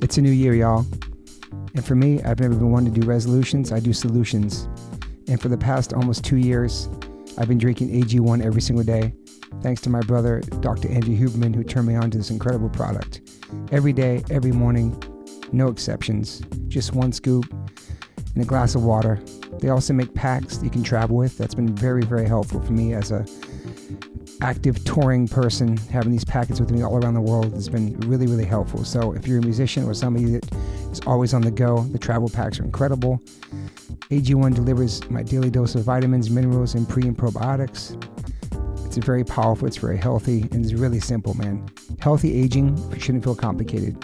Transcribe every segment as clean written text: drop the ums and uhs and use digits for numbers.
It's a new year, y'all. And for me, I've never been one to do resolutions. I do solutions. And for the past almost 2 years, I've been drinking AG1 every single day, thanks to my brother, Dr. Andrew Huberman, who turned me on to this incredible product. Every day, every morning, no exceptions. Just one scoop and a glass of water. They also make packs that you can travel with. That's been very, very helpful for me as a active touring person. Having these packets with me all around the world has been really, really helpful. So if you're a musician or somebody that is always on the go, the travel packs are incredible. AG1 delivers my daily dose of vitamins, minerals, and pre and probiotics. It's very powerful, it's very healthy, and it's really simple, man. Healthy aging shouldn't feel complicated.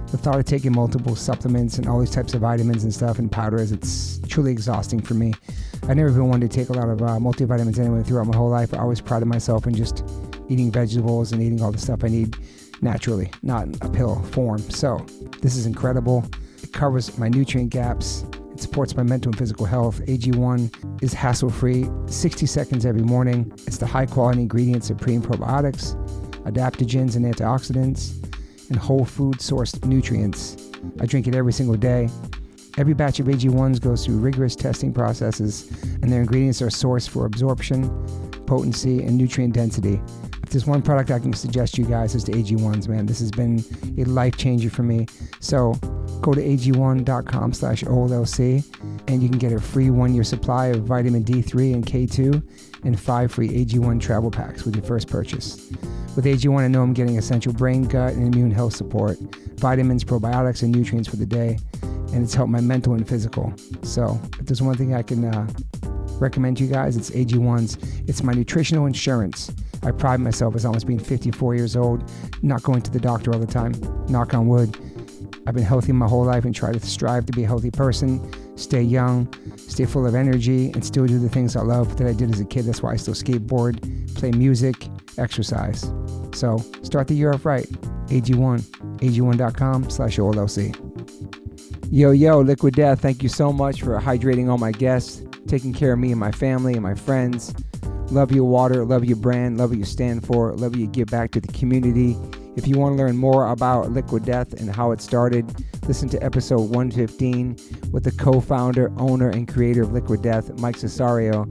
The thought of taking multiple supplements and all these types of vitamins and stuff and powders, it's truly exhausting for me. I've never been one to take a lot of multivitamins anyway throughout my whole life. I always prided myself in just eating vegetables and eating all the stuff I need naturally, not in a pill form. So this is incredible. It covers my nutrient gaps. It supports my mental and physical health. AG1 is hassle-free, 60 seconds every morning. It's the high-quality ingredients of pre and probiotics, adaptogens and antioxidants, and whole food sourced nutrients. I drink it every single day. Every batch of AG1s goes through rigorous testing processes, and their ingredients are sourced for absorption, potency, and nutrient density. If there's one product I can suggest you guys, is the AG1s, man. This has been a life changer for me. So go to ag1.com/OLLC and you can get a free 1-year supply of vitamin D3 and K2 and 5 free AG1 travel packs with your first purchase. With AG1, I know I'm getting essential brain, gut, and immune health support, vitamins, probiotics, and nutrients for the day, and it's helped my mental and physical. So if there's one thing I can recommend to you guys, it's AG1s. It's my nutritional insurance. I pride myself as almost being 54 years old, not going to the doctor all the time. Knock on wood. I've been healthy my whole life and try to strive to be a healthy person, stay young, stay full of energy, and still do the things I love that I did as a kid. That's why I still skateboard, play music, exercise. So start the year off right. AG1, ag1.com/OLLC. Yo, Liquid Death, thank you so much for hydrating all my guests, taking care of me and my family and my friends. Love your water, love your brand, love what you stand for, love what you give back to the community. If you want to learn more about Liquid Death and how it started, listen to episode 115 with the co-founder, owner, and creator of Liquid Death, Mike Cesario.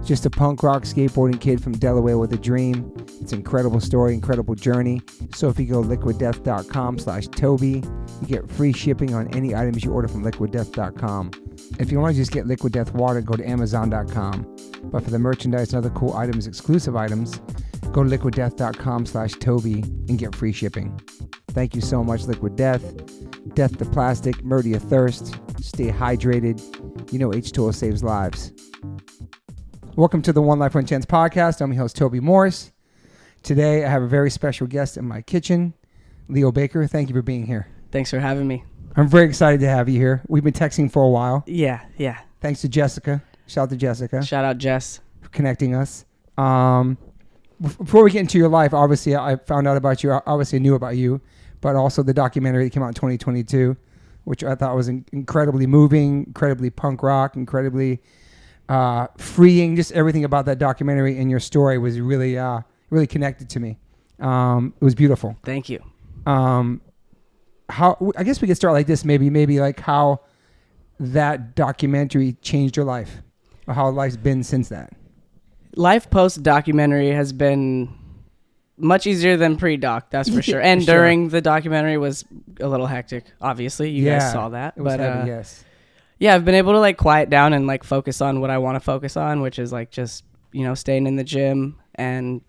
Just a punk rock skateboarding kid from Delaware with a dream. It's an incredible story, incredible journey. So if you go liquiddeath.com/Toby, you get free shipping on any items you order from liquiddeath.com. If you want to just get Liquid Death water, go to amazon.com. But for the merchandise and other cool items, exclusive items, go to liquiddeath.com/Toby and get free shipping. Thank you so much, Liquid Death. Death to plastic, murder your thirst. Stay hydrated. You know H2O saves lives. Welcome to the One Life, One Chance podcast. I'm your host, Toby Morse. Today, I have a very special guest in my kitchen, Leo Baker. Thank you for being here. Thanks for having me. I'm very excited to have you here. We've been texting for a while. Yeah. Thanks to Jessica. Shout out to Jessica. Shout out, Jess. For connecting us. Before we get into your life, obviously, I found out about you. I obviously knew about you, but also the documentary that came out in 2022, which I thought was incredibly moving, incredibly punk rock, incredibly freeing. Just everything about that documentary and your story was really connected to me. It was beautiful. Thank you. I guess we could start like this, maybe like how that documentary changed your life, or how life's been since that. Life post-documentary has been much easier than pre-doc, that's for sure. And during the documentary was a little hectic, obviously. You guys saw that. It was heavy, yes. Yeah, I've been able to like quiet down and like focus on what I want to focus on, which is like just, staying in the gym and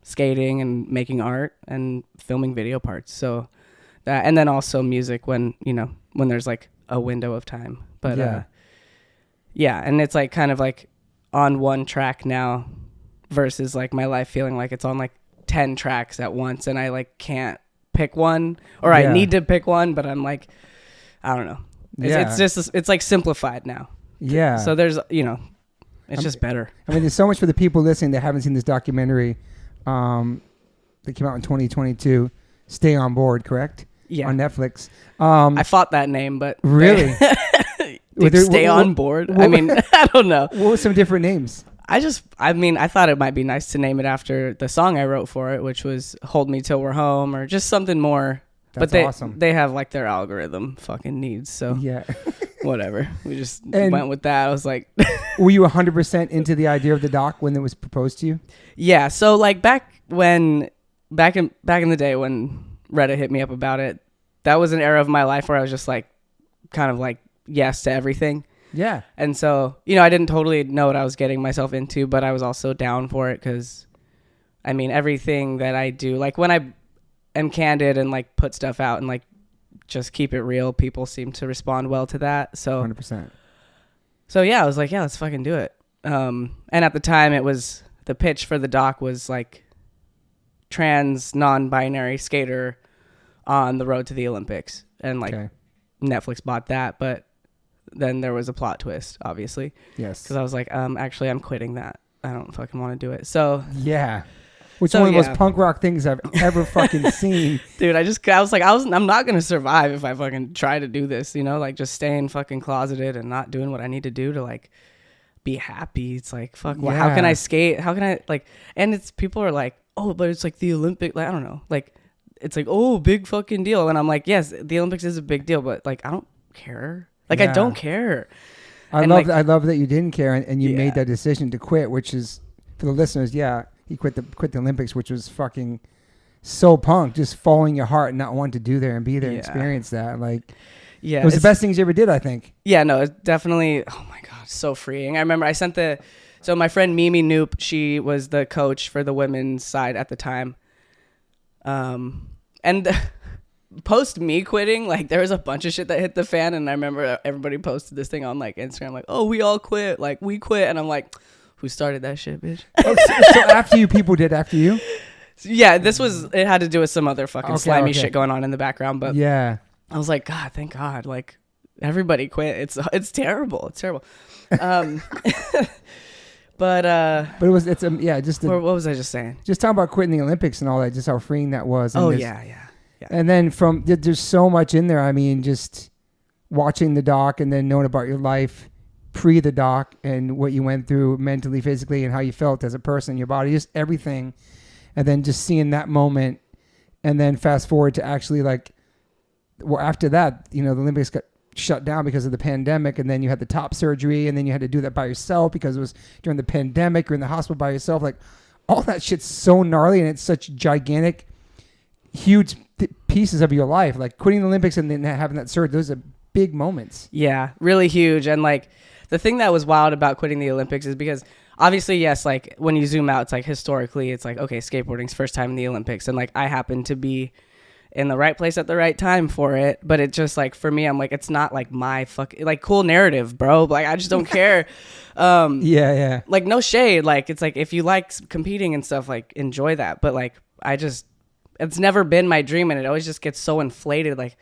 skating and making art and filming video parts. So that, and then also music when there's like a window of time. But and it's like kind of like on one track now versus like my life feeling like it's on like 10 tracks at once and I like can't pick one, or I need to pick one, but I'm like, I don't know. It's like simplified now. Yeah. So there's, it's just better. I mean, there's so much for the people listening that haven't seen this documentary that came out in 2022. Stay on Board, correct? Yeah. On Netflix. I fought that name, but really? Stay on Board. I mean, I don't know. What were some different names? I thought it might be nice to name it after the song I wrote for it, which was Hold Me Till We're Home, or just something more That's but awesome. they have like their algorithm fucking needs. So Yeah. whatever. We just And went with that. I was like, were you 100% into the idea of the doc when it was proposed to you? yeah. So like back in the day when Reddit hit me up about it, that was an era of my life where I was just like, kind of like yes to everything. Yeah. And so, I didn't totally know what I was getting myself into, but I was also down for it because, I mean, everything that I do, like when I am candid and like put stuff out and like just keep it real, people seem to respond well to that. So 100%. So yeah, I was like, yeah, let's fucking do it. And at the time the pitch for the doc was like trans non-binary skater on the road to the Olympics. And like Netflix bought that, but then there was a plot twist, obviously. Yes. Because I was like, actually, I'm quitting that. I don't fucking want to do it. So yeah. Which one of the most punk rock things I've ever fucking seen. Dude, I was like, I'm not going to survive if I fucking try to do this, like just staying fucking closeted and not doing what I need to do to like be happy. It's like, fuck, well, how can I skate? How can I like, and it's, people are like, oh, but it's like the Olympic, like, I don't know. Like, it's like, oh, big fucking deal. And I'm like, yes, the Olympics is a big deal, but like, I don't care. Like, I don't care. I love that you didn't care and you made that decision to quit, which is, for the listeners, he quit the Olympics, which was fucking so punk, just following your heart and not wanting to do there and be there and experience that. Like, it was the best things you ever did, I think. Yeah, no, it's definitely, oh my God, so freeing. I remember I sent so my friend Mimi Noop, she was the coach for the women's side at the time. And post me quitting, like there was a bunch of shit that hit the fan, and I remember everybody posted this thing on like Instagram, like, oh, we all quit, like we quit, and I'm like, who started that shit, bitch? So after you, people did after you? Yeah, it had to do with some other fucking slimy shit going on in the background, but yeah, I was like, God, thank God, like everybody quit. It's terrible. It's terrible. But what was I just saying? Just talking about quitting the Olympics and all that, just how freeing that was. And yeah. And then there's so much in there. I mean, just watching the doc and then knowing about your life pre the doc and what you went through mentally, physically, and how you felt as a person, your body, just everything. And then just seeing that moment, and then fast forward to actually like, well, after that, the Olympics got shut down because of the pandemic, and then you had the top surgery, and then you had to do that by yourself because it was during the pandemic. You're in the hospital by yourself. Like, all that shit's so gnarly, and it's such gigantic, huge pieces of your life. Like quitting the Olympics and then having that surgery, those are big moments. Yeah, really huge. And like the thing that was wild about quitting the Olympics is because obviously, yes, like when you zoom out, it's like historically, it's like, okay, skateboarding's first time in the Olympics, and like I happen to be in the right place at the right time for it. But it just like, for me, I'm like, it's not like my fucking like cool narrative, bro. Like I just don't care. Yeah. Like no shade. Like it's like, if you like competing and stuff, like enjoy that. But like it's never been my dream, and it always just gets so inflated. Like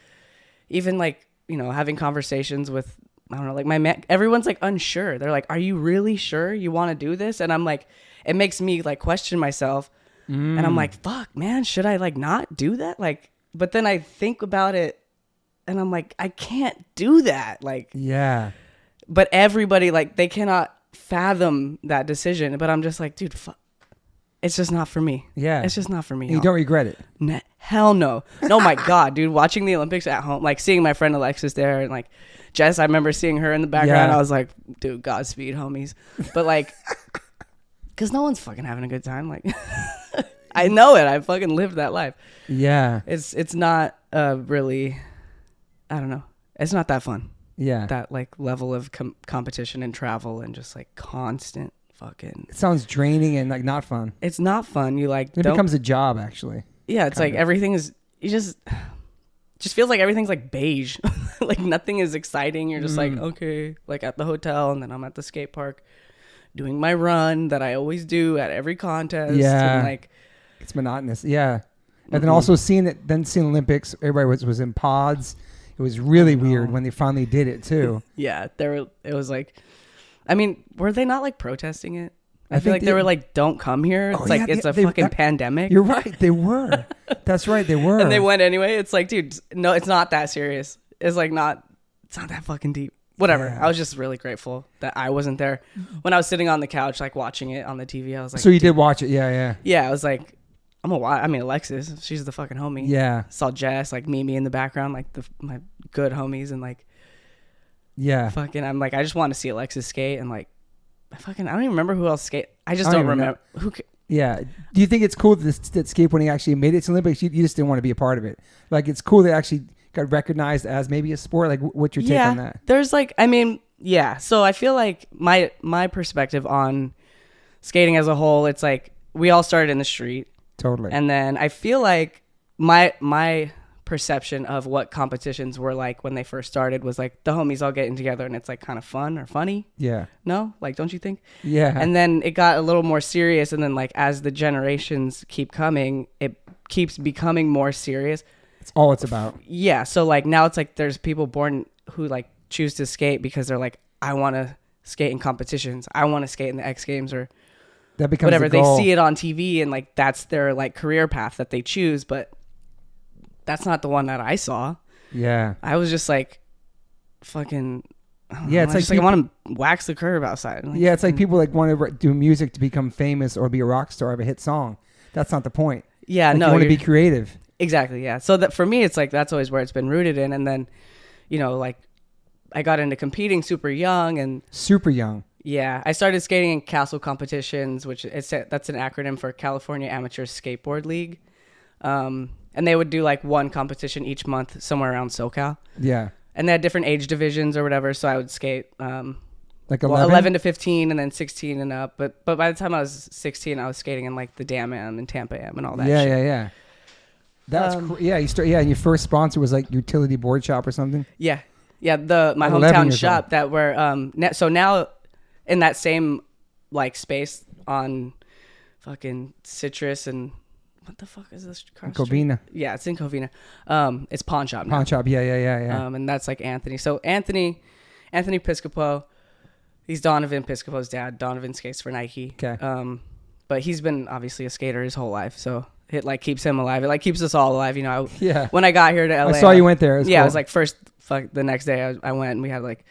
even like, having conversations with, I don't know, like everyone's like unsure. They're like, are you really sure you want to do this? And I'm like, it makes me like question myself. And I'm like, fuck, man, should I like not do that? Like, but then I think about it and I'm like, I can't do that. Like, yeah. But everybody, like, they cannot fathom that decision. But I'm just like, dude, fuck. It's just not for me. Yeah. It's just not for me. You don't regret it? Hell no. No, my God, dude. Watching the Olympics at home, like seeing my friend Alexis there, and like Jess, I remember seeing her in the background. I was like, dude, Godspeed, homies. But like, because no one's fucking having a good time. Like, I know it. I fucking lived that life. Yeah. It's not really, I don't know. It's not that fun. Yeah. That like level of competition and travel and just like constant fucking. It sounds draining and like not fun. It's not fun. You like. It becomes a job actually. Yeah. It's like everything is, you just feels like everything's like beige. Like nothing is exciting. You're just like, okay, like at the hotel, and then I'm at the skate park doing my run that I always do at every contest. Yeah. And like, it's monotonous. Yeah. And then also seeing Olympics, everybody was in pods. It was really weird when they finally did it too. Yeah. It was like, I mean, were they not like protesting it? I feel like they were like, don't come here. It's like, it's a fucking pandemic. You're right. They were. That's right. They were. And they went anyway. It's like, dude, no, it's not that serious. It's like it's not that fucking deep. Whatever. Yeah. I was just really grateful that I wasn't there. When I was sitting on the couch, like watching it on the TV, I was like, so you did watch it. Yeah. Yeah. Yeah. I was like, Alexis, she's the fucking homie. Yeah. Saw Jess, like Mimi in the background, like my good homies, and like, yeah. fucking, I'm like, I just want to see Alexis skate, and like, I don't even remember who else skate. I just don't remember who. Yeah. Do you think it's cool that skateboarding actually made it to Olympics? You just didn't want to be a part of it. Like, it's cool that it actually got recognized as maybe a sport. Like, what's your take on that? There's like, I mean, yeah. So I feel like my perspective on skating as a whole, it's like we all started in the street. Totally. And then I feel like my perception of what competitions were like when they first started was like the homies all getting together and it's like kind of fun or funny. Yeah. No? Like, don't you think? Yeah. And then it got a little more serious, and then like as the generations keep coming, it keeps becoming more serious. It's all it's about. Yeah. So like now it's like there's people born who like choose to skate because they're like, I want to skate in competitions. I want to skate in the X Games or that becomes whatever. The goal. They see it on TV and like that's their like career path that they choose, but that's not the one that I saw. Yeah. I was just like, fucking. Yeah, it's like I want to wax the curb outside. Like, yeah, it's like people like want to do music to become famous or be a rock star, have a hit song. That's not the point. Yeah, like, no, you want to be creative. Exactly. Yeah. So that for me, it's like that's always where it's been rooted in. And then, you know, like I got into competing super young and super young. Yeah, I started skating in castle competitions, that's an acronym for California Amateur Skateboard League. And they would do like one competition each month somewhere around SoCal. Yeah. And they had different age divisions or whatever. So I would skate like 11? 11 to 15 and then 16 and up. But by the time I was 16, I was skating in like the Dam Am and Tampa Am and all that shit. Yeah. That's and your first sponsor was like Utility Board Shop or something? Yeah. Yeah, my hometown shop that were so now in that same like space on fucking Citrus and what the fuck is this? Covina. Yeah, it's in Covina. It's Pawn Shop now. Pawn Shop, yeah. And that's like Anthony. So Anthony Piscopo, he's Donovan Piscopo's dad. Donovan skates for Nike. Okay. But he's been obviously a skater his whole life, so it like keeps him alive. It like keeps us all alive, you know. When I got here to LA, I saw you went there. Cool. I was like the next day I went and we had like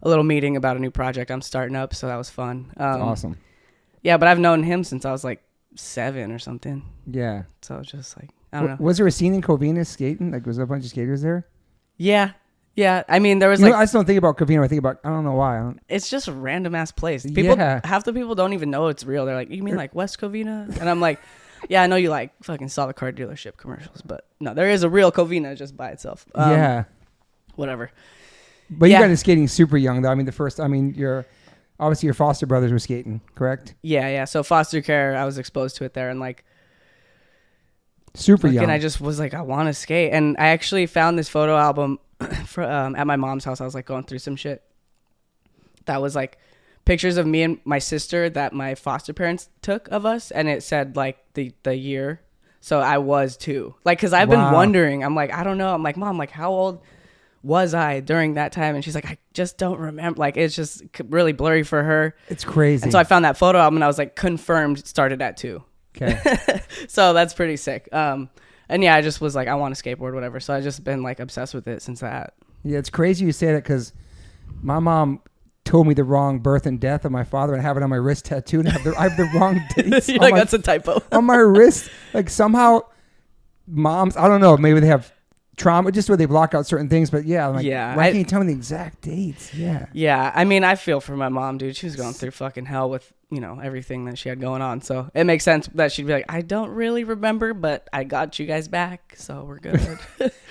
a little meeting about a new project I'm starting up, so that was fun. Awesome. Yeah, but I've known him since I was like 7 or something. Yeah. So just like I don't know. Was there a scene in Covina skating? Like, was there a bunch of skaters there? Yeah. I mean, there was I just don't think about Covina. I think about I don't know why. It's just a random ass place. People, half the people don't even know it's real. They're like, "You mean like West Covina?" And I'm like, "Yeah, I know you like fucking saw the car dealership commercials, but no, there is a real Covina just by itself." Whatever. But you got into skating super young, though. I mean, your foster brothers were skating, correct? Yeah. So foster care, I was exposed to it there, and like super young. And I just was like, I want to skate, and I actually found this photo album at my mom's house. I was like going through some shit that was like pictures of me and my sister that my foster parents took of us, and it said like the year. So I was 2. Like, cause I've been wondering. I'm like, I don't know. I'm like, Mom, like how old was I during that time? And she's like, I just don't remember. Like, it's just really blurry for her. It's crazy. And so I found that photo album and I was like, confirmed, started at 2. Okay. So that's pretty sick. And yeah, I just was like, I want to skateboard, whatever. So I've just been like obsessed with it since that. Yeah, it's crazy you say that because my mom told me the wrong birth and death of my father and I have it on my wrist tattoo and I have the wrong dates. You're like, that's a typo. On my wrist. Like somehow moms, I don't know, maybe they have trauma just where they block out certain things, but yeah, I'm like, why can't you tell me the exact dates? Yeah, I mean, I feel for my mom, dude. She was going through fucking hell with everything that she had going on, so it makes sense that she'd be like, I don't really remember, but I got you guys back, so we're good.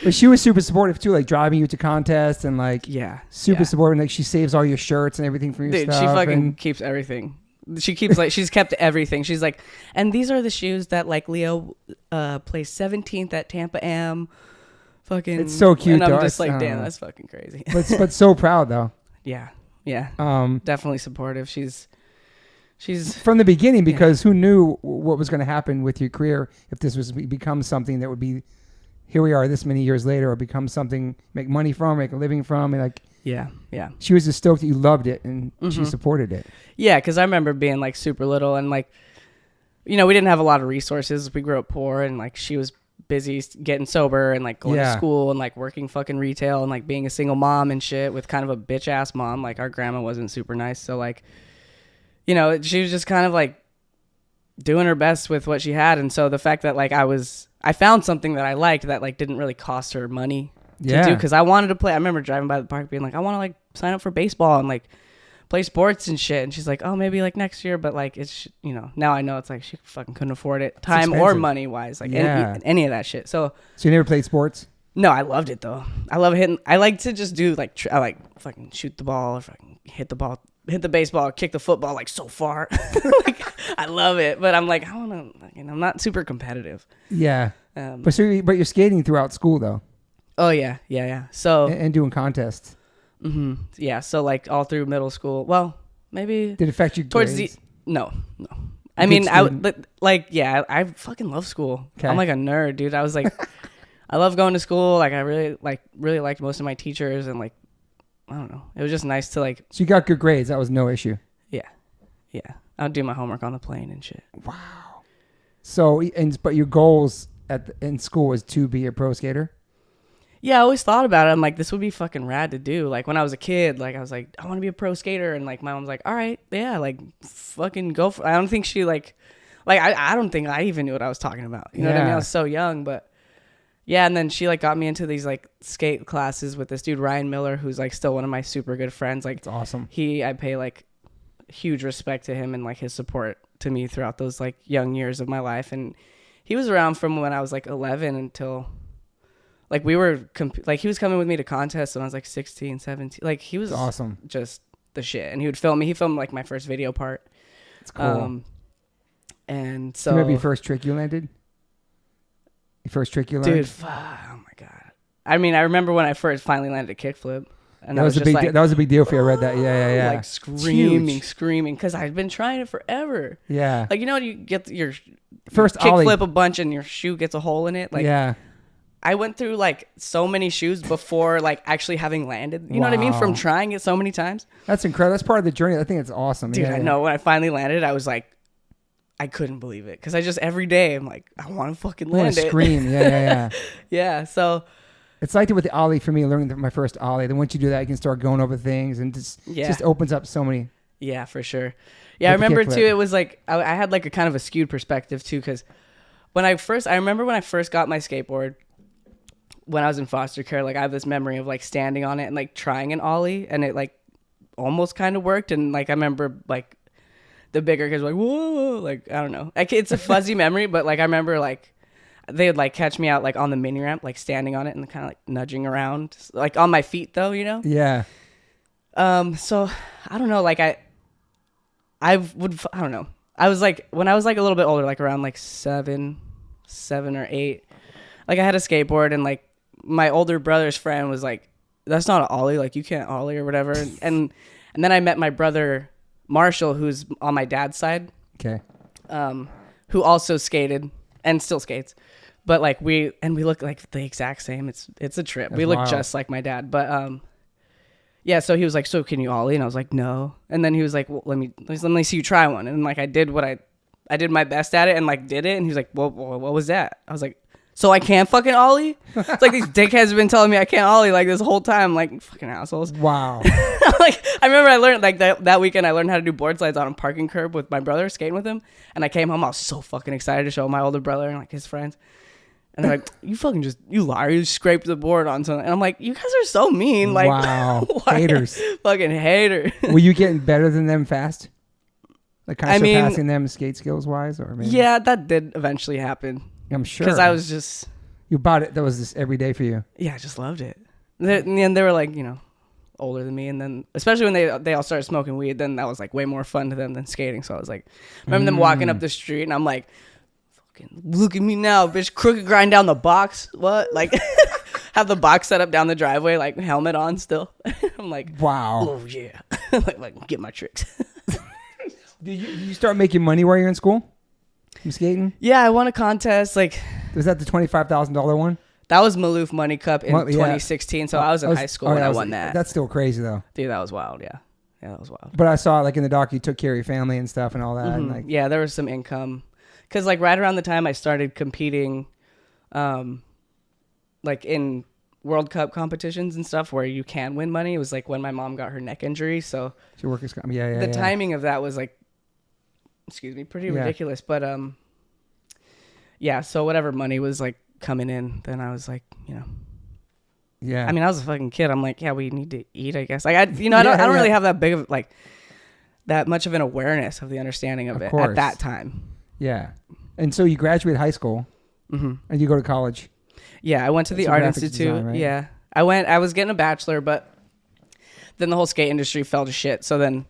But she was super supportive too, like driving you to contests and like super supportive. Like she saves all your shirts and everything for your stuff. She fucking keeps everything. She keeps like she's kept everything. She's like, and these are the shoes that like Leo placed 17th at Tampa Am. Fucking, it's so cute. And I'm though. just like, damn, that's fucking crazy. but so proud though. Yeah. Definitely supportive. She's from the beginning because who knew what was going to happen with your career if this was become something that would be. Here we are, this many years later, or become something make money from, make a living from, and like. Yeah. She was just stoked that you loved it and she supported it. Yeah, because I remember being like super little and like, we didn't have a lot of resources. We grew up poor and like she was busy getting sober and like going to school and like working fucking retail and like being a single mom and shit with kind of a bitch ass mom. Like our grandma wasn't super nice. So like, she was just kind of like doing her best with what she had. And so the fact that like I found something that I liked that like didn't really cost her money to do, because I wanted to play. I remember driving by the park being like, I want to like sign up for baseball and like play sports and shit. And she's like, oh, maybe like next year. But like, it's, now I know it's like she fucking couldn't afford it, time or money wise, like any of that shit. So you never played sports? No, I loved it though. I love hitting. I like to just do like, I like fucking shoot the ball, or fucking hit the baseball, kick the football like so far. Like, I love it. But I'm like, I'm not super competitive. Yeah. But you're skating throughout school though. Oh yeah. So and doing contests. Mm-hmm. Yeah. So like all through middle school. Well, maybe. Did it affect you towards grades? No. I mean, I fucking love school. Okay. I'm like a nerd, dude. I was like, I love going to school. Like I really liked most of my teachers, and like, I don't know. It was just nice to like. So you got good grades. That was no issue. Yeah. I'll do my homework on the plane and shit. Wow. So, but your goals in school was to be a pro skater? Yeah, I always thought about it. I'm like, this would be fucking rad to do. Like when I was a kid, like I was like, I want to be a pro skater, and like my mom's like, all right, yeah, like fucking go for it. I don't think she like I don't think I even knew what I was talking about. You know what I mean? I was so young, but yeah. And then she like got me into these like skate classes with this dude Ryan Miller, who's like still one of my super good friends. Like, it's awesome. I pay like huge respect to him and like his support to me throughout those like young years of my life. And he was around from when I was like 11 until. Like we were, he was coming with me to contests when I was like 16, 17. Like he was awesome, just the shit. And he would film me. He filmed like my first video part. It's cool. And so. Do you remember your first trick you landed? Your first trick you learned? Dude, oh my God. I mean, I remember when I first finally landed a kickflip. And that was a big deal for you. I read that. Yeah. Like screaming. Because I'd been trying it forever. Yeah. Like, you get your first kickflip a bunch and your shoe gets a hole in it. Like, yeah. I went through like so many shoes before like actually having landed. You know what I mean? From trying it so many times. That's incredible. That's part of the journey. I think it's awesome. Dude, I know. When I finally landed, I was like, I couldn't believe it. Because I just every day I'm like, I want to fucking land it. Scream. Yeah. Yeah. So it's like it with the ollie for me, learning my first ollie. Then once you do that, you can start going over things, and just opens up so many. Yeah, for sure. Yeah, I remember too. It was like I had like a kind of a skewed perspective too, because I remember when I first got my skateboard. When I was in foster care, like I have this memory of like standing on it and like trying an ollie, and it like almost kind of worked. And like I remember like the bigger kids were like, whoa, like I don't know, like it's a fuzzy memory, but like I remember like they would like catch me out like on the mini ramp, like standing on it and kind of like nudging around, like on my feet though, Yeah. So I don't know, like I don't know. I was like, when I was like a little bit older, like around like 7 or 8, like I had a skateboard, and like my older brother's friend was like, that's not an ollie, like you can't ollie or whatever. And then I met my brother Marshall, who's on my dad's side. Okay. Who also skated and still skates. But like we look like the exact same. It's a trip. That's we look just like my dad. But yeah, so he was like, so can you ollie? And I was like, no. And then he was like, well, let me see you try one. And like I did I did my best at it and like did it. And he was like, well, what was that? I was like, so I can't fucking ollie? It's like these dickheads have been telling me I can't ollie like this whole time. Like, fucking assholes. Wow. Like, I remember I learned like that weekend I learned how to do board slides on a parking curb with my brother, skating with him. And I came home, I was so fucking excited to show my older brother and like his friends. And they're like, you liar, you scraped the board on something. And I'm like, you guys are so mean. Like, wow. Haters. Fucking hater. Were you getting better than them fast? Like kind of surpassing them skate skills wise? Or maybe? Yeah, that did eventually happen. I'm sure. Because I was just... You bought it. That was just every day for you. Yeah, I just loved it. And they were like, older than me. And then, especially when they all started smoking weed, then that was like way more fun to them than skating. So I was like, I remember them walking up the street and I'm like, fucking look at me now, bitch. Crooked grind down the box. What? Like, have the box set up down the driveway, like helmet on still. I'm like, wow. Oh, yeah. like get my tricks. Did you start making money while you're in school? From skating? Yeah, I won a contest. Like, was that the $25,000 one? That was Maloof Money Cup in 2016. So I was in high school when I won that. That's still crazy though. Dude, that was wild. Yeah, that was wild. But I saw like in the doc you took care of your family and stuff and all that. And like, yeah, there was some income because like right around the time I started competing, like in World Cup competitions and stuff where you can win money. It was like when my mom got her neck injury. So she workers comp. Yeah. The timing of that was like pretty ridiculous. But yeah. So whatever money was like coming in, then I was like, Yeah. I mean, I was a fucking kid. I'm like, yeah, we need to eat, I guess. Like, I don't really have that big of like that much of an awareness of the understanding of it course. at that time. Yeah. And so you graduate high school and you go to college. Yeah, I went to the Art Institute. Design, right? Yeah. I was getting a bachelor, but then the whole skate industry fell to shit. So then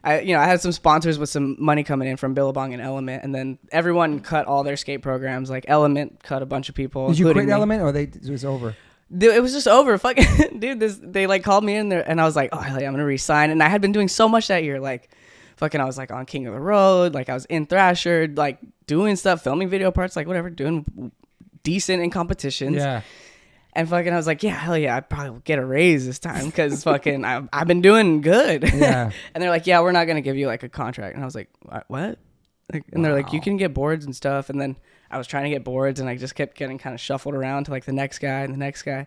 I had some sponsors with some money coming in from Billabong and Element, and then everyone cut all their skate programs. Like Element cut a bunch of people. Did you quit me. Element or it was over? Dude, it was just over. Fucking dude, they like called me in there, and I was like, oh hell yeah, I'm gonna resign. And I had been doing so much that year, like fucking, I was like on King of the Road, like I was in Thrasher, like doing stuff, filming video parts, like whatever, doing decent in competitions. Yeah. And fucking, I was like, yeah, hell yeah, I probably will get a raise this time because fucking I've been doing good. Yeah. And they're like, yeah, we're not gonna give you like a contract. And I was like, what? Like, and they're like, you can get boards and stuff. And then I was trying to get boards, and I just kept getting kind of shuffled around to like the next guy and the next guy.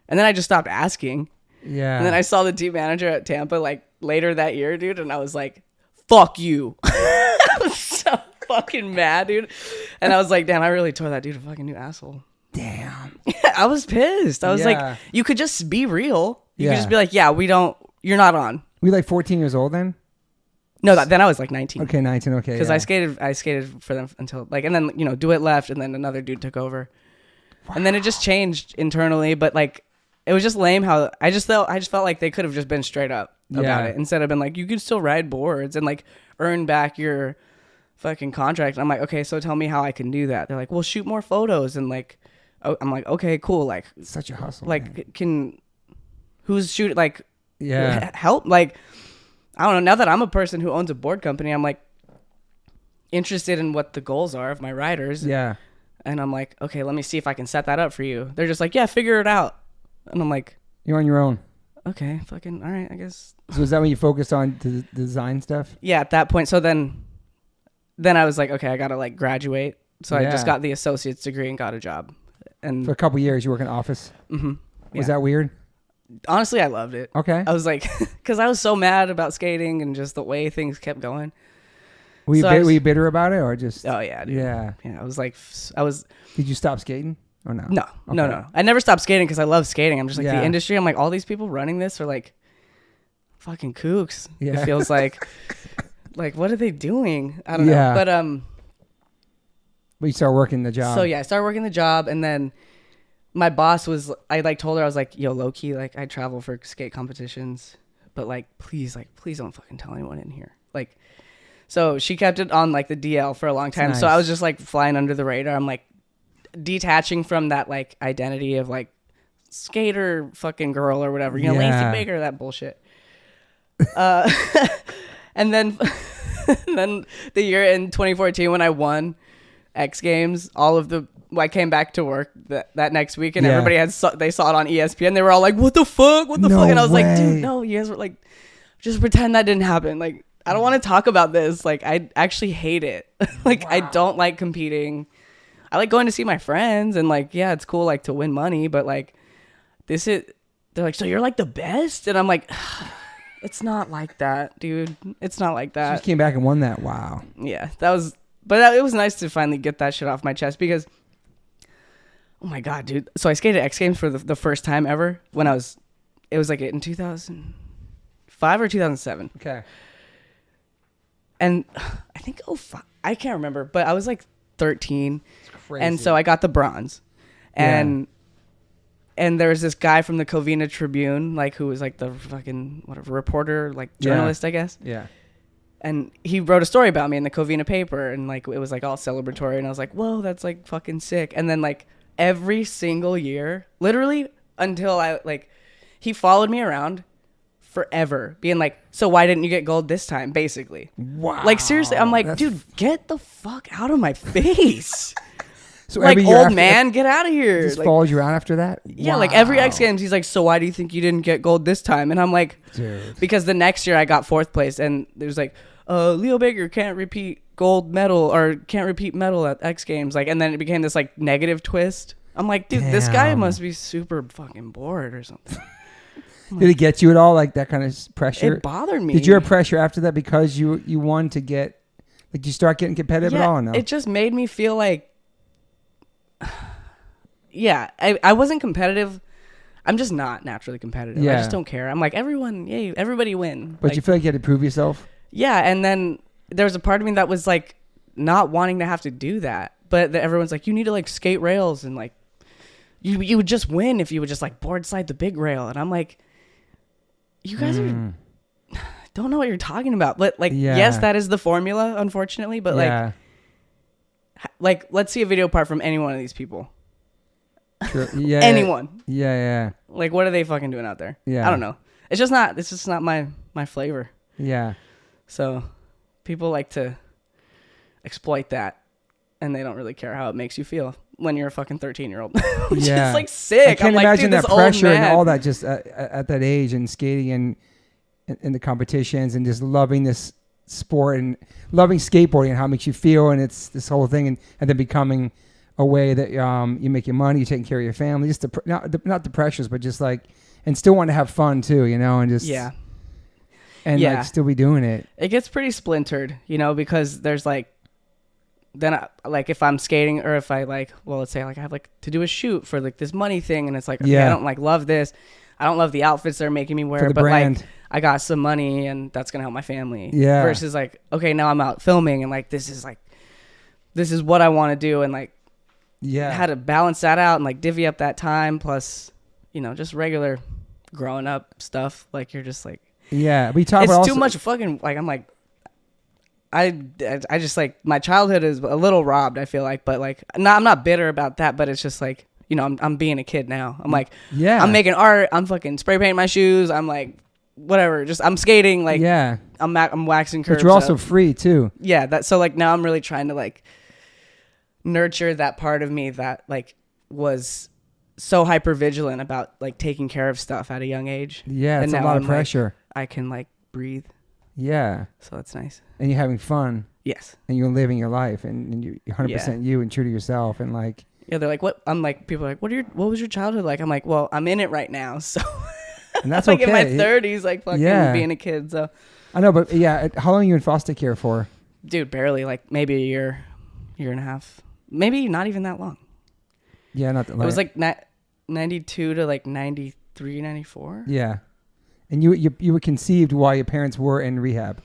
And then I just stopped asking. Yeah. And then I saw the team manager at Tampa like later that year, dude, and I was like, fuck you. I was so fucking mad, dude. And I was like, damn, I really tore that dude a fucking new asshole. Damn. I was pissed. I was like, you could just be real. You could just be like, yeah, you're not on. Were you like 14 years old then? No, then I was like 19. Okay, 19. Okay. Because I skated for them until like, and then, Dewitt left, and then another dude took over. Wow. And then it just changed internally, but like, it was just lame how I just felt like they could have just been straight up about it instead of been like, you can still ride boards and like earn back your fucking contract. And I'm like, okay, so tell me how I can do that. They're like, well, shoot more photos. And like, I'm like, okay, cool. Like, it's such a hustle. Like, who's shooting? Like, help? Like, I don't know. Now that I'm a person who owns a board company, I'm like interested in what the goals are of my riders. Yeah. And I'm like, okay, let me see if I can set that up for you. They're just like, yeah, figure it out. And I'm like, you're on your own. Okay, fucking all right, I guess. So is that when you focused on the design stuff? Yeah, at that point. So then I was like, okay, I gotta like graduate. So I just got the associate's degree and got a job. And for a couple years, you work in office. Mm-hmm. Was that weird? Honestly, I loved it. Okay. I was like, because I was so mad about skating and just the way things kept going. Were you bitter about it or just? Oh yeah, dude. Yeah. I was like, Did you stop skating? Or no? No, okay. No. I never stopped skating because I love skating. I'm just like the industry. I'm like, all these people running this are like fucking kooks. Yeah. It feels like, like, what are they doing? I don't know. But you start working the job. So yeah, I started working the job, and then my boss I like told her, I was like, yo, low key, like I travel for skate competitions, but like, please don't fucking tell anyone in here. Like, so she kept it on like the DL for a long time. Nice. So I was just like flying under the radar. I'm like, detaching from that like identity of like skater fucking girl or whatever, Lacey Baker, that bullshit. And then the year in 2014 when I won X Games, I came back to work that next week, and everybody they saw it on ESPN. They were all like, what the fuck? And I was like, dude, no, you guys were like, just pretend that didn't happen. Like, I don't want to talk about this. Like, I actually hate it. Like, wow. I don't like competing. I like going to see my friends, and like, yeah, it's cool like to win money, but like they're like, so you're like the best? And I'm like, it's not like that, dude. It's not like that. You just came back and won that. Wow. Yeah, it was nice to finally get that shit off my chest because, oh my God, dude. So I skated X Games for the first time ever when it was like in 2005 or 2007. Okay. And I think, I can't remember, but I was like 13. Crazy. And so I got the bronze, and there was this guy from the Covina Tribune, like who was like the fucking reporter, like journalist, I guess. Yeah. And he wrote a story about me in the Covina paper, and like it was like all celebratory, and I was like, whoa, that's like fucking sick. And then like every single year, literally until he followed me around forever, being like, so why didn't you get gold this time? Basically. Wow. Like seriously, I'm like, dude, get the fuck out of my face. So like, old man, get out of here. Just followed you around after that? Yeah, wow. Like every X Games, he's like, so why do you think you didn't get gold this time? And I'm like, dude. Because the next year I got 4th place, and there's like, Leo Baker can't repeat gold medal or can't repeat medal at X Games. Like, and then it became this like negative twist. I'm like, dude, this guy must be super fucking bored or something. Did it get you at all, like that kind of pressure? It bothered me. Did you have pressure after that because you wanted to get Like, do you start getting competitive at all? Or no? It just made me feel like, I wasn't competitive. I'm just not naturally competitive. I just don't care. I'm like, everybody win. But like, you feel like you had to prove yourself? Yeah, and then there was a part of me that was like not wanting to have to do that. But everyone's like, you need to like skate rails and like you would just win if you would just like board slide the big rail. And I'm like, you guys don't know what you're talking about. But like, yes, that is the formula, unfortunately. But like, let's see a video part from any one of these people. True. Yeah. Anyone. Yeah. Like, what are they fucking doing out there? Yeah. I don't know. It's just not my flavor. Yeah. So people like to exploit that, and they don't really care how it makes you feel when you're a fucking 13-year-old. Which is like sick. I can't imagine that pressure and all that just at that age, and skating and in the competitions and just loving this sport and loving skateboarding and how it makes you feel, and it's this whole thing, and then becoming a way that you make your money, you're taking care of your family, just not the pressures, but just like, and still want to have fun too, and just like still be doing it. It gets pretty splintered, because there's like, then like if I'm skating or if I like, well, let's say like I have like to do a shoot for like this money thing, and it's like, okay, I don't like love this, I don't love the outfits they're making me wear, but brand. Like I got some money and that's gonna help my family. Yeah. Versus like, okay, now I'm out filming and like this is what I want to do, and like how to balance that out and like divvy up that time plus just regular growing up stuff. Like you're just like, we talk about it's too much fucking, like I'm like, I just like my childhood is a little robbed, I feel like, but like I'm not bitter about that, but it's just like, I'm being a kid now. I'm like, I'm making art, I'm fucking spray painting my shoes, I'm like whatever, just I'm skating, like I'm waxing curves. But you're also free too. So like now I'm really trying to like nurture that part of me that like was so hyper vigilant about like taking care of stuff at a young age. Yeah, it's a lot of pressure. Like, I can like breathe. Yeah. So that's nice. And you're having fun. Yes. And you're living your life, and you're 100% you and true to yourself, and like. Yeah, they're like, what? I'm like, people are like, what was your childhood like? I'm like, well, I'm in it right now, so. And that's like okay. in my 30s, like fucking being a kid. So. I know, but how long are you in foster care for? Dude, barely, like maybe a year and a half, maybe not even that long. Yeah, not that long. It was like 92 to like 93, 94. Yeah. And you were conceived while your parents were in rehab.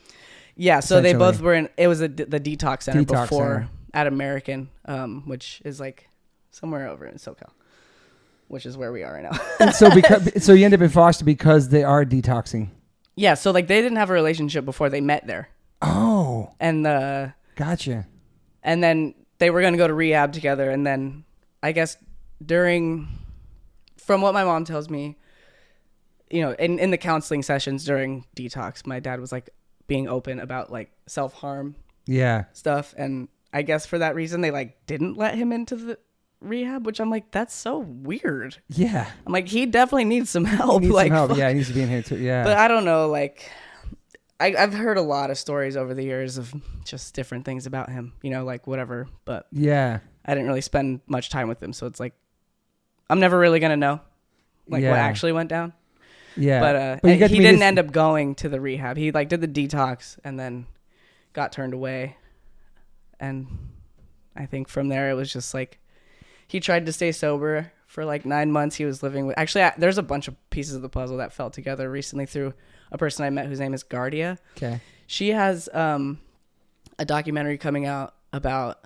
Yeah, so they both were in. It was the detox center before at American, which is like somewhere over in SoCal, which is where we are right now. And so you end up in foster because they are detoxing. Yeah, so like they didn't have a relationship before they met there. Oh. And gotcha. And then they were gonna go to rehab together, and then I guess from what my mom tells me, in the counseling sessions during detox, my dad was like being open about like self-harm stuff. And I guess for that reason, they like didn't let him into the rehab, which I'm like, that's so weird. Yeah. I'm like, he definitely needs some help. He needs like, some help. Yeah, he needs to be in here too. Yeah. But I don't know, like, I've heard a lot of stories over the years of just different things about him, like whatever. But I didn't really spend much time with him. So it's like, I'm never really going to know like what actually went down. Yeah. But he didn't end up going to the rehab. He like did the detox and then got turned away. And I think from there it was just like he tried to stay sober for like 9 months. He was living with, actually there's a bunch of pieces of the puzzle that fell together recently through a person I met whose name is Gardia. Okay. She has a documentary coming out about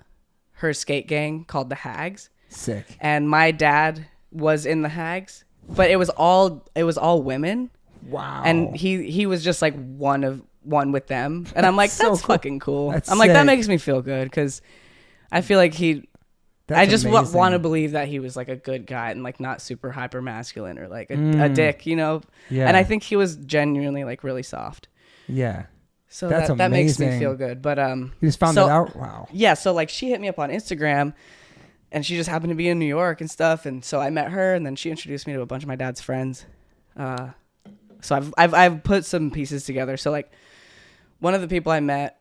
her skate gang called the Hags. Sick. And my dad was in the Hags. But it was all women. Wow. And he was just like one with them. And I'm like, that's so cool. Fucking cool. I'm sick. like, that makes me feel good because I feel like I just want to believe that he was like a good guy and like not super hyper masculine or like a dick, Yeah. And I think he was genuinely like really soft. Yeah. So that makes me feel good. But you just found that out? Wow. Yeah, so like she hit me up on Instagram. And she just happened to be in New York and stuff, and so I met her, and then she introduced me to a bunch of my dad's friends. So I've put some pieces together. So like, one of the people I met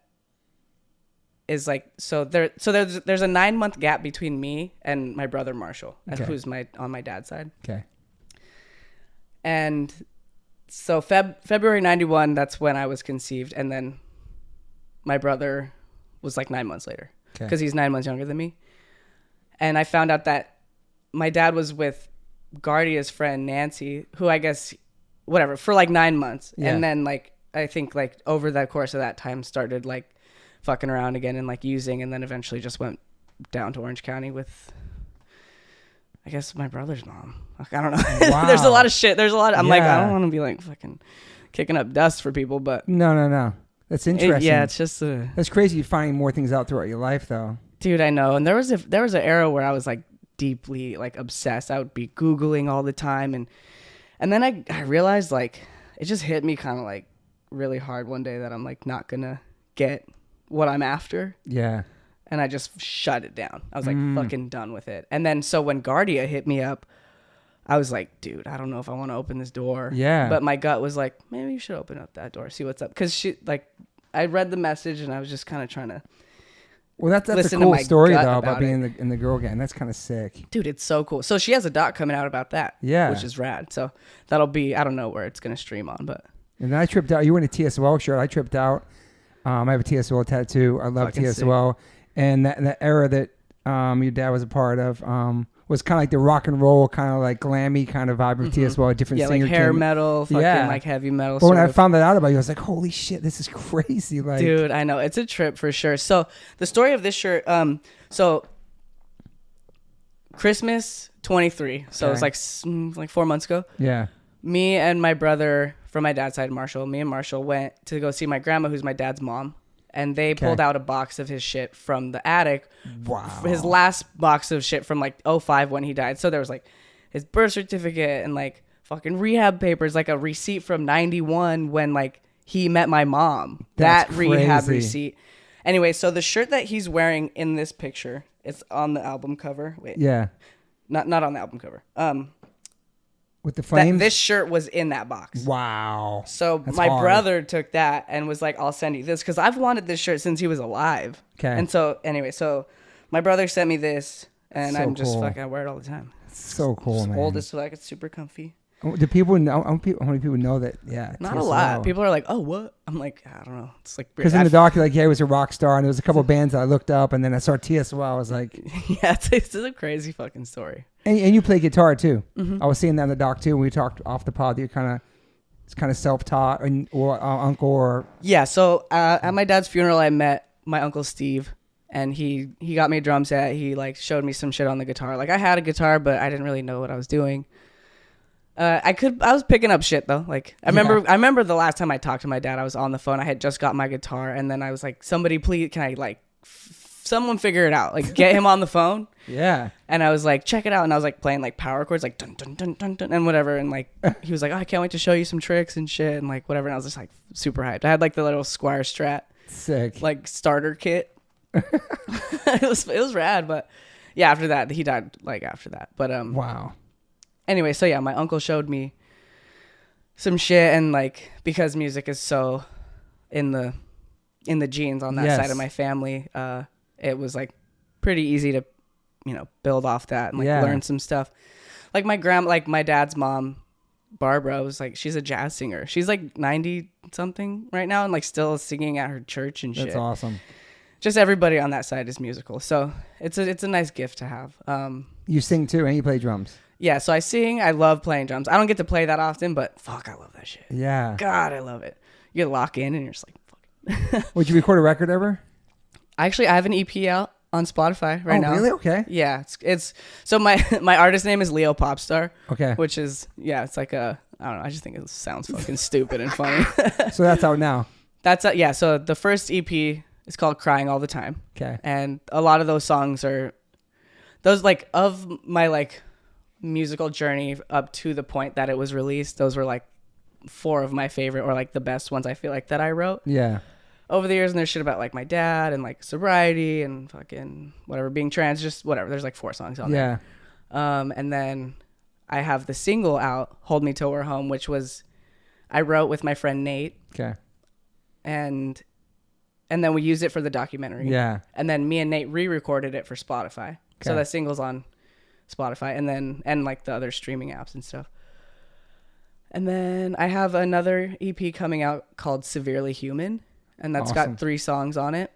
is like there's a 9-month gap between me and my brother Marshall, who's on my dad's side. Okay. And so February '91, that's when I was conceived, and then my brother was like 9 months later Okay. because he's 9 months younger than me. And I found out that my dad was with Guardia's friend Nancy, who I guess whatever for like 9 months, and then like I think like over the course of that time started like fucking around again and like using, and then eventually just went down to Orange County with I guess my brother's mom. I don't know. Wow. There's a lot of shit. There's a lot. I'm like, I don't want to be like fucking kicking up dust for people, but No. That's interesting. it's just that's crazy. You're finding more things out throughout your life, though. dude, I know. And there was an era where I was like deeply like obsessed. I would be Googling all the time, and then I realized like it just hit me kind of like really hard one day that I'm like not gonna get what I'm after. Yeah. And I just shut it down. I was like fucking done with it. And then so when Guardia hit me up, I was like, dude, I don't know if I want to open this door. Yeah. But my gut was like, maybe you should open up that door, see what's up. Because she like, I read the message and I was just kind of trying to. Well, that's a listen to cool my story gut though about about being in the girl gang. That's kind of sick. Dude, it's so cool. So she has a doc coming out about that. Yeah. Which is rad. So that'll be, I don't know where it's gonna stream on, but. And then I tripped out. You were in a TSOL shirt. I tripped out. I have a TSOL tattoo. I love Fucking TSOL. And that era that your dad was a part of was kind of like the rock and roll, kind of like glammy kind of vibe of TSOL. A different singer like hair came. metal, fucking like heavy metal. But when I found that out about you, I was like, holy shit, this is crazy. Like, dude, I know. It's a trip for sure. So the story of this shirt, so Christmas 23. So it was like 4 months ago. Yeah. Me and my brother from my dad's side, me and Marshall went to go see my grandma, who's my dad's mom. And they pulled out a box of his shit from the attic. Wow. His last box of shit from like 2005 when he died. So there was like his birth certificate and like fucking rehab papers, like a receipt from 91 when like he met my mom. That's that rehab crazy. receipt. Anyway, so the shirt that he's wearing in this picture, it's on the album cover. Wait. Yeah. Not on the album cover. With the flames? This shirt was in that box. Wow. So That's my hard. brother took that and was like, I'll send you this because I've wanted this shirt since he was alive. Okay. And so anyway, so my brother sent me this and So I'm just cool. fucking, I wear it all the time. So cool, It's man. old as fuck. It's super comfy. Do people know? How many people know that? Yeah. Not a TSOL. lot. People are like, oh, what? I'm like, I don't know. It's like, Because in the doc, you're like, yeah, he was a rock star, and there was a couple of bands that I looked up, and then I saw TSOL. I was like, yeah, it's a crazy fucking story. and you play guitar too. Mm-hmm. I was seeing that in the doc too. And we talked off the pod that you're it's kind of self-taught, or uncle, or Yeah. So at my dad's funeral, I met my uncle Steve, and he got me a drum set. He like showed me some shit on the guitar. Like I had a guitar, but I didn't really know what I was doing. I was picking up shit though. Like I remember the last time I talked to my dad, I was on the phone. I had just got my guitar, and then I was like, somebody please, can I like someone figure it out? Like get him on the phone. yeah. And I was like, check it out. And I was like playing like power chords, like dun dun dun dun dun and whatever. And like he was like, oh, I can't wait to show you some tricks and shit and like whatever. And I was just like super hyped. I had like the little Squire Strat Sick. like starter kit. it was rad, but yeah, after that he died like after that. But Wow. anyway, so yeah, my uncle showed me some shit, and like because music is so in the genes on that side of my family, it was like pretty easy to build off that and like learn some stuff. Like my dad's mom, Barbara, was like, she's a jazz singer. She's like 90 something right now and like still singing at her church and shit. That's awesome. Just everybody on that side is musical, so it's a nice gift to have. You sing too, and you play drums. Yeah, so I sing. I love playing drums. I don't get to play that often, but fuck, I love that shit. Yeah. God, I love it. You get lock in and you're just like, fuck. Would you record a record ever? Actually, I have an EP out on Spotify right now. Oh, really? Okay. Yeah, it's so my artist name is Leo Popstar. Okay. Which is it's like I don't know. I just think it sounds fucking stupid and funny. So that's out now. That's yeah. So the first EP is called Crying All the Time. Okay. And a lot of those songs are those like of my like musical journey up to the point that it was released. Those were like 4 of my favorite or like the best ones I feel like that I wrote. Yeah. Over the years, and there's shit about like my dad and like sobriety and fucking whatever, being trans, just whatever. There's like 4 songs on there. And then I have the single out, Hold Me Till We're Home, which was I wrote with my friend Nate. Okay. And then we used it for the documentary. Yeah. And then me and Nate re-recorded it for Spotify. Okay. So that single's on Spotify and like the other streaming apps and stuff. And then I have another EP coming out called Severely Human, and that's awesome. got 3 songs on it.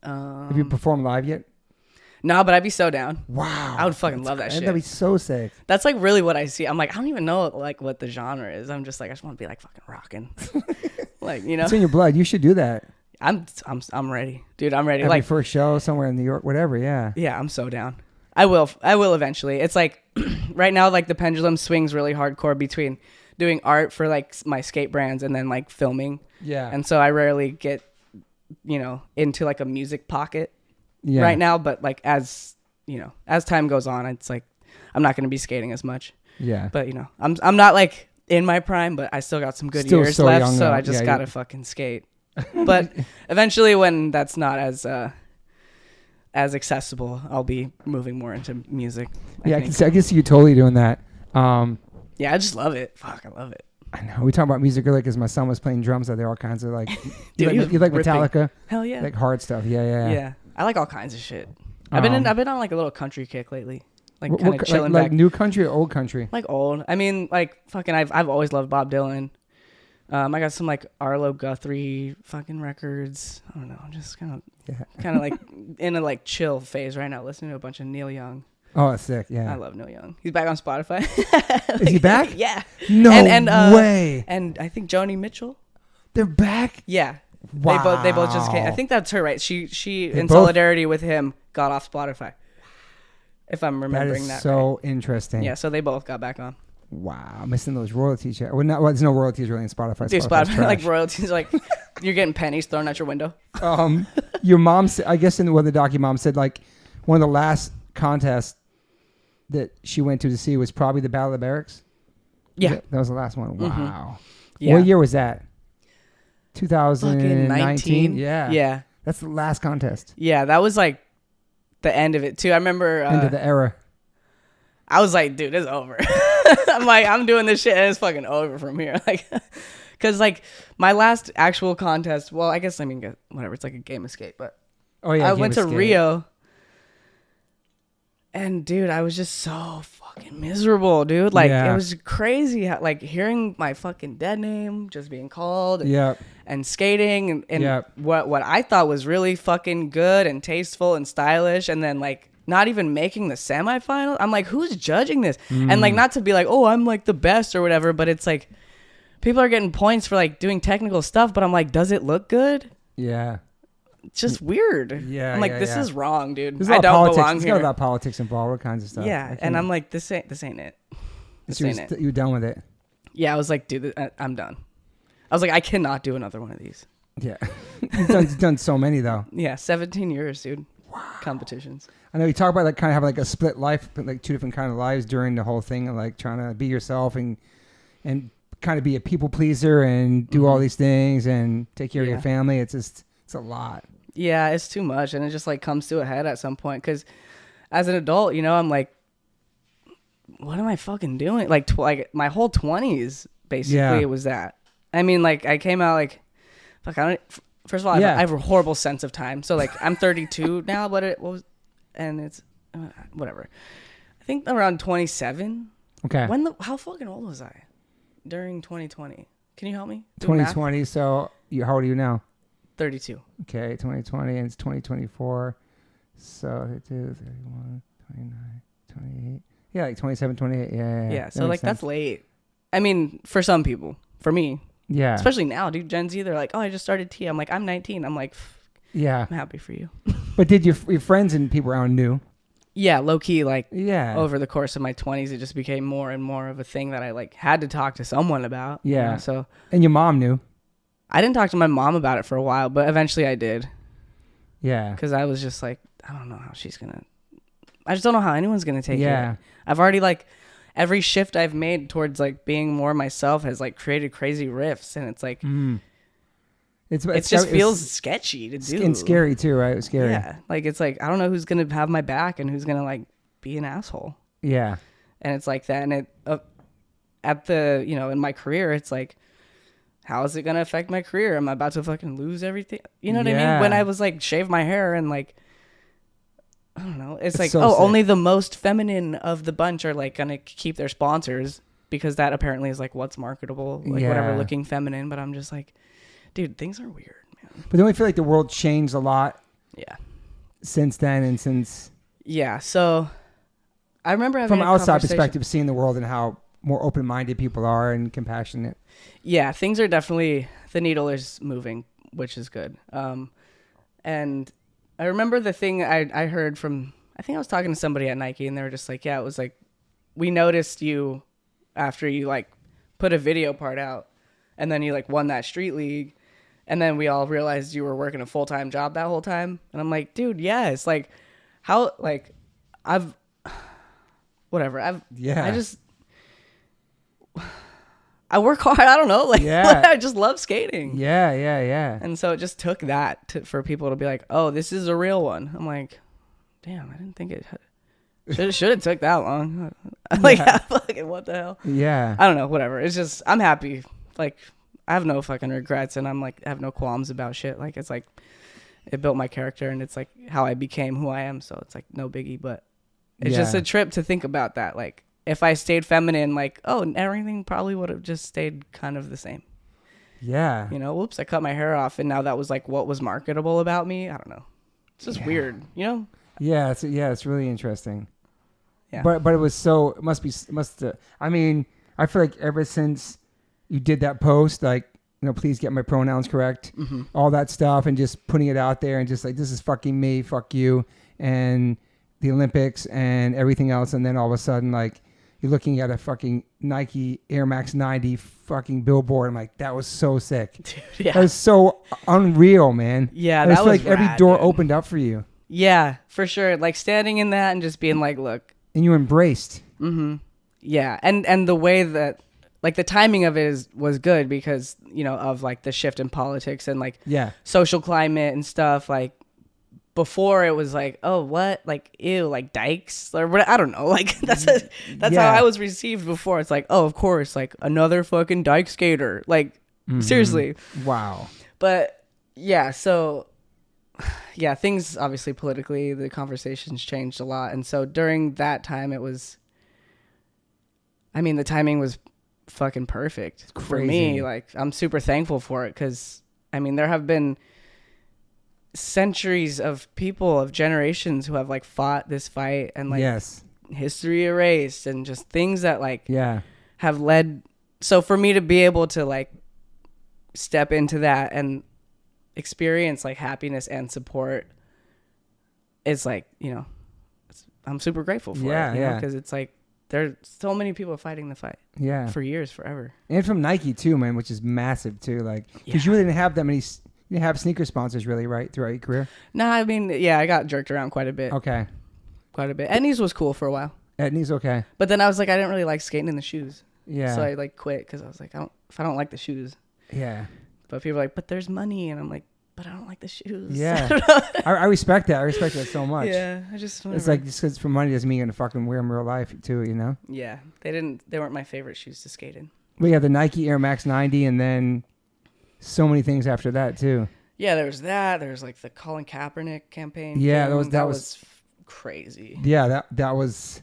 Have you performed live yet? No, but I'd be so down. Wow. I would fucking love that shit. That'd be so sick. That's like really what I see. I'm like, I don't even know like what the genre is. I'm just like, I just want to be like fucking rocking. Like, you know, It's in your blood. You should do that. I'm ready, dude. I'm ready. Every Like first show somewhere in New York, whatever. Yeah. yeah, I'm so down. I will eventually. It's like right now, like the pendulum swings really hardcore between doing art for like my skate brands and then like filming. Yeah. And so I rarely get, you know, into like a music pocket Yeah. right now. But like as you know, as time goes on, it's like I'm not going to be skating as much. Yeah. But you know, I'm not like in my prime, but I still got some good Still years so left. young, So though. I just Yeah, gotta fucking skate. But eventually, when that's not as accessible, I'll be moving more into music. I can see you totally doing that. Yeah, I just love it. Fuck, I love it. I know. We talk about music earlier because my son was playing drums. So there are all kinds of like, Dude, you like ripping. Metallica, Hell yeah. like hard stuff. Yeah. Yeah, I like all kinds of shit. I've been on like a little country kick lately, like What- kind of what- chilling like back. new country or old country? Like old. I mean, like fucking. I've always loved Bob Dylan. I got some like Arlo Guthrie fucking records. I don't know. I'm just kind of like in a like chill phase right now, listening to a bunch of Neil Young. Oh, that's sick. Yeah. I love Neil Young. He's back on Spotify. Is he back? Yeah. No and way. And I think Joni Mitchell. They're back. Yeah. Wow. They both just came. I think that's her, right? She in both- solidarity with him got off Spotify. If I'm That remembering is that. so right. interesting. Yeah, so they both got back on. Wow, missing those royalties. Well, there's no royalties really in Spotify. Dude, Spotify's Spotify, trash. like royalties, like you're getting pennies thrown out your window. Your mom said, I guess in the doc, your mom said like one of the last contests that she went to see was probably the Battle of the Barracks. Yeah. That was the last one. Mm-hmm. Wow. Yeah. What year was that? 2019. Yeah. Yeah. That's the last contest. Yeah, that was like the end of it too. I remember End of the era. I was like, dude, it's over. I'm like, I'm doing this shit and it's fucking over from here. Like, cause like my last actual contest, well, I guess, I mean, whatever. It's like a game escape, but Oh yeah. I went to Rio and dude, I was just so fucking miserable, dude. Like Yeah. it was crazy. How, like hearing my fucking dead name just being called Yeah. and skating and Yep. what I thought was really fucking good and tasteful and stylish. And then like, not even making the semifinal. I'm like, who's judging this? And like, not to be like, oh, I'm like the best or whatever, but it's like, people are getting points for like doing technical stuff, but I'm like, does it look good? Yeah. It's just weird. Yeah, I'm like, yeah, this yeah. is wrong, dude. There's a I lot of don't politics. belong It's here. got a lot of politics involved, all kinds of stuff. Yeah, and I'm like, this ain't it. This ain't it. You're done with it. Yeah, I was like, dude, I'm done. I was like, I cannot do another one of these. Yeah. You've done so many though. Yeah, 17 years, dude. Wow. Competitions. I know you talk about like kind of having like a split life, but like two different kind of lives during the whole thing, and like trying to be yourself and kind of be a people pleaser and do all these things and take care of your family. It's a lot. Yeah, it's too much, and it just like comes to a head at some point. Because as an adult, you know, I'm like, what am I fucking doing? Like, like my whole 20s basically it was that. I mean, like I came out like, fuck, I don't. First of all, I have a horrible sense of time. So like, I'm 32 now, but and it's whatever. I think around 27. Okay. How fucking old was I during 2020? Can you help me? 2020. So how old are you now? 32. Okay, 2020 and it's 2024. So 32, 31, 29, 28. Yeah, like 27, 28. Yeah. So like that's late. I mean, for some people, for me. Yeah. Especially now, dude. Gen Z, they're like, oh, I just started T. I'm like, I'm 19. I'm like, yeah. I'm happy for you. But did your friends and people around knew? Yeah, low key, like over the course of my 20s, it just became more and more of a thing that I like had to talk to someone about. Yeah. You know? So. And your mom knew? I didn't talk to my mom about it for a while, but eventually I did. Yeah. Because I was just like, I don't know how she's gonna. I just don't know how anyone's gonna take it. I've already like. Every shift I've made towards like being more myself has like created crazy riffs, and it's like it just feels sketchy to do and scary too, right? It's scary. Yeah, like it's like I don't know who's gonna have my back and who's gonna like be an asshole. Yeah, and it's like that, and it at the in my career, it's like how is it gonna affect my career? Am I about to fucking lose everything? You know what I mean? When I was like shave my hair and like. I don't know. It's like, so sick. Only the most feminine of the bunch are like going to keep their sponsors because that apparently is like what's marketable, like whatever looking feminine. But I'm just like, dude, things are weird, man. But don't we feel like the world changed a lot Yeah. since then and since... Yeah, so I remember having from a outside conversation. perspective, seeing the world and how more open-minded people are and compassionate. Yeah, things are definitely, the needle is moving, which is good. And I remember the thing I heard from, I think I was talking to somebody at Nike, and they were just like, yeah, it was like, we noticed you after you like put a video part out, and then you like won that street league, and then we all realized you were working a full-time job that whole time. And I'm like, dude, yes, like how, like I work hard. I don't know. Like, I just love skating. Yeah. And so it just took that for people to be like, oh, this is a real one. I'm like, damn, I didn't think it should have took that long. Like, fucking what the hell? Yeah. I don't know. Whatever. It's just, I'm happy. Like, I have no fucking regrets, and I'm like, I have no qualms about shit. Like, it's like, it built my character, and it's like how I became who I am. So it's like no biggie, but it's just a trip to think about that. Like, if I stayed feminine, like, oh, everything probably would have just stayed kind of the same. Yeah. You know, whoops, I cut my hair off, and now that was like what was marketable about me. I don't know. It's just weird, you know? Yeah, it's really interesting. Yeah. But it was so, I mean, I feel like ever since you did that post, like, you know, please get my pronouns correct, all that stuff, and just putting it out there and just like, this is fucking me, fuck you, and the Olympics and everything else. And then all of a sudden, like, you're looking at a fucking Nike Air Max 90 fucking billboard. I'm like, that was so sick. Dude, yeah. That was so unreal, man. Yeah, that was like rad, every door dude. opened up for you. Yeah, for sure. Like standing in that and just being like, look. And you embraced. Mm-hmm. Yeah, and the way that, like, the timing of it was good because, you know, of like the shift in politics and like social climate and stuff. Like, before it was like, oh, what? Like, ew, like dykes or what? I don't know. Like, that's how I was received before. It's like, oh, of course, like another fucking dyke skater. Like, seriously. Wow. But yeah, so yeah, things obviously politically, the conversations changed a lot. And so during that time, it was, I mean, the timing was fucking perfect for me. Like, I'm super thankful for it because, I mean, there have been centuries of people, of generations who have like fought this fight and like history erased and just things that like have led. So for me to be able to like step into that and experience like happiness and support is like, you know, I'm super grateful for it, you know, because it's like there's so many people fighting the fight for years, forever. And from Nike too, man, which is massive too. Like, because you really didn't have that many. You didn't have sneaker sponsors really, right, throughout your career? No, I mean, I got jerked around quite a bit. Okay. Quite a bit. Etnies was cool for a while. Etnies, okay. But then I was like, I didn't really like skating in the shoes. Yeah. So I like quit because I was like, if I don't like the shoes. Yeah. But people are like, but there's money. And I'm like, but I don't like the shoes. Yeah. I respect that. I respect that so much. Yeah. It's like, just because for money doesn't mean you're going to fucking wear them in real life too, you know? Yeah. They weren't my favorite shoes to skate in. We had the Nike Air Max 90 and then so many things after that too. Yeah, there was that. There was like the Colin Kaepernick campaign. Yeah, that was crazy. Yeah, that was.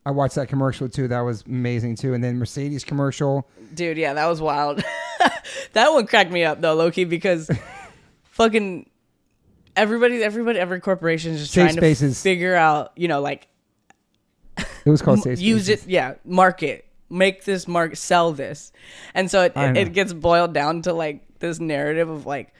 I watched that commercial too. That was amazing too. And then Mercedes commercial. Dude, yeah, that was wild. That one cracked me up though, low-key, because fucking every corporation is just trying to figure out, you know, like it was called Safe use Spaces. Market, make this market, sell this, and so it gets boiled down to like this narrative of like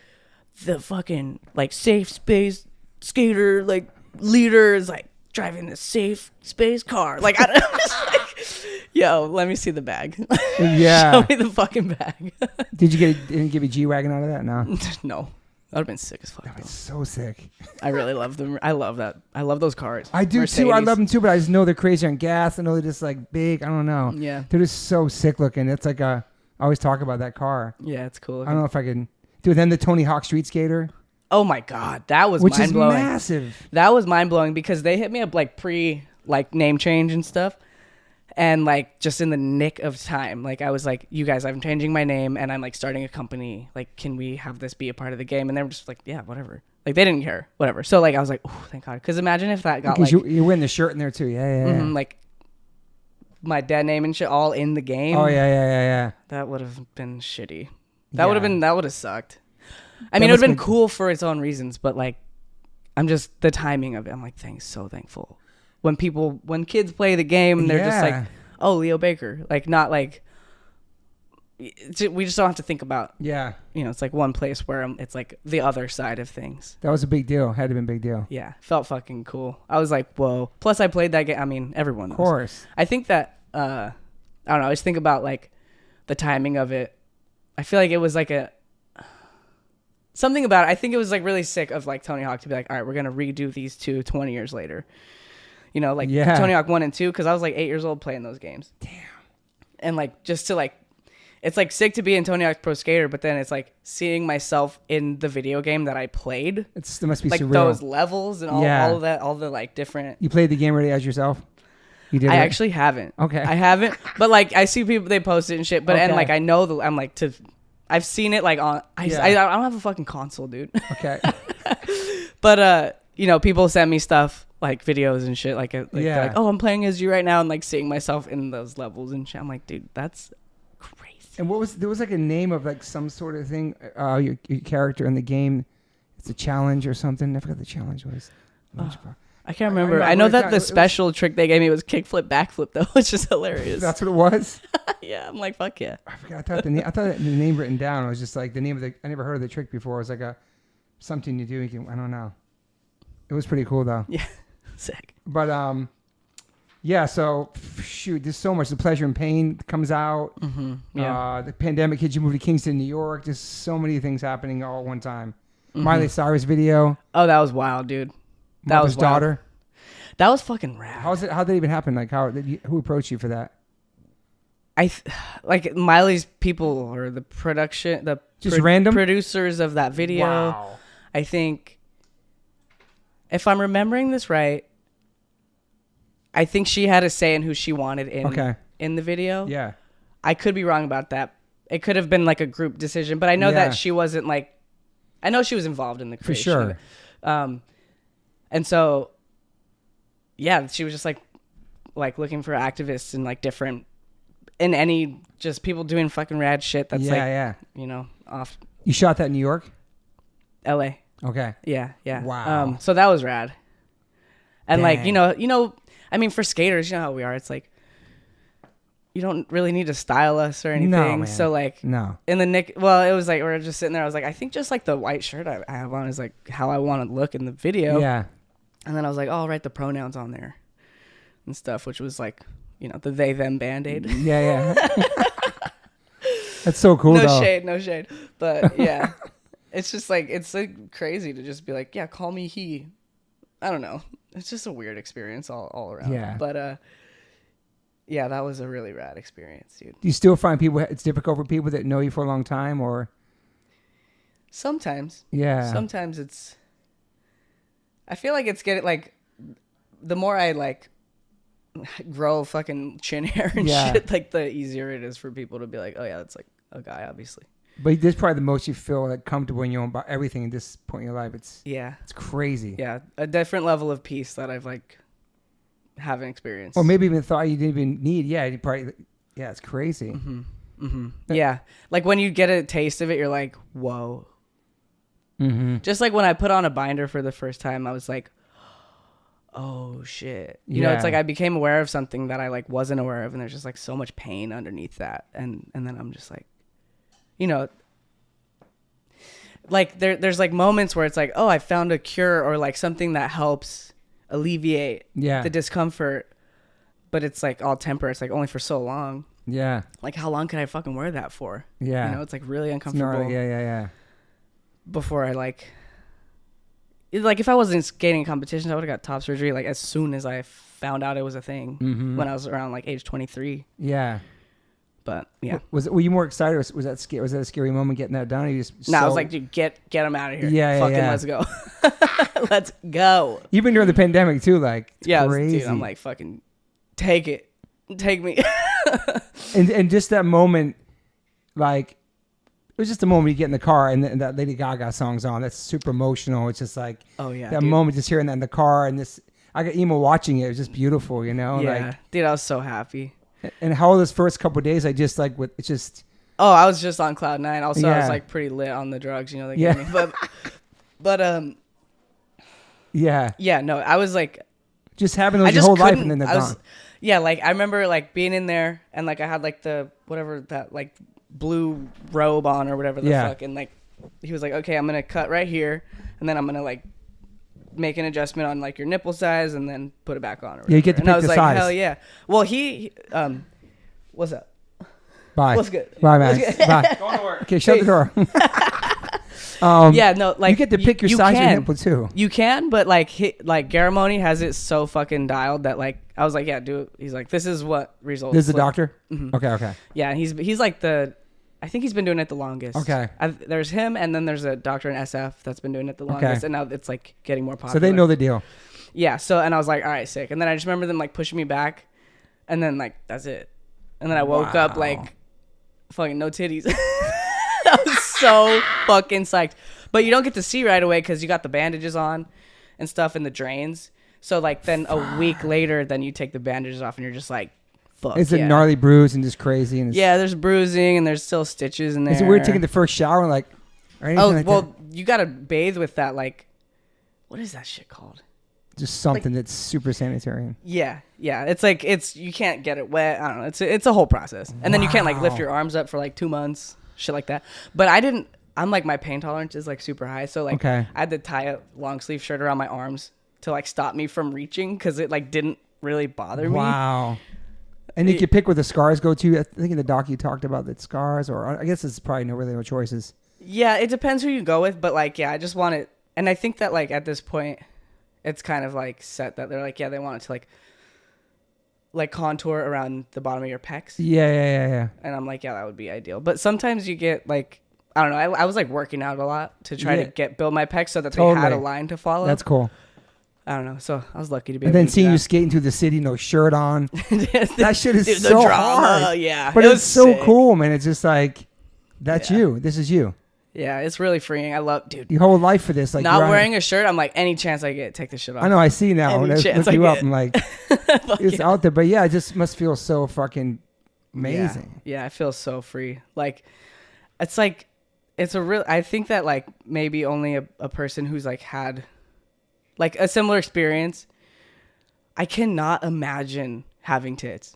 the fucking like safe space skater like leader is like driving this safe space car. Like, I don't like, yo, let me see the bag. Yeah. Show me the fucking bag. Didn't give you G-Wagon out of that? No. No. That would have been sick as fuck. That was so sick. I really love them. I love that. I love those cars. I do Mercedes. Too. I love them too, but I just know they're crazy on gas. I know they're just like big. I don't know. Yeah. They're just so sick looking. It's like I always talk about that car. Yeah, it's cool. I don't know if I can. Dude, then the Tony Hawk Street Skater. Oh my God. That was mind-blowing. Which is massive. That was mind-blowing because they hit me up like like name change and stuff. And like just in the nick of time, like I was like, you guys, I'm changing my name and I'm like starting a company. Like, can we have this be a part of the game? And they were just like, yeah, whatever. Like they didn't care, whatever. So like I was like, oh, thank God. Because imagine if that got because like you win the shirt in there too. Yeah. Like my dead name and shit all in the game. Oh yeah. That would have been shitty. That would have sucked. I mean, it would have been cool for its own reasons, but like I'm just the timing of it. I'm like, so thankful when kids play the game, they're just like, oh, Leo Baker, like not like we just don't have to think about. Yeah. It's like one place where it's like the other side of things. That was a big deal. Had to have been a big deal. Yeah, felt fucking cool. I was like, whoa. Plus, I played that game. I mean, everyone knows. Of course. I think that I don't know. I just think about like the timing of it. I feel like it was like something about it. I think it was like really sick of like Tony Hawk to be like, all right, we're gonna redo these 20 years later. Like Tony Hawk 1 and 2, because I was like 8 years old playing those games. Damn. And like just to like, it's like sick to be in Tony Hawk's Pro Skater, but then it's like seeing myself in the video game that I played. It must be like surreal. Those levels and all of that, all the like different. You played the game already as yourself? You did. I actually haven't. Okay. I haven't, but like I see people, they post it and shit. But and like I know I'm like I've seen it like on. I don't have a fucking console, dude. Okay. But people send me stuff like videos and shit. Like they're like, oh, I'm playing as you right now, and like seeing myself in those levels and shit. I'm like, dude, that's crazy. And there was like a name of like some sort of thing. Your character in the game, it's a challenge or something. I forgot the challenge was. I can't remember. I know that the special trick they gave me was kickflip, backflip though, which is hilarious. That's what it was. Yeah, I'm like, fuck yeah. I forgot. I thought the name written down was just like the name of the. I never heard of the trick before. It was like something you do. I don't know. It was pretty cool though. Yeah, sick. But yeah. So shoot, there's so much. The Pleasure and Pain comes out. Mm-hmm. Yeah. The pandemic hit you, moved to Kingston, New York. There's so many things happening all at one time. Mm-hmm. Miley Cyrus video. Oh, that was wild, dude. That Mother's was wild. Daughter. That was fucking rad. How did that even happen? Like who approached you for that? Like Miley's people or the production, random producers of that video. Wow. I think, if I'm remembering this right, I think she had a say in who she wanted in the video. Yeah. I could be wrong about that. It could have been like a group decision, but I know that she wasn't like. I know she was involved in the creation. For sure. Of it. And so, yeah, she was just like looking for activists and like different, in any just people doing fucking rad shit. That's off. You shot that in New York? L.A. Okay. Yeah. Wow. So that was rad. And Dang. like I mean, for skaters, you know how we are. It's like you don't really need to style us or anything. No, man. So like no. In the it was like we're just sitting there. I was like, I think just like the white shirt I have on is like how I want to look in the video. Yeah. And then I was like, oh, I'll write the pronouns on there and stuff, which was like, the they, them Band-Aid. Yeah. That's so cool, though. No shade. But yeah, it's just like, it's like crazy to just be like, yeah, call me he. I don't know. It's just a weird experience all around. Yeah. But yeah, that was a really rad experience, dude. Do you still find it's difficult for people that know you for a long time, or? Sometimes. Yeah. Sometimes it's. I feel like it's getting like, the more I like grow fucking chin hair and shit, like the easier it is for people to be like, oh yeah, that's like a guy, obviously. But this is probably the most you feel like comfortable in your own about everything at this point in your life. It's crazy. Yeah, a different level of peace that I've like haven't experienced. Or maybe even thought you didn't even need. Yeah, you probably. Yeah, it's crazy. Mm-hmm. Mm-hmm. Yeah, like when you get a taste of it, you're like, whoa. Mm-hmm. Just like when I put on a binder for the first time, I was like, oh shit. You know, it's like I became aware of something that I like wasn't aware of, and there's just like so much pain underneath that, and then I'm just like, like there's like moments where it's like, oh, I found a cure or like something that helps alleviate the discomfort, but it's like all temporary. It's like only for so long. Yeah. Like how long can I fucking wear that for? Yeah. It's like really uncomfortable. Yeah. Before I like if I wasn't skating competitions, I would have got top surgery like as soon as I found out it was a thing when I was around like age 23. Yeah. But yeah. Were you more excited? Was that scary? Was that a scary moment getting that done? Or you just I was like, dude, get him out of here. Yeah. Let's go. Let's go. Even during the pandemic too, like crazy. Dude, I'm like, fucking take me. and just that moment, like. It was just a moment you get in the car and that Lady Gaga song's on. That's super emotional. It's just like that moment, just hearing that in the car, and I got emo watching it. It was just beautiful, Yeah, like, dude, I was so happy. And how those first couple of days, I just like it's just. Oh, I was just on cloud 9. Also, I was like pretty lit on the drugs, they gave me. But Yeah. Yeah, no, I was like, Just having I those your just whole life couldn't. and then they're I was, gone. yeah, like I remember like being in there and like I had like the whatever that like blue robe on or whatever the fuck, and like he was like, okay, I'm gonna cut right here, and then I'm gonna like make an adjustment on like your nipple size, and then put it back on. Or Yeah, you get to and I pick was the like, size. hell yeah. Well, what's up? Bye. What's good? Bye, man. What's good? Bye. Going to work. Okay, shut the door. Yeah, no, like you get to pick your size of your nipple too. You can, but like Garamoni has it so fucking dialed that like I was like, yeah, do it. He's like, this is what results. This is the doctor? Mm-hmm. Okay. Yeah, and he's like I think he's been doing it the longest. Okay. There's him, and then there's a doctor in SF that's been doing it the longest, and now it's like getting more popular. So they know the deal. Yeah. So and I was like, all right, sick. And then I just remember them like pushing me back, and then like that's it. And then I woke up like fucking no titties. I was so fucking psyched. But you don't get to see right away because you got the bandages on and stuff in the drains. So like then a week later, then you take the bandages off and you're just like, fuck. It's a gnarly bruise and just crazy. And yeah, there's bruising and there's still stitches in there. Is it weird taking the first shower like? Or anything like that? You gotta bathe with that like, what is that shit called? Just something that's super sanitary. Yeah. It's you can't get it wet. I don't know. It's a whole process, and then you can't like lift your arms up for like 2 months, shit like that. But I'm like my pain tolerance is like super high, so like I had to tie a long sleeve shirt around my arms to like stop me from reaching because it like didn't really bother me. Wow. And you can pick where the scars go to. I think in the doc you talked about the scars, or I guess it's probably no choices. Yeah, it depends who you go with, but like I just want it, and I think that like at this point, it's kind of like set that they're like they want it to like contour around the bottom of your pecs. Yeah. And I'm like, that would be ideal. But sometimes you get like, I don't know. I was like working out a lot to try to build my pecs so that they had a line to follow. That's cool. I don't know. So I was lucky to be able to then seeing you skating through the city, no shirt on. That shit is so hard. Yeah. But it's so sick. cool, man. It's just like, that's you. This is you. Yeah, it's really freeing. I love, dude. Your whole life for this. Like not wearing a shirt, I'm like, any chance I get, take this shit off. I know, I see now. When I look you up, I'm like, it's out there. But yeah, it just must feel so fucking amazing. Yeah, I feel so free. Like, it's like, I think that like maybe only a person who's like had like a similar experience, I cannot imagine having tits.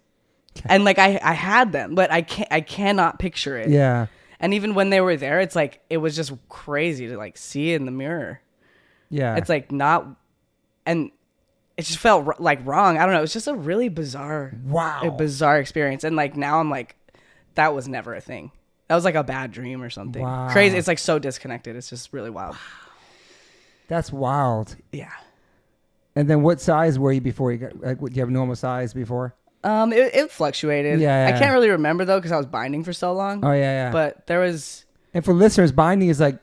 And like I had them, but I cannot picture it. Yeah. And even when they were there, it's like it was just crazy to like see it in the mirror. Yeah. It's like not, and it just felt like wrong. I don't know. It was just a really bizarre experience. And like now I'm like, that was never a thing. That was like a bad dream or something. Wow. Crazy. It's like so disconnected. It's just really wild. That's wild. Yeah. And then what size were you before you got, like, do you have normal size before? It fluctuated. Yeah. I can't really remember though because I was binding for so long. Oh yeah. But there was. And for listeners, binding is like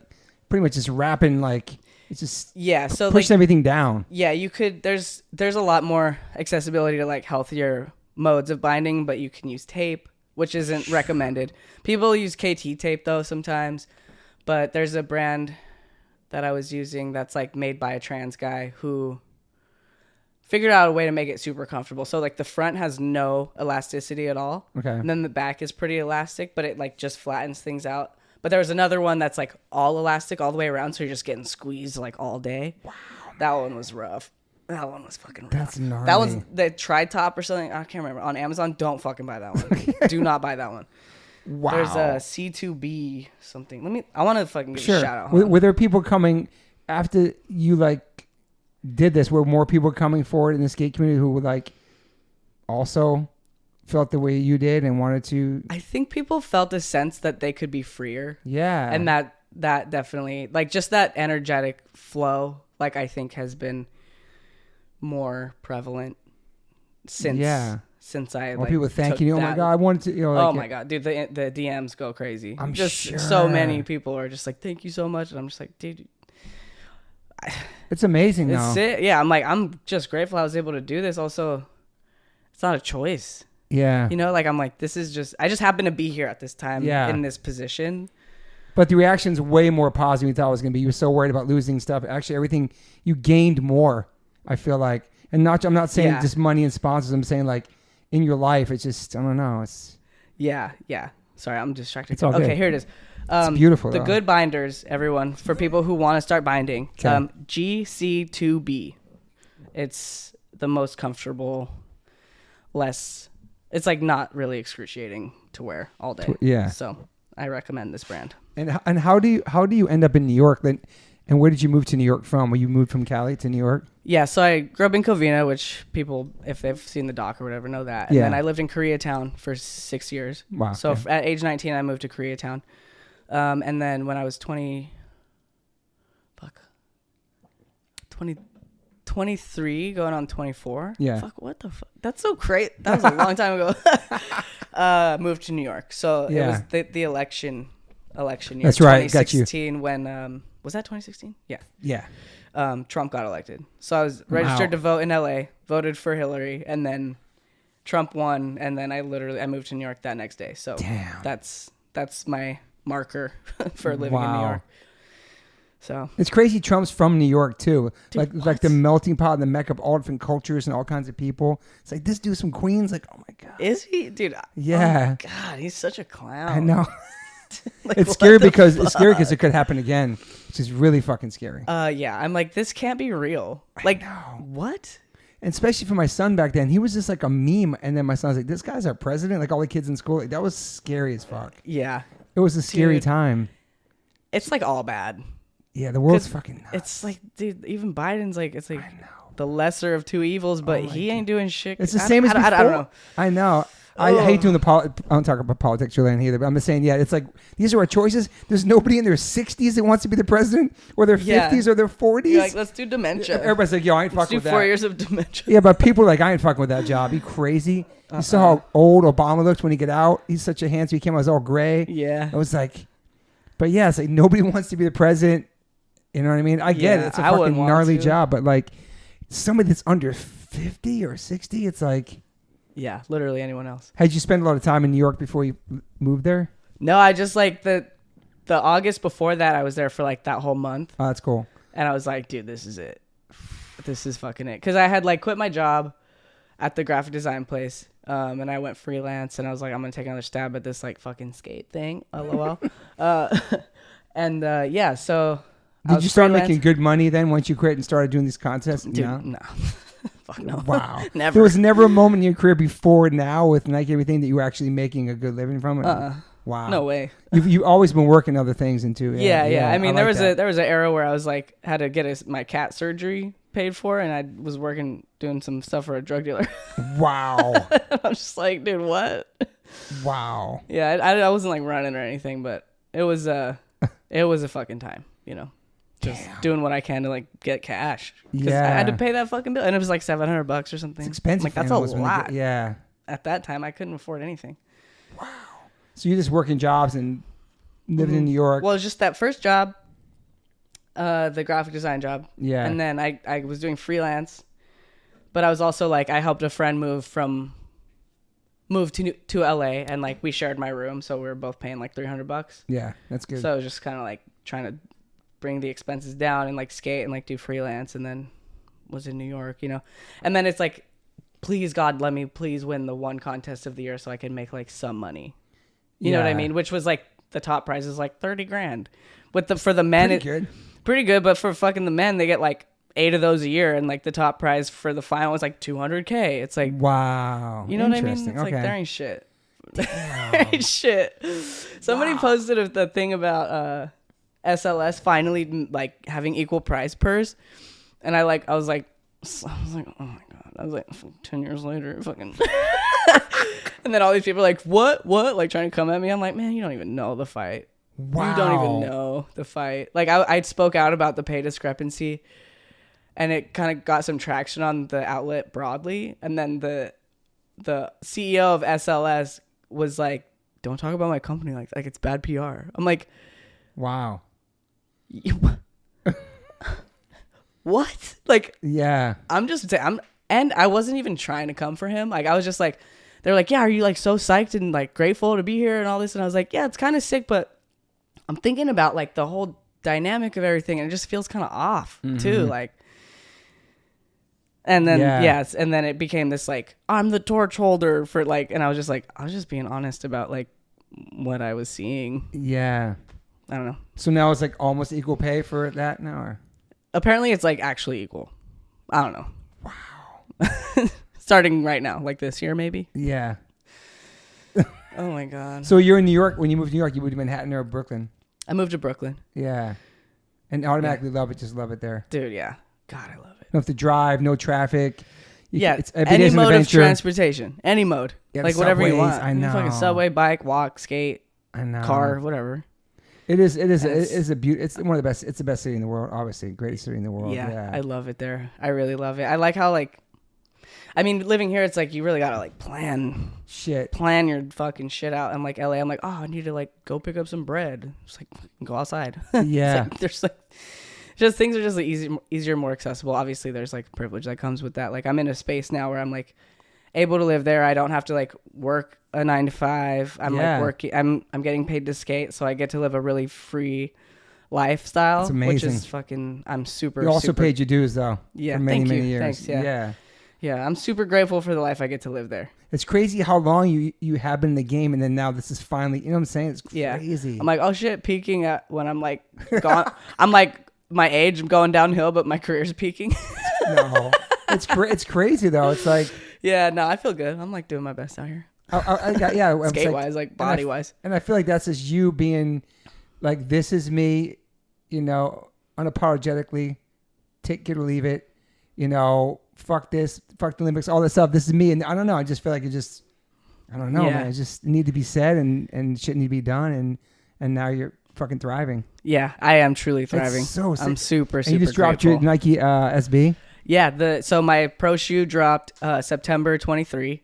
pretty much just wrapping, like it's just so pushing everything down. Yeah, you could. There's a lot more accessibility to like healthier modes of binding, but you can use tape, which isn't recommended. People use KT tape though sometimes, but there's a brand that I was using that's like made by a trans guy who figured out a way to make it super comfortable. So like the front has no elasticity at all. Okay. And then the back is pretty elastic, but it like just flattens things out. But there was another one that's like all elastic all the way around, so you're just getting squeezed like all day. Wow. That one was rough. That one was fucking rough. That's gnarly. That one's the Tri-Top or something. I can't remember. On Amazon, don't fucking buy that one. Do not buy that one. Wow. There's a C2B something. I want to fucking give a shout out. Were there people coming after you like did this? Were more people coming forward in the skate community who would like also felt the way you did and wanted to? I think people felt a sense that they could be freer. Yeah. And that definitely, like, just that energetic flow, like, I think has been more prevalent since I, like, people thanking you. Oh my God, I wanted to, you know, like, oh my God, dude, the DMs go crazy. I'm just sure. So many people are just like, thank you so much. And I'm just like, dude, it's amazing though. It's it. Yeah. I'm just grateful I was able to do this. Also, it's not a choice. Yeah. You know, like, I'm like, I just happen to be here at this time in this position. But the reaction's way more positive than you thought it was going to be. You were so worried about losing stuff. Actually, everything, you gained more, I feel like. And I'm not saying just money and sponsors. I'm saying, like, in your life, it's just, I don't know. It's Yeah. Sorry, I'm distracted. It's all good. Okay, here it is. It's beautiful. The though. good binders, everyone, for people who want to start binding. Okay. GC2B. It's the most comfortable, less. It's like not really excruciating to wear all day. Yeah. So I recommend this brand. And how do you end up in New York then? And where did you move to New York from? Well, you moved from Cali to New York? Yeah, so I grew up in Covina, which people, if they've seen the doc or whatever, know that. And then I lived in Koreatown for 6 years. Wow. So okay. at age 19, I moved to Koreatown. And then when I was 23, going on 24. Yeah. Fuck, what the fuck? That's so great. That was a long time ago. Moved to New York. So it was the election year. That's right. Got you. 2016 when, was that 2016? Yeah. Yeah. Trump got elected. So I was registered to vote in LA, voted for Hillary, and then Trump won, and then I moved to New York that next day. So damn. That's my marker for living in New York. So it's crazy. Trump's from New York too. Dude, like the melting pot and the mecca of all different cultures and all kinds of people. It's like this dude's from Queens. Like, oh my God. Is he? Dude. Yeah. Oh my God, he's such a clown. I know. Like, it's scary because it could happen again, which is really fucking scary. Yeah. I'm like, this can't be real. Like, what? And especially for my son back then, he was just like a meme. And then my son was like, this guy's our president. Like all the kids in school. Like, that was scary as fuck. Yeah. It was a scary Dude. time. It's like all bad. Yeah, the world's fucking nuts. It's like, dude, even Biden's like, it's like the lesser of two evils, but he ain't doing shit. It's the same as before. I don't know. I know. I hate doing I don't talk about politics really either, but I'm just saying, yeah, it's like these are our choices. There's nobody in their 60s that wants to be the president, or their 50s, or their 40s. You're like, let's do dementia. Everybody's like, yo, I ain't fucking with that. 4 years of dementia. Yeah, but people are like, I ain't fucking with that job. You crazy? You saw how old Obama looked when he got out. He's such a handsome. He came out, was all gray. Yeah. I was like, but yeah, it's like nobody wants to be the president. You know what I mean? I get it. It's a fucking gnarly job, but like somebody that's under 50 or 60, it's like. Yeah, literally anyone else. Had you spent a lot of time in New York before you moved there? No, I just like the August before that, I was there for like that whole month. Oh, that's cool. And I was like, dude, this is it. This is fucking it. Because I had like quit my job at the graphic design place. And I went freelance, and I was like, I'm going to take another stab at this like fucking skate thing. LOL. Yeah, so. Did you start making good money then once you quit and started doing these contests? Dude, no. Fuck no. Wow. Never. There was never a moment in your career before now with Nike everything that you were actually making a good living from it? Wow. No way. You've always been working other things into it. Yeah. I mean, there was an era where I was like, had to get my cat surgery paid for, and I was doing some stuff for a drug dealer. Wow. I'm just like, dude, what? Wow. Yeah, I wasn't like running or anything, but it was a fucking time, you know. Just doing what I can to like get cash. Yeah. I had to pay that fucking bill, and it was like $700 or something. It's expensive. Like that's a lot. Yeah. At that time, I couldn't afford anything. Wow. So you're just working jobs and living in New York. Well, it was just that first job, the graphic design job. Yeah. And then I was doing freelance, but I was also like, I helped a friend move to LA, and like we shared my room, so we were both paying like $300. Yeah, that's good. So I was just kind of like trying to bring the expenses down and like skate and like do freelance, and then was in New York, you know. And then it's like, please God, let me please win the one contest of the year so I can make like some money. You know what I mean? Which was like the top prize is like $30,000. For the men, pretty good, but for fucking the men, they get like 8 of those a year, and like the top prize for the final is like $200K. It's like, wow, you know what I mean? It's like there ain't shit. There ain't shit. Somebody posted the thing about SLS finally like having equal price purse, and I was like, oh my God. I was like, 10 years later, fucking. And then all these people are like, what? Like trying to come at me. I'm like, man, you don't even know the fight. Wow. You don't even know the fight. Like I spoke out about the pay discrepancy, and it kind of got some traction on the outlet broadly. And then the CEO of SLS was like, don't talk about my company like it's bad PR. I'm like, wow. What? Like, yeah. And I wasn't even trying to come for him. Like I was just like, they're like, yeah, are you like so psyched and like grateful to be here and all this? And I was like, yeah, it's kind of sick, but I'm thinking about like the whole dynamic of everything, and it just feels kind of off too. Like, and then and then it became this like, I'm the torch holder for like, and I was just like, I was just being honest about like what I was seeing. Yeah. I don't know. So now it's like almost equal pay for that now? Or? Apparently it's like actually equal. I don't know. Wow. Starting right now, like this year maybe. Yeah. Oh my God. So you're in New York. When you moved to New York, you moved to Manhattan or Brooklyn? I moved to Brooklyn. Yeah. And automatically love it. Just love it there. Dude, yeah. God, I love it. No have to drive, no traffic. It's every any day's an mode of adventure. transportation. Any mode. Yeah, like whatever you subways, want. I know. Fucking subway, bike, walk, skate, I know. car, whatever. It is a beauty. It's one of the best. It's the best city in the world. Obviously, greatest city in the world. Yeah, I love it there. I really love it. I like how living here, it's like you really gotta like plan your fucking shit out. And like LA, I'm like, oh, I need to like go pick up some bread. It's like go outside. Yeah, like, there's like just things are just like easier, more accessible. Obviously, there's like privilege that comes with that. Like I'm in a space now where I'm like able to live there. I don't have to like work a 9 to 5. I'm like working. I'm getting paid to skate, so I get to live a really free lifestyle. It's amazing. Which is fucking. I'm super. You also paid your dues though. Yeah, for many thank you. years. Thanks. Yeah. Yeah, I'm super grateful for the life I get to live there. It's crazy how long you have been in the game, and then now this is finally. You know what I'm saying? It's crazy. Yeah. I'm like, oh shit, peaking at when I'm like gone. I'm like my age, I'm going downhill, but my career's peaking. No, it's crazy though. It's like. Yeah, no, I feel good. I'm like doing my best out here. Skate wise, like body wise. And I feel like that's just you being like, this is me, you know, unapologetically, take it or leave it, you know, fuck this, fuck the Olympics, all this stuff. This is me. And I don't know. I just feel like I don't know, man. It just need to be said and shit need to be done. And now you're fucking thriving. Yeah, I am truly thriving. It's so sick. I'm super, super And you just dropped grateful. your Nike SB? Yeah, so my pro shoe dropped September 23,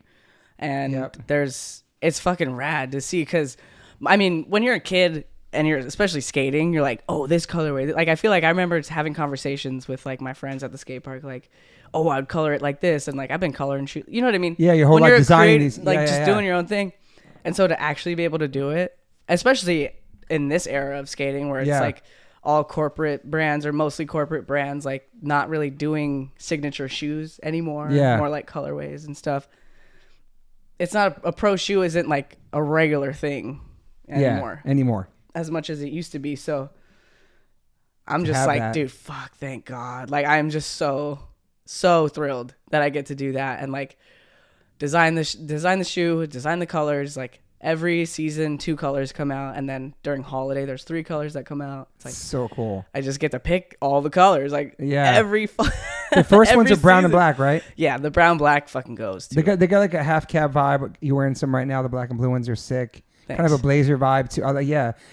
and it's fucking rad to see because, I mean, when you're a kid and you're especially skating, you're like, oh, this colorway. Like I feel like I remember having conversations with like my friends at the skate park, like, oh, I'd color it like this, and like I've been coloring shoes. You know what I mean? Yeah, your whole life designing these, doing your own thing, and so to actually be able to do it, especially in this era of skating where it's like all corporate brands or mostly corporate brands, like not really doing signature shoes anymore. More like colorways and stuff. It's not a pro shoe isn't like a regular thing anymore as much as it used to be. So I'm just like, dude, fuck, thank God. Like I'm just so thrilled that I get to do that and like design the shoe, design the colors, like every season 2 colors come out, and then during holiday there's 3 colors that come out. It's like so cool. I just get to pick all the colors, like every the first ones are brown and black, right? Yeah, the brown black fucking goes too. They got like a half cab vibe. You're wearing some right now. The black and blue ones are sick. Thanks. Kind of a blazer vibe too.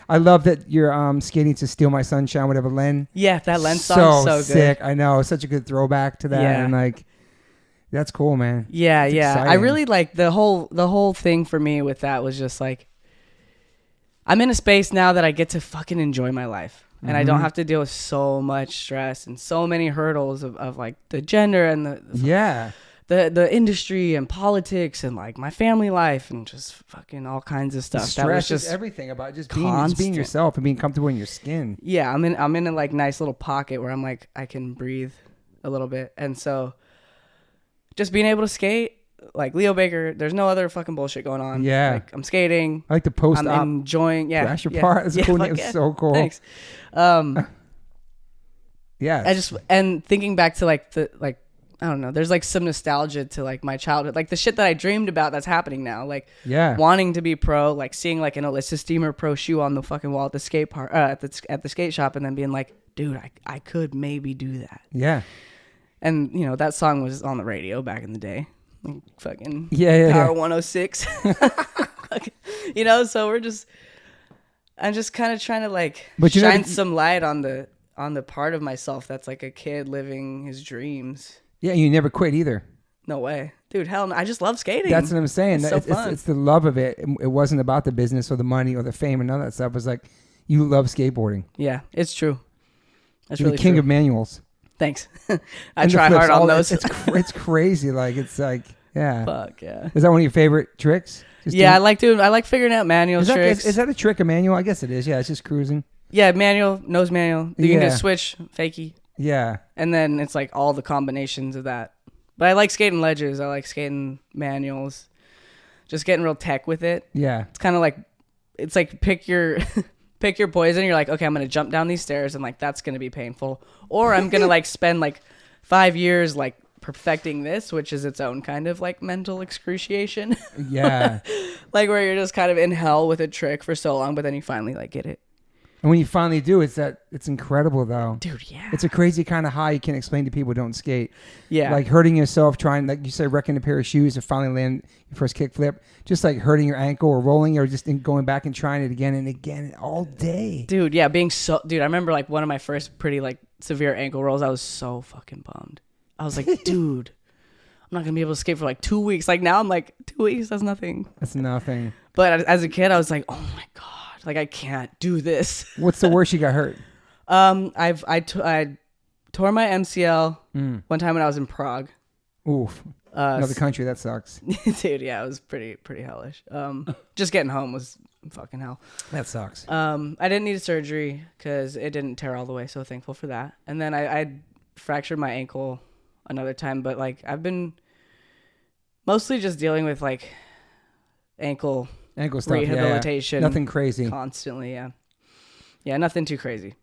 I love that you're skating to Steal My Sunshine, whatever Len. Yeah, that Len song's so good. Sick. I know, such a good throwback to that. And like, that's cool, man. Yeah, it's yeah. exciting. I really like the whole thing for me with that was just like, I'm in a space now that I get to fucking enjoy my life. And I don't have to deal with so much stress and so many hurdles of like the gender and the industry and politics and like my family life and just fucking all kinds of stuff. Stress that was just is everything about just being yourself and being comfortable in your skin. Yeah, I'm in a like nice little pocket where I'm like I can breathe a little bit. And so just being able to skate, like Leo Baker, there's no other fucking bullshit going on. Yeah. Like I'm skating. I like the post-op. I'm enjoying. Yeah. Thrasher part. It's cool. It's so cool. Thanks. Yeah. And thinking back to like I don't know, there's like some nostalgia to like my childhood, like the shit that I dreamed about that's happening now. Like wanting to be pro, like seeing like an Alyssa Steamer pro shoe on the fucking wall at the skate park, at the skate shop, and then being like, dude, I could maybe do that. Yeah. And you know, that song was on the radio back in the day. Like fucking Power 106. You know, so I'm just kind of trying to like shine some light on the part of myself that's like a kid living his dreams. Yeah, you never quit either. No way. Dude, hell no. I just love skating. That's what I'm saying. It's so fun. It's the love of it. It wasn't about the business or the money or the fame and none of that stuff. It was like, you love skateboarding. Yeah, it's true. That's You're really the king true. of manuals. Thanks. I try hard on those. It's crazy. Like, it's like, yeah. Fuck, yeah. Is that one of your favorite tricks? I like figuring out manual tricks. Is that a trick, a manual? I guess it is. Yeah, it's just cruising. Yeah, manual, nose manual. You can do switch, fakie. Yeah. And then it's like all the combinations of that. But I like skating ledges. I like skating manuals. Just getting real tech with it. Yeah. It's kind of like, it's like pick your pick your poison. You're like, okay, I'm gonna jump down these stairs, and like that's gonna be painful, or I'm gonna like spend like 5 years like perfecting this, which is its own kind of like mental excruciation. Yeah. Like where you're just kind of in hell with a trick for so long, but then you finally like get it. And when you finally do, it's incredible though. Dude, yeah. It's a crazy kind of high you can't explain to people who don't skate. Yeah. Like hurting yourself trying, like you said, wrecking a pair of shoes to finally land your first kick flip. Just like hurting your ankle or rolling or just going back and trying it again and again all day. Dude, yeah. I remember like one of my first pretty like severe ankle rolls. I was so fucking bummed. I was like, dude, I'm not going to be able to skate for like 2 weeks. Like now I'm like, 2 weeks, that's nothing. That's nothing. But as a kid, I was like, oh my God. Like I can't do this. What's the worst you got hurt? I tore my MCL one time when I was in Prague. Oof. Another country, that sucks. Dude, yeah, it was pretty hellish. Just getting home was fucking hell. That sucks. I didn't need a surgery because it didn't tear all the way, so thankful for that. And then I fractured my ankle another time, but like I've been mostly just dealing with like ankle stuff, rehabilitation. Yeah. Nothing crazy. Constantly, yeah. Yeah, nothing too crazy.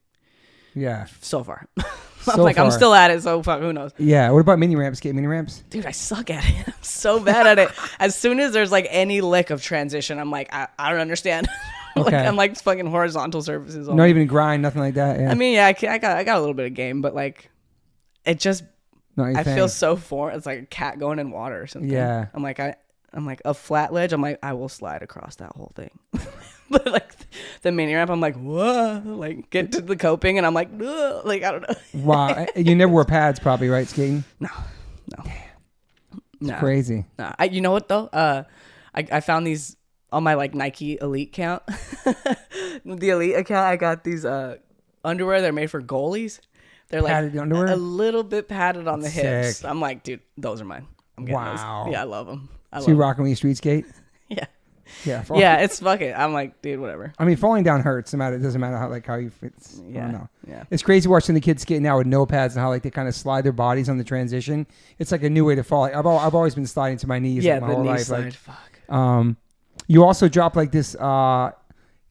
Yeah. So far. I'm still at it, so fuck, who knows? Yeah. What about mini ramps? Skate mini ramps? Dude, I suck at it. I'm so bad at it. As soon as there's like any lick of transition, I'm like, I don't understand. Okay. I'm like fucking horizontal surfaces. Not even grind, nothing like that. Yeah. I mean, yeah, I got a little bit of game, but like, it just, I feel so foreign. It's like a cat going in water or something. Yeah. I'm like a flat ledge. I'm like, I will slide across that whole thing. But like the mini ramp, I'm like, whoa, like get to the coping, and I'm like, ugh, like I don't know. Wow, you never wore pads, probably, right? Skating? No. It's crazy. No, you know what though? I found these on my like Nike Elite account. The Elite account, I got these underwear. They're made for goalies. They're like padded underwear? A little bit padded on the hips. Sick. I'm like, dude, those are mine. I'm getting those. Yeah, I love them. So you rocking when you street skate? Yeah. Yeah. Yeah, it's fuck it. I'm like, dude, whatever. I mean, falling down hurts. It doesn't matter how you fit. Yeah. I don't know. Yeah. It's crazy watching the kids skate now with no pads and how like they kind of slide their bodies on the transition. It's like a new way to fall. Like, I've always been sliding to my knees. Yeah, like, my the whole knee life. slide. Like, fuck. You also dropped like this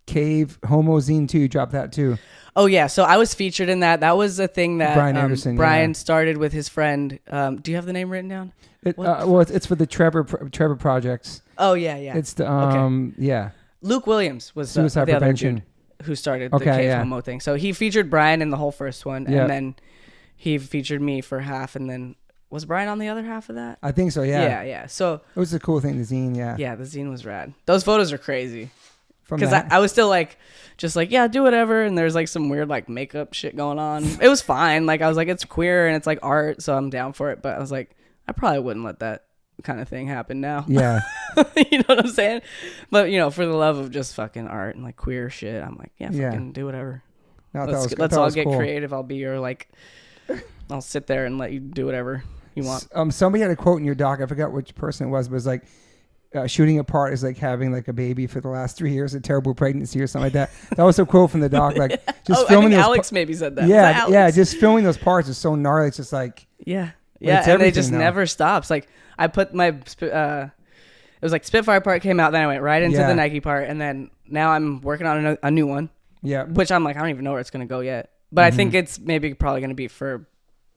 cave homo zine too. You dropped that too. Oh yeah, so I was featured in that. That was a thing that Brian Anderson. Brian started with his friend. Do you have the name written down? It's for the Trevor projects. Oh yeah. It's the yeah. Luke Williams was Suicide the prevention. other dude who started the cave homo thing. So he featured Brian in the whole first one, and then he featured me for half, and then was Brian on the other half of that? I think so. Yeah. Yeah. So it was a cool thing. The zine. Yeah. Yeah, the zine was rad. Those photos are crazy. Because I was still like, just like, yeah, do whatever. And there's like some weird like makeup shit going on. It was fine. Like I was like, it's queer and it's like art, so I'm down for it. But I was like, I probably wouldn't let that kind of thing happen now. Yeah. You know what I'm saying? But you know, for the love of just fucking art and like queer shit, I'm like, yeah, fucking do whatever. No, let's all get creative. I'll be your like, I'll sit there and let you do whatever you want. Somebody had a quote in your doc. I forgot which person it was, but it was like, shooting apart is like having like a baby for the last 3 years, a terrible pregnancy or something like that. That was a quote from the doc. Like just filming. I think Alex maybe said that. Yeah, just filming those parts is so gnarly. It's just like yeah, and they just never stops. Like I put my it was like Spitfire part came out, then I went right into the Nike part, and then now I'm working on a new one. Yeah, which I'm like I don't even know where it's gonna go yet, but I think it's probably gonna be for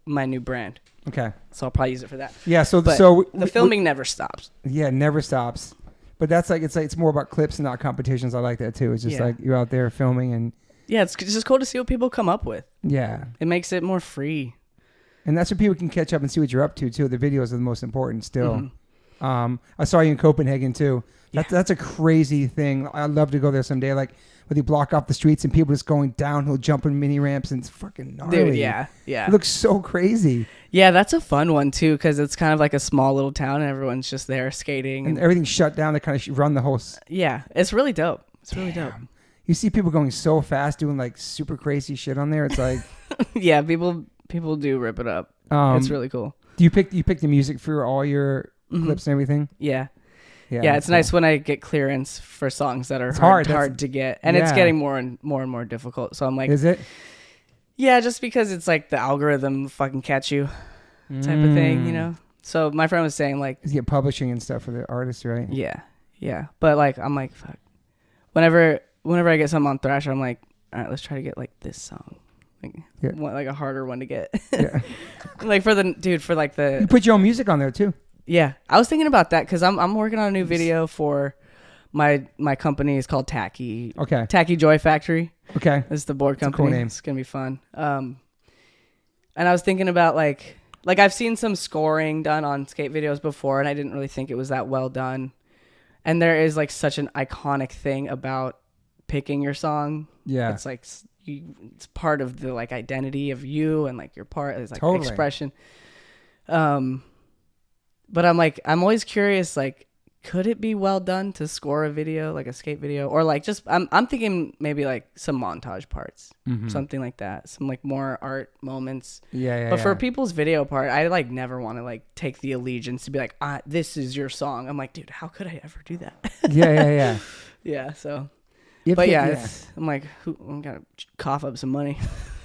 my new brand. Okay. So I'll probably use it for that. Yeah. So the filming never stops. Yeah, never stops. But that's like it's more about clips and not competitions. I like that too. It's just like you're out there filming and. Yeah, it's just cool to see what people come up with. Yeah. It makes it more free. And that's what people can catch up and see what you're up to too. The videos are the most important still. Mm-hmm. I saw you in Copenhagen too. That's a crazy thing. I'd love to go there someday. Like where they block off the streets and people just going downhill, jumping mini ramps, and it's fucking gnarly. Dude, yeah. It looks so crazy. Yeah, that's a fun one too because it's kind of like a small little town and everyone's just there skating. And everything's shut down. They kind of run the whole... Yeah, it's really dope. It's really dope. You see people going so fast doing like super crazy shit on there. It's like... Yeah, people do rip it up. It's really cool. Do you pick the music for all your clips and everything? Yeah. Yeah, it's nice when I get clearance for songs that are hard to get. And it's getting more and more difficult. So I'm like... Is it? Yeah, just because it's like the algorithm will fucking catch you type of thing, you know? So my friend was saying like... You get publishing and stuff for the artists, right? Yeah. But like, I'm like, fuck. Whenever whenever I get something on Thrasher, I'm like, all right, let's try to get like this song. Yeah. Like a harder one to get. Yeah. Like for the You put your own music on there too. Yeah, I was thinking about that because I'm working on a new video for my company. Is called Tacky. Okay. Tacky Joy Factory. Okay. It's the board company. Cool name. It's gonna be fun. And I was thinking about like I've seen some scoring done on skate videos before, and I didn't really think it was that well done. And there is like such an iconic thing about picking your song. Yeah. It's like it's part of the like identity of you and like your part is like Totally. expression. But I'm always curious, like, could it be well done to score a video, like a skate video, or like just I'm thinking maybe like some montage parts, something like that, some like more art moments. Yeah. But for people's video part, I like never want to like take the allegiance to be like, this is your song. I'm like, dude, how could I ever do that? Yeah. Yeah. So. But I'm like, I'm gonna cough up some money.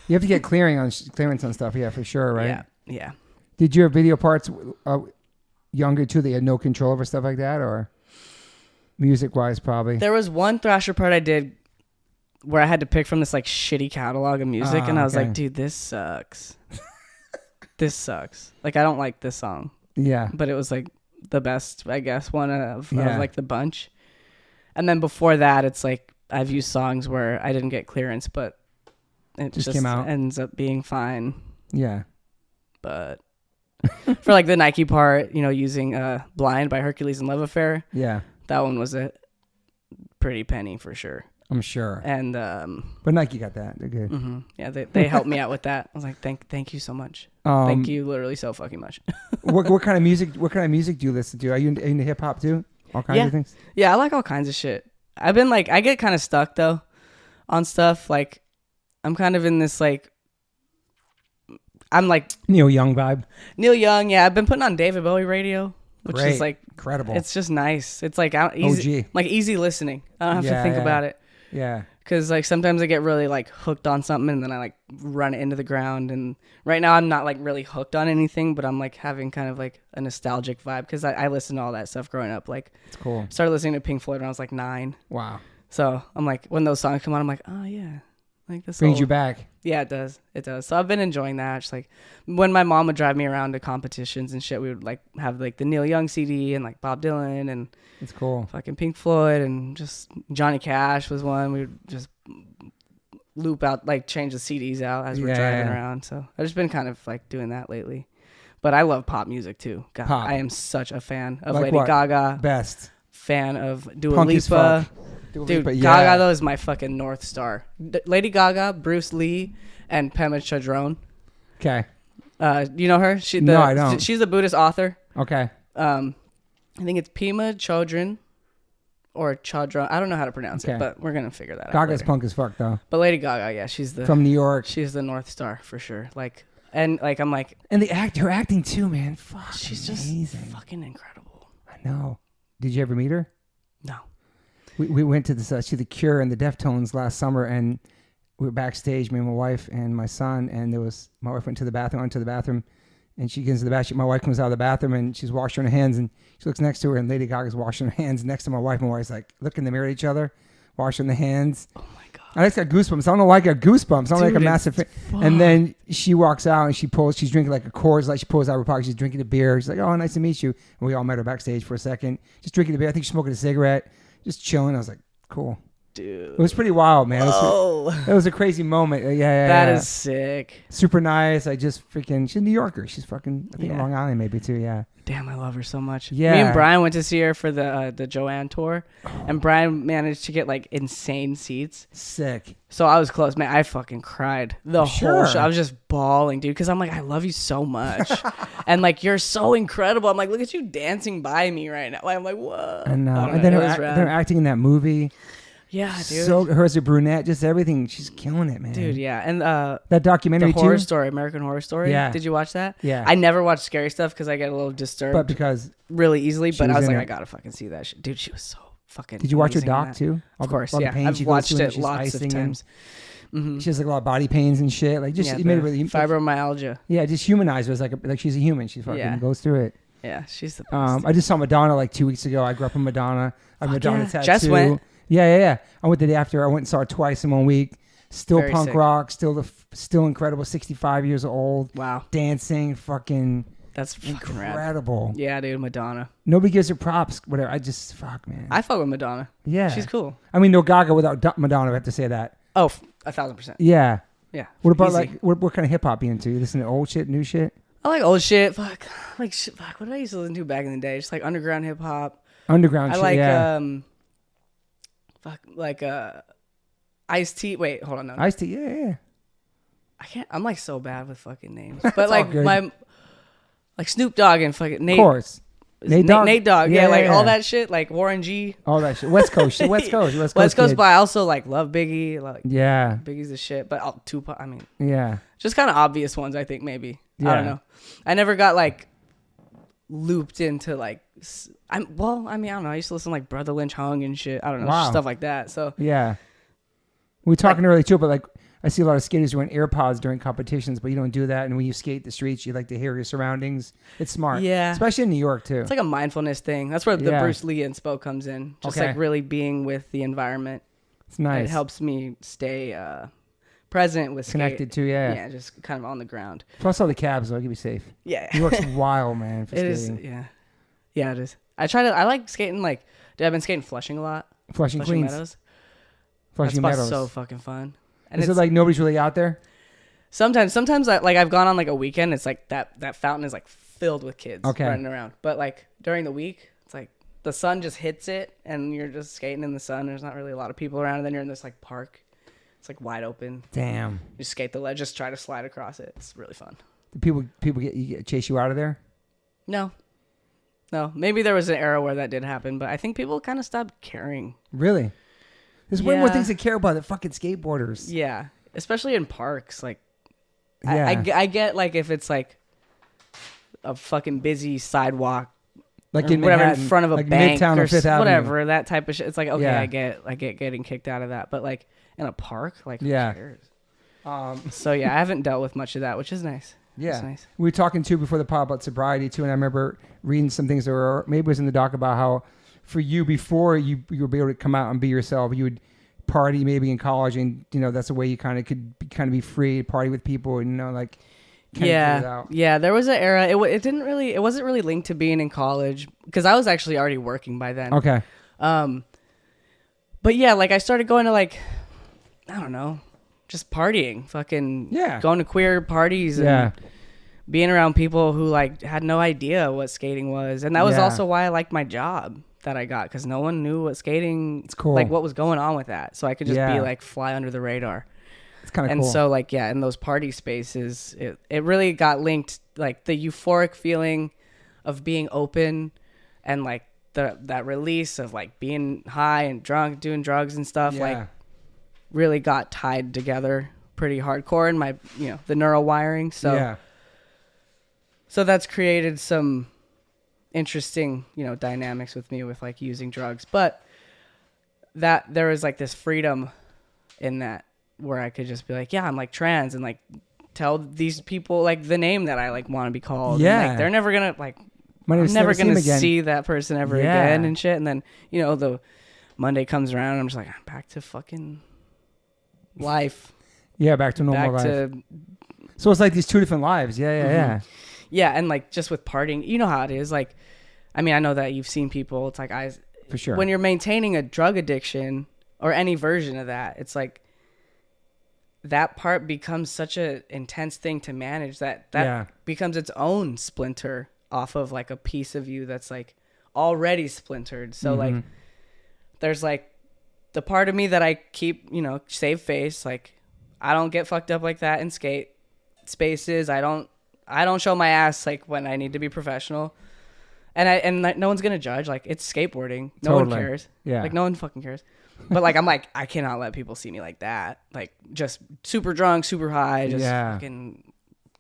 You have to get clearance on stuff. Yeah, for sure, right? Yeah. Did your video parts younger too? They had no control over stuff like that, or music wise, probably. There was one Thrasher part I did where I had to pick from this like shitty catalog of music, and I was like, dude, this sucks. This sucks. Like, I don't like this song. Yeah. But it was like the best, I guess, one of like the bunch. And then before that, it's like I've used songs where I didn't get clearance, but it just came out. Ends up being fine. Yeah. But for like the Nike part, using Blind by Hercules and Love Affair. Yeah. That one was a pretty penny for sure. I'm sure. And but Nike got that. They're good. Mm-hmm. Yeah, they helped me out with that. I was like, thank you so much. Thank you literally so fucking much. what kind of music do you listen to? Are you into hip hop too? All kinds of things? Yeah, I like all kinds of shit. I've been like, I get kind of stuck though on stuff. Like, I'm kind of in this like, I'm like Neil Young vibe. Neil Young, yeah. I've been putting on David Bowie radio, which is like incredible. It's just nice. It's like easy, OG. like easy listening. I don't have to think about it. Yeah. Because like sometimes I get really like hooked on something and then I like run it into the ground. And right now I'm not like really hooked on anything, but I'm like having kind of like a nostalgic vibe because I listened to all that stuff growing up. Like, it's cool. Started listening to Pink Floyd when I was like 9. Wow. So I'm like, when those songs come on, I'm like, oh yeah, like this brings you back. Yeah, it does. It does. So I've been enjoying that. Just like when my mom would drive me around to competitions and shit, we would like have like the Neil Young CD and like Bob Dylan and it's cool. Fucking Pink Floyd and just Johnny Cash was one. We would just loop out, like change the CDs out as we're driving around. So I've just been kind of like doing that lately. But I love pop music too. God, pop. I am such a fan of like Lady what? Gaga. Best. Fan of Dua Punk as Lipa. fuck. Dude, Gaga though is my fucking North Star. Lady Gaga, Bruce Lee, and Pema Chodron. Okay. You know her? No, I don't. She's a Buddhist author. Okay. I think it's Pema Chodron or Chodron. I don't know how to pronounce it, but we're gonna figure that out. Gaga's later. punk as fuck though. But Lady Gaga, yeah, she's the from New York. She's the North Star for sure. Like, and like I'm like, and her acting too, man. Fuck, she's amazing. Just fucking incredible. I know. Did you ever meet her? No. We went to see The Cure and the Deftones last summer, and we were backstage, me and my wife and my son, and my wife went to the bathroom, and she gets into the bathroom. My wife comes out of the bathroom, and she's washing her hands, and she looks next to her, and Lady Gaga's washing her hands next to my wife. My wife's like, look in the mirror at each other, washing the hands. Oh my God. I just got goosebumps. I don't know why I got goosebumps. I'm like a massive fan. And then she walks out, and she's drinking like a Coors Light. She pulls out of her pocket. She's drinking a beer. She's like, oh, nice to meet you. And we all met her backstage for a second, just drinking a beer. I think she's smoking a cigarette. Just chilling. I was like, cool. Dude. It was pretty wild, man. It was a crazy moment. That is sick. Super nice. She's a New Yorker. She's fucking, I think Long Island maybe too, yeah. Damn, I love her so much. Yeah. Me and Brian went to see her for the Joanne tour, and Brian managed to get like insane seats. Sick. So I was close, man. I fucking cried the whole show. I was just bawling, dude, because I'm like, I love you so much, and like you're so incredible. I'm like, look at you dancing by me right now. I'm like, whoa. And then they're acting in that movie. Yeah, dude. So her as a brunette, just everything. She's killing it, man. Dude, yeah. And that documentary the Horror Story, American Horror Story. Yeah. Did you watch that? Yeah. I never watch scary stuff because I get a little disturbed. But because really easily. But I was like, I gotta fucking see that shit. Dude, she was so fucking. Did you watch her amazing doc too? Of course, yeah. I've watched it lots of times. Mm-hmm. She has like a lot of body pains and shit. Like just it made it really fibromyalgia. Yeah, just humanize her as like she's a human. She fucking goes through it. Yeah, she's the best. I just saw Madonna like 2 weeks ago. I grew up in Madonna. I have Madonna tattoo. Jess went. Yeah. I went the day after. I went and saw it twice in 1 week. Still Very punk sick. rock. Still incredible. 65 years old. Wow. Dancing. Fucking That's fucking rad. incredible. Yeah, dude, Madonna. Nobody gives her props. Whatever. Fuck, man. I fuck with Madonna. Yeah. She's cool. I mean, no Gaga without Madonna. I have to say that. Oh, 1,000%. Yeah. Yeah. What about easy. like what kind of hip hop you into? You listen to old shit, new shit? I like old shit. Fuck. Fuck. What did I used to listen to back in the day? Just like underground hip hop. Underground I shit. like Yeah. Ice-T. Wait, hold on. No. Ice-T. Yeah. I can't. I'm like so bad with fucking names. It's But all like good. like Snoop Dogg and fucking Nate. Of course. Nate Dogg. Nate Dogg. Yeah, Yeah, yeah. all that shit. Like Warren G. All that shit. West Coast shit. West Coast. West Coast, kid. but I also like love Biggie. Like Yeah. Biggie's the shit. But Tupac. I mean, Yeah. just kind of obvious ones. I think maybe. I Yeah. don't know. I never got like looped into like. I don't know. I used to listen to like Brother Lynch Hung and shit. I don't know, Wow. stuff like that. So Yeah. We were talking earlier too, but like I see a lot of skaters wearing AirPods during competitions, but you don't do that. And when you skate the streets, you like to hear your surroundings. It's smart. Yeah. Especially in New York too. it's like a mindfulness thing. That's where the Yeah. Bruce Lee inspo comes in. Just Okay. like really being with the environment. It's nice. It helps me stay present with skate. Connected to, yeah. Yeah, just kind of on the ground. Plus all the cabs, though. Keep you safe. Yeah. New York's wild, man, for It skating. is. Yeah. Yeah, it is. I like skating like, dude, I've been skating Flushing a lot. Flushing Queens. Meadows. Flushing that spot's Meadows. so fucking fun. And Is it it's like nobody's really out there? sometimes I've gone on like a weekend. It's like that fountain is like filled with kids running around. But like during the week, it's like the sun just hits it and you're just skating in the sun. There's not really a lot of people around. And then you're in this like park. It's like wide open. Damn. You skate the ledge, just try to slide across it. It's really fun. Do people chase you out of there? No. Maybe there was an era where that did happen, but I think people kind of stopped caring. Really? There's way more Yeah. things to care about than fucking skateboarders. Yeah, especially in parks. Like, Yeah. I get like if it's like a fucking busy sidewalk, Like or in whatever, Manhattan, in front of a like bank Midtown or Fifth Avenue. whatever, that type of shit. It's like, okay, Yeah. I get getting kicked out of that, but like in a park, like Yeah. who cares? So yeah, I haven't dealt with much of that, which is nice. Yeah. It's nice. We were talking too before the pod about sobriety too, and I remember reading some things that were maybe it was in the doc about how for you before you would be able to come out and be yourself, you would party maybe in college, and that's a way you kind of be free, party with people, and like kinda get it out. Yeah. There was an era. It wasn't really linked to being in college because I was actually already working by then. Okay. But yeah, like I started going to like, I don't know, just partying, fucking going to queer parties and being around people who like had no idea what skating was. And that was also why I liked my job that I got, because no one knew what skating, it's cool. like what was going on with that. So I could just be like fly under the radar. It's kind of cool. And so like, yeah, in those party spaces, it really got linked, like the euphoric feeling of being open and like that release of like being high and drunk, doing drugs and stuff, like really got tied together pretty hardcore in my, the neural wiring. So, so that's created some interesting, dynamics with me with like using drugs, but that there was like this freedom in that where I could just be like, yeah, I'm like trans, and like tell these people like the name that I like want to be called. Yeah. And, like, they're never gonna like, I'm never gonna see that person ever again and shit. And then, the Monday comes around and I'm just like, I'm back to fucking life. Yeah, back to normal life. So it's like these two different lives. Yeah. Yeah, and like just with partying, you know how it is. Like, I mean, I know that you've seen people. It's like for sure. When you're maintaining a drug addiction or any version of that, it's like that part becomes such a intense thing to manage that becomes its own splinter off of like a piece of you that's like already splintered. So like there's like the part of me that I keep, save face. Like I don't get fucked up like that in skate spaces. I don't show my ass like when I need to be professional, and no one's gonna judge. Like it's skateboarding, no one cares. Yeah, like no one fucking cares. But like I'm like I cannot let people see me like that. Like just super drunk, super high, just fucking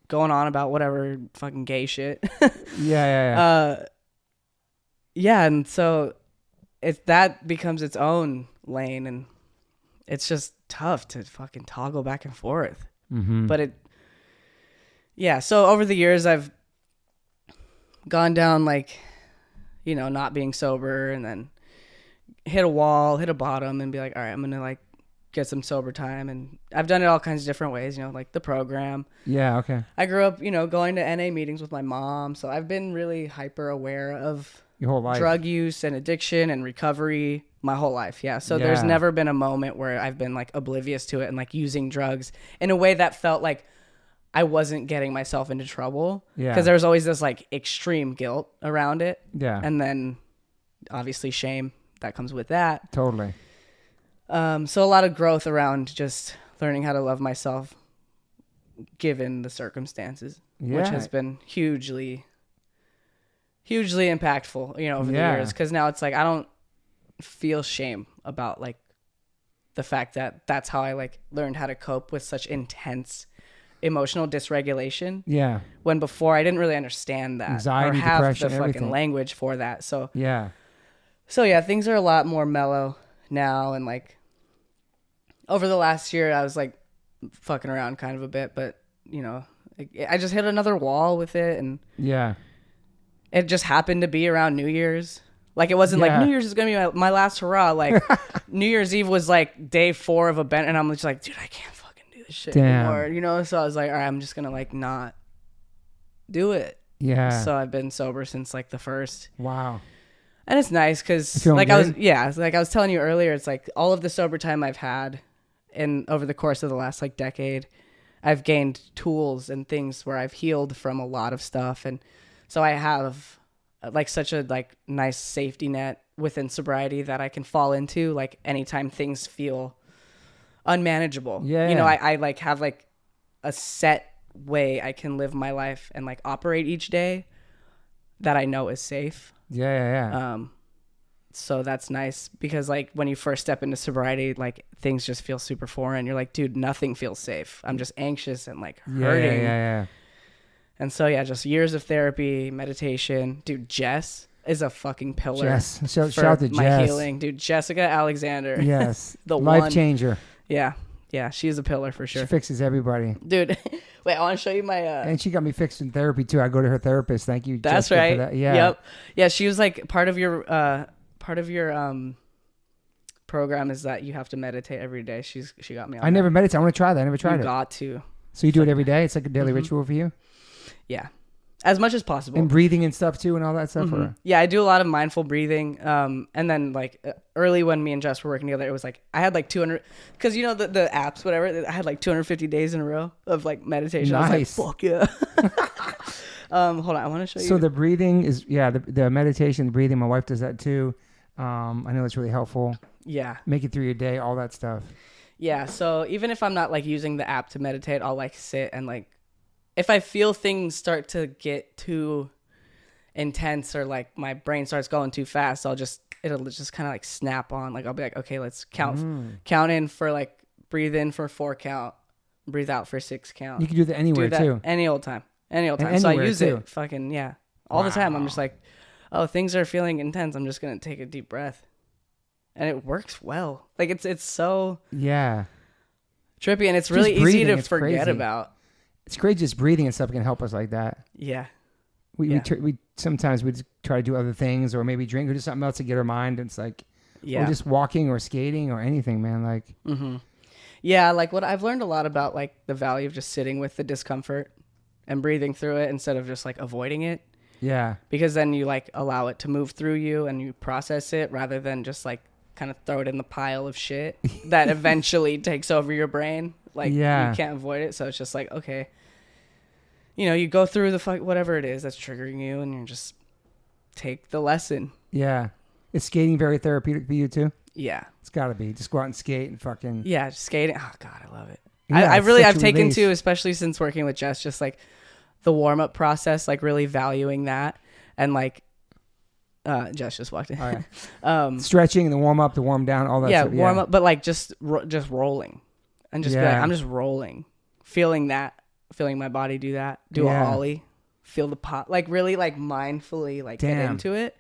going on about whatever fucking gay shit. Yeah, and so that becomes its own lane, and it's just tough to fucking toggle back and forth. But so over the years I've gone down like, not being sober, and then hit a wall, hit a bottom, and be like, all right, I'm gonna like get some sober time. And I've done it all kinds of different ways, you know, like the program. Yeah. Okay. I grew up, you know, going to NA meetings with my mom, so I've been really hyper aware of Your whole life. drug use and addiction and recovery my whole life. Yeah. So there's never been a moment where I've been like oblivious to it and like using drugs in a way that felt like I wasn't getting myself into trouble. Yeah. Because there was always this like extreme guilt around it. Yeah. And then obviously shame that comes with that. Totally. So a lot of growth around just learning how to love myself given the circumstances, which has been hugely impactful, you know, over the years. Because now it's like I don't feel shame about like the fact that that's how I like learned how to cope with such intense emotional dysregulation. Yeah. When before I didn't really understand that anxiety, or have depression, the fucking everything. language for that. So yeah, things are a lot more mellow now. And like over the last year, I was like fucking around kind of a bit, but you know, I just hit another wall with it, and it just happened to be around New Year's. Like it wasn't like New Year's is gonna be my last hurrah. Like New Year's Eve was like day 4 of a bent, and I'm just like, dude, I can't fucking do this shit anymore. You know, so I was like, all right, I'm just gonna like not do it. Yeah. So I've been sober since like the 1st. Wow. And it's nice because like good? I was telling you earlier, it's like all of the sober time I've had, and over the course of the last like decade, I've gained tools and things where I've healed from a lot of stuff, and so I have like such a like nice safety net within sobriety that I can fall into like anytime things feel unmanageable. Yeah. You know, I like have like a set way I can live my life and like operate each day that I know is safe. Yeah. So that's nice because like when you first step into sobriety, like things just feel super foreign. You're like, dude, nothing feels safe. I'm just anxious and like hurting. Yeah. And so just years of therapy, meditation. Dude, Jess is a fucking pillar. Jess, shout out to my Jess. Healing. Dude, Jessica Alexander. Yes. The life changer. Yeah. Yeah, she's a pillar for sure. She fixes everybody. Dude, wait, I want to show you my... And she got me fixed in therapy too. I go to her therapist. Thank you, That's Jessica, right. for that. Yeah. Yep. Yeah, she was like part of your program is that you have to meditate every day. She got me on I never meditate. I want to try that. I never tried it. You got to. So you do it every day? It's like a daily ritual for you? Yeah. As much as possible. And breathing and stuff too and all that stuff? Mm-hmm. Or? Yeah, I do a lot of mindful breathing. And then like early when me and Jess were working together, it was like I had like 200, because you know the apps, whatever, I had like 250 days in a row of like meditation. Nice. I was like, fuck yeah. Hold on, I want to show you. So the breathing is, the meditation, the breathing, my wife does that too. I know it's really helpful. Yeah. Make it through your day, all that stuff. Yeah, so even if I'm not like using the app to meditate, I'll like sit and like, if I feel things start to get too intense or like my brain starts going too fast, it'll just kind of like snap on. Like I'll be like, okay, let's count in for like, breathe in for 4 count, breathe out for 6 count. You can do that anywhere too. Any old time. So I use it fucking, all the time. I'm just like, oh, things are feeling intense. I'm just going to take a deep breath. And it works well. Like it's so trippy, and it's really easy to forget about. It's great just breathing and stuff can help us like that. Yeah. We sometimes we just try to do other things or maybe drink or do something else to get our mind. It's like, or just walking or skating or anything, man. Like, yeah, like what I've learned a lot about like the value of just sitting with the discomfort and breathing through it instead of just like avoiding it. Yeah. Because then you like allow it to move through you and you process it rather than just like kind of throw it in the pile of shit that eventually takes over your brain. Like you can't avoid it. So it's just like, okay, you know, you go through the whatever it is that's triggering you and you just take the lesson. Yeah. Is skating very therapeutic for you too? Yeah. It's gotta be. Just go out and skate and fucking. Yeah. Just skating. Oh God, I love it. Yeah, I've taken to, especially since working with Jess, just like the warm up process, like really valuing that. And like, Jess just walked in. All right. Stretching and the warm up, the warm down, all that stuff. Warm up, but like just rolling. And just be like, I'm just rolling, feeling my body do that, do a ollie, feel the pop, like really like mindfully like get into it.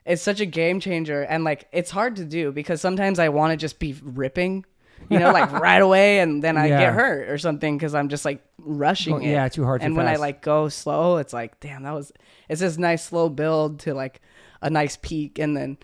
It's such a game changer. And like, it's hard to do because sometimes I want to just be ripping, you know, like right away. And then I get hurt or something because I'm just like rushing it. Yeah, too hard. And when I like go slow, it's like, damn, it's this nice slow build to like a nice peak. And then,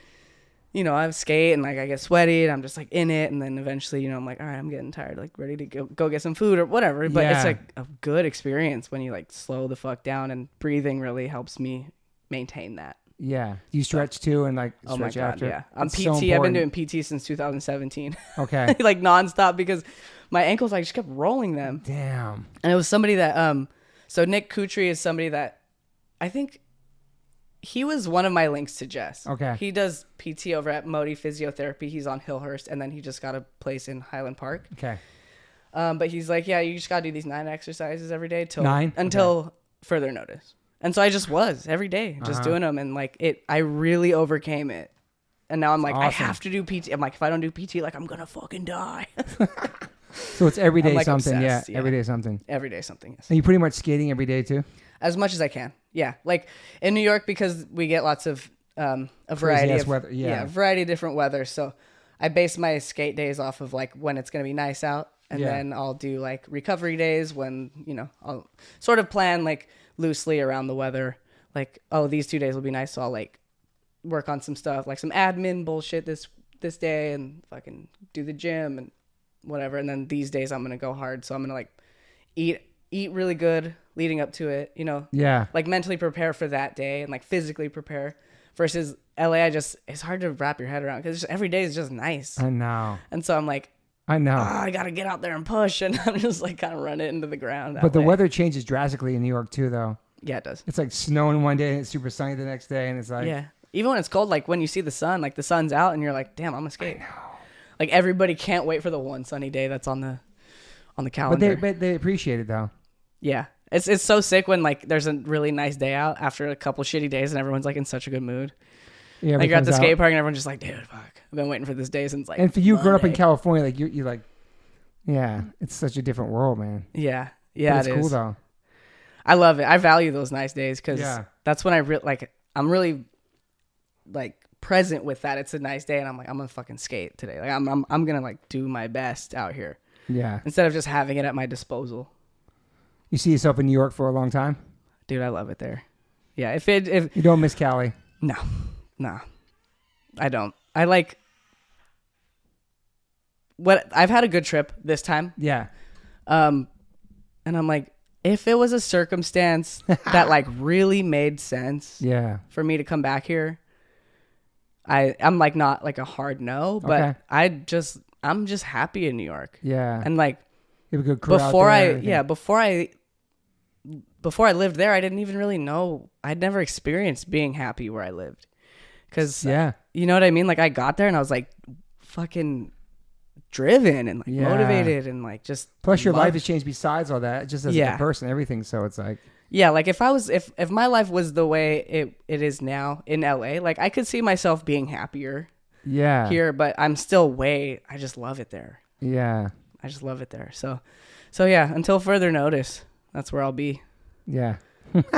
I skate and like I get sweaty and I'm just like in it, and then eventually, I'm like, all right, I'm getting tired, like ready to go get some food or whatever. But it's like a good experience when you like slow the fuck down, and breathing really helps me maintain that. Yeah. You stretch too and like Oh my stretch God, after? yeah. I'm It's PT. so I've been important. doing PT since 2017. Okay. Like nonstop, because my ankles, I just kept rolling them. Damn. And it was somebody that, so Nick Kutry is somebody that I think he was one of my links to Jess. Okay. He does PT over at Modi Physiotherapy. He's on Hillhurst, and then he just got a place in Highland Park. Okay. But he's like, yeah, you just got to do these 9 exercises every day Okay. until further notice. And so I just was every day just doing them. And like I really overcame it. And now I'm like, awesome. I have to do PT. I'm like, if I don't do PT, like I'm going to fucking die. So it's every day I'm, like, something. obsessed, Yeah. Every day something. Every day something, yes. And you pretty much skating every day too? As much as I can. Yeah. Like in New York, because we get lots of a variety Crazy-ass of weather. Yeah. a variety of different weather. So I base my skate days off of like when it's going to be nice out. And then I'll do like recovery days when, I'll sort of plan like loosely around the weather. Like, oh, these 2 days will be nice. So I'll like work on some stuff, like some admin bullshit this day, and fucking do the gym and whatever. And then these days I'm going to go hard. So I'm going to like eat really good leading up to it, Yeah. like mentally prepare for that day and like physically prepare, versus LA. It's hard to wrap your head around because every day is just nice. I know. And so I'm like, I know. I got to get out there and push. And I'm just like kind of run it into the ground. But the weather changes drastically in New York too, though. Yeah, it does. It's like snowing one day and it's super sunny the next day, and it's like Yeah. Even when it's cold, like when you see the sun, like the sun's out and you're like, damn, I'm gonna skate. I know. Like everybody can't wait for the one sunny day that's on the calendar. But they appreciate it though. Yeah. It's so sick when like there's a really nice day out after a couple shitty days and everyone's like in such a good mood. Yeah. Like you're at the skate park and everyone's just like, dude, fuck. I've been waiting for this day since like And for you growing up in Monday. California, like you're like, yeah, it's such a different world, man. Yeah. Yeah, But it's cool though. I love it. I value those nice days because that's when I'm really like present with that. It's a nice day and I'm like, I'm gonna fucking skate today. Like I'm gonna like do my best out here. Yeah. Instead of just having it at my disposal. You see yourself in New York for a long time? Dude, I love it there. Yeah, if You don't miss Cali? No, I don't. I like what I've had a good trip this time. Yeah. And I'm like, if it was a circumstance that like really made sense Yeah. for me to come back here, I'm like not like a hard no, but Okay. I'm just happy in New York. Yeah. And like you have a good crew out there, before I lived there, I didn't even really know. I'd never experienced being happy where I lived. Cause you know what I mean? Like I got there and I was like fucking driven and like motivated and like just. Plus your life has changed besides all that, just as a person, everything. So it's like. Yeah. Like if my life was the way it is now in LA, like I could see myself being happier here, but I'm still I just love it there. Yeah. I just love it there. So yeah, until further notice, that's where I'll be. Yeah.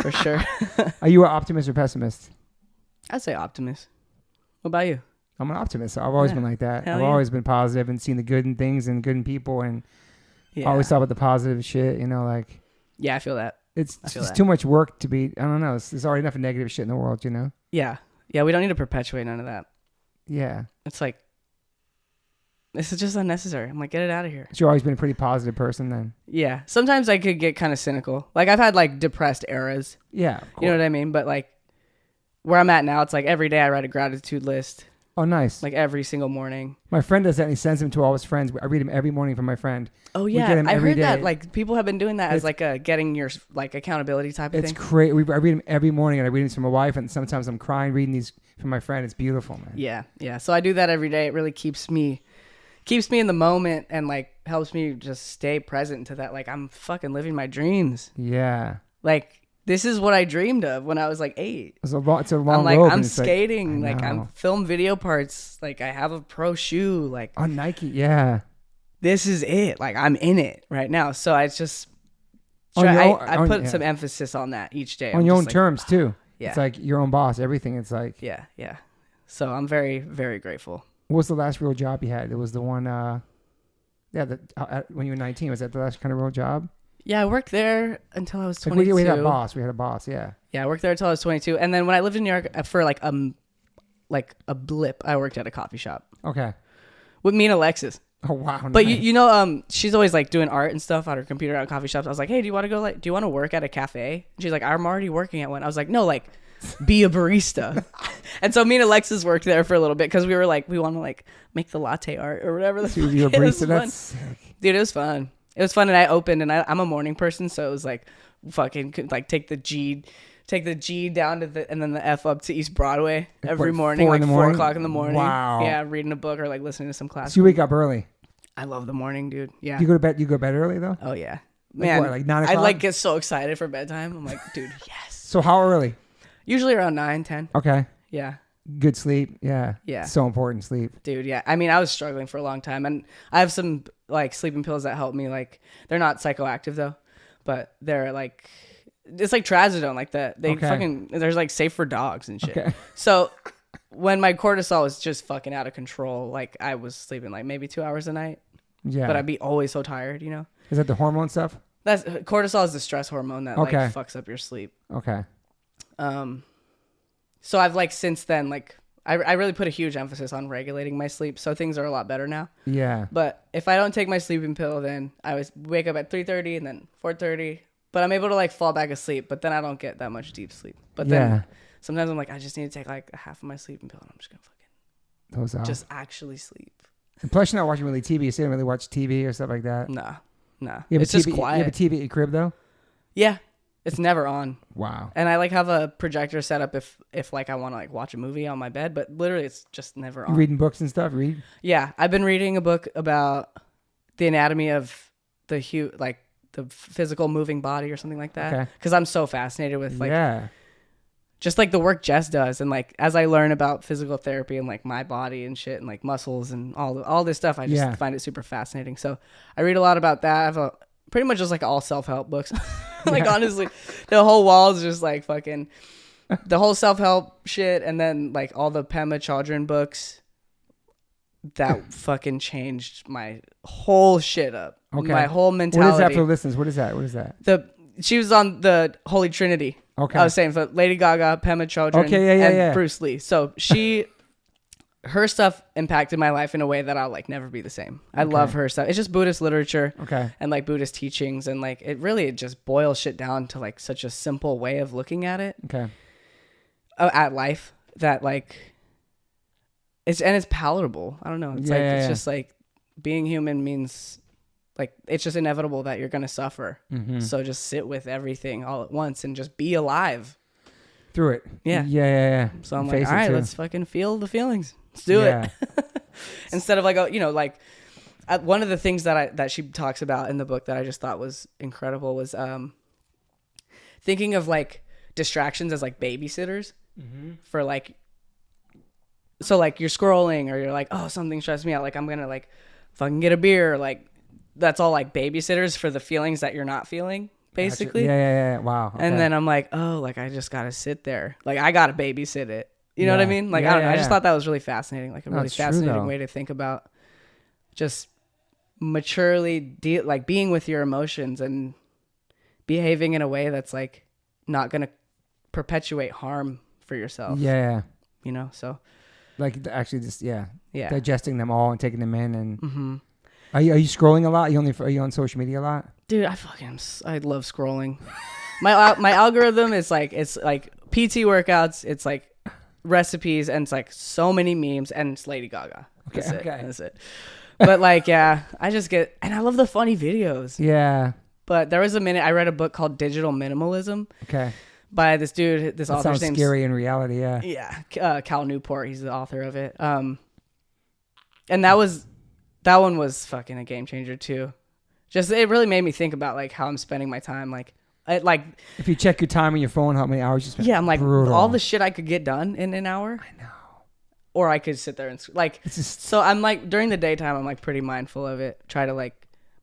For sure. Are you an optimist or pessimist? I'd say optimist. What about you? I'm an optimist. I've always been like that. I've always been positive and seen the good in things and good in people, and always thought about the positive shit, like. Yeah, I feel that. It's just too much work to be, I don't know. There's already enough negative shit in the world, Yeah. Yeah, we don't need to perpetuate none of that. Yeah. It's like, this is just unnecessary. I'm like, get it out of here. So you've always been a pretty positive person then? Yeah. Sometimes I could get kind of cynical. Like I've had like depressed eras. Yeah. You know what I mean? But like where I'm at now, it's like every day I write a gratitude list. Oh, nice. Like every single morning. My friend does that and he sends them to all his friends. I read them every morning from my friend. Oh yeah. I heard that like people have been doing that as like a getting your like accountability type of thing. It's great. I read them every morning and I read them to my wife and sometimes I'm crying reading these from my friend. It's beautiful, man. Yeah. Yeah. So I do that every day. It really keeps me in the moment and like helps me just stay present to that. Like I'm fucking living my dreams. Yeah. Like this is what I dreamed of when I was like 8. It's a long I'm like, road. I'm skating. Like I'm film video parts. Like I have a pro shoe. Like on Nike. Yeah. This is it. Like I'm in it right now. So I just I put some emphasis on that each day. On your own terms too. Yeah. It's like your own boss. Everything. It's like. Yeah. Yeah. So I'm very, very grateful. What was the last real job you had? It was the one, when you were 19. Was that the last kind of real job? Yeah, I worked there until I was 22. We had a boss. Yeah. Yeah, I worked there until I was 22. And then when I lived in New York for like like a blip, I worked at a coffee shop Okay. with me and Alexis. Oh wow. But nice. you know, she's always like doing art and stuff on her computer at coffee shops. I was like, hey, do you want to work at a cafe? And she's like, I'm already working at one. I was like, no, like, be a barista. And so me and Alexis worked there for a little bit because we were like, we want to like make the latte art or whatever. Dude, you're a barista. That's sick. Dude, it was fun. It was fun, and I opened, and I'm a morning person, so it was like, fucking like take the G down to and then the F up to East Broadway every morning, like 4 o'clock in the morning. Wow. Yeah, reading a book or like listening to some class. So you wake up early. I love the morning, dude. Yeah. You go to bed. You go to bed early though. Oh yeah, Like man. what, like 9 I o'clock? like get so excited for bedtime. I'm like, dude, yes. So how early? Usually around 9, 10. Okay. Yeah. Good sleep. Yeah. Yeah. So important, sleep. Dude, yeah. I mean, I was struggling for a long time, and I have some like sleeping pills that help me. Like, they're not psychoactive though, but they're like, it's like trazodone. Like there's like safe for dogs and shit. Okay. So when my cortisol was just fucking out of control, like I was sleeping like maybe 2 hours a night, Yeah. but I'd be always so tired. You know, Is that the hormone stuff? that's cortisol is the stress hormone that like fucks up your sleep. Okay. So I've like since then, like I really put a huge emphasis on regulating my sleep. So things are a lot better now. Yeah. But if I don't take my sleeping pill, then I always wake up at 3:30 and then 4:30. But I'm able to like fall back asleep. But then I don't get that much deep sleep. But then sometimes I'm like, I just need to take like half of my sleeping pill, and I'm just gonna fucking Those out. just actually sleep. And plus, you're not watching really TV. So you don't really watch TV or stuff like that. Nah. You have It's a TV, just quiet. You have a TV at your crib though. Yeah, it's never on. Wow. And I like have a projector set up if like I want to like watch a movie on my bed, but literally it's just never You on. reading books and stuff? Read? Yeah, I've been reading a book about the anatomy of the physical moving body or something like that. Okay. Because I'm so fascinated with like Yeah. just like the work Jess does, and like as I learn about physical therapy and like my body and shit and like muscles and all this stuff, I just find it super fascinating. So I read a lot about that. I have pretty much just like all self-help books. Like honestly, the whole wall is just like fucking the whole self-help shit, and then like all the Pema Chodron books that fucking changed my whole shit up. Okay. My whole mentality. What is that for listeners? What is that? She was on the Holy Trinity. Okay. I was saying, so Lady Gaga, Pema Chodron, and Bruce Lee. So her stuff impacted my life in a way that I'll like never be the same. I love her stuff. It's just Buddhist literature, and like Buddhist teachings, and like it just boils shit down to like such a simple way of looking at it. Okay. At life that like it's palatable. I don't know. It's it's just like being human means like it's just inevitable that you're gonna suffer. Mm-hmm. So just sit with everything all at once and just be alive through it. Yeah. Yeah. So I'm like, all right, let's fucking feel the feelings. Let's do it. Instead of like, like one of the things that she talks about in the book that I just thought was incredible was thinking of like distractions as like babysitters for like, so like you're scrolling or you're like, oh, something stressed me out. Like I'm going to like fucking get a beer. Like that's all like babysitters for the feelings that you're not feeling. Basically. Gotcha. Yeah. Wow. Okay. And then I'm like, oh, like I just gotta sit there. Like I gotta babysit it. You know what I mean? Like I don't know. I just thought that was really fascinating. Like a really fascinating way to think about just maturely like being with your emotions and behaving in a way that's like not gonna perpetuate harm for yourself. Yeah. You know, so like actually just digesting them all and taking them in and. Mm-hmm. Are you scrolling a lot? Are you on social media a lot? Dude, I love scrolling. My algorithm is like it's like PT workouts, it's like recipes, and it's like so many memes, and it's Lady Gaga. That's it. But like I just get, and I love the funny videos. Yeah. But there was a minute I read a book called Digital Minimalism. Okay. By this dude, this author's name's scary in reality. Yeah. Yeah, Cal Newport. He's the author of it. And that one was fucking a game changer too. Just it really made me think about like how I'm spending my time. Like if you check your time on your phone, how many hours you spend? Yeah, I'm like brutal. All the shit I could get done in an hour. I know. Or I could sit there and like. So I'm like during the daytime, I'm like pretty mindful of it. Try to like,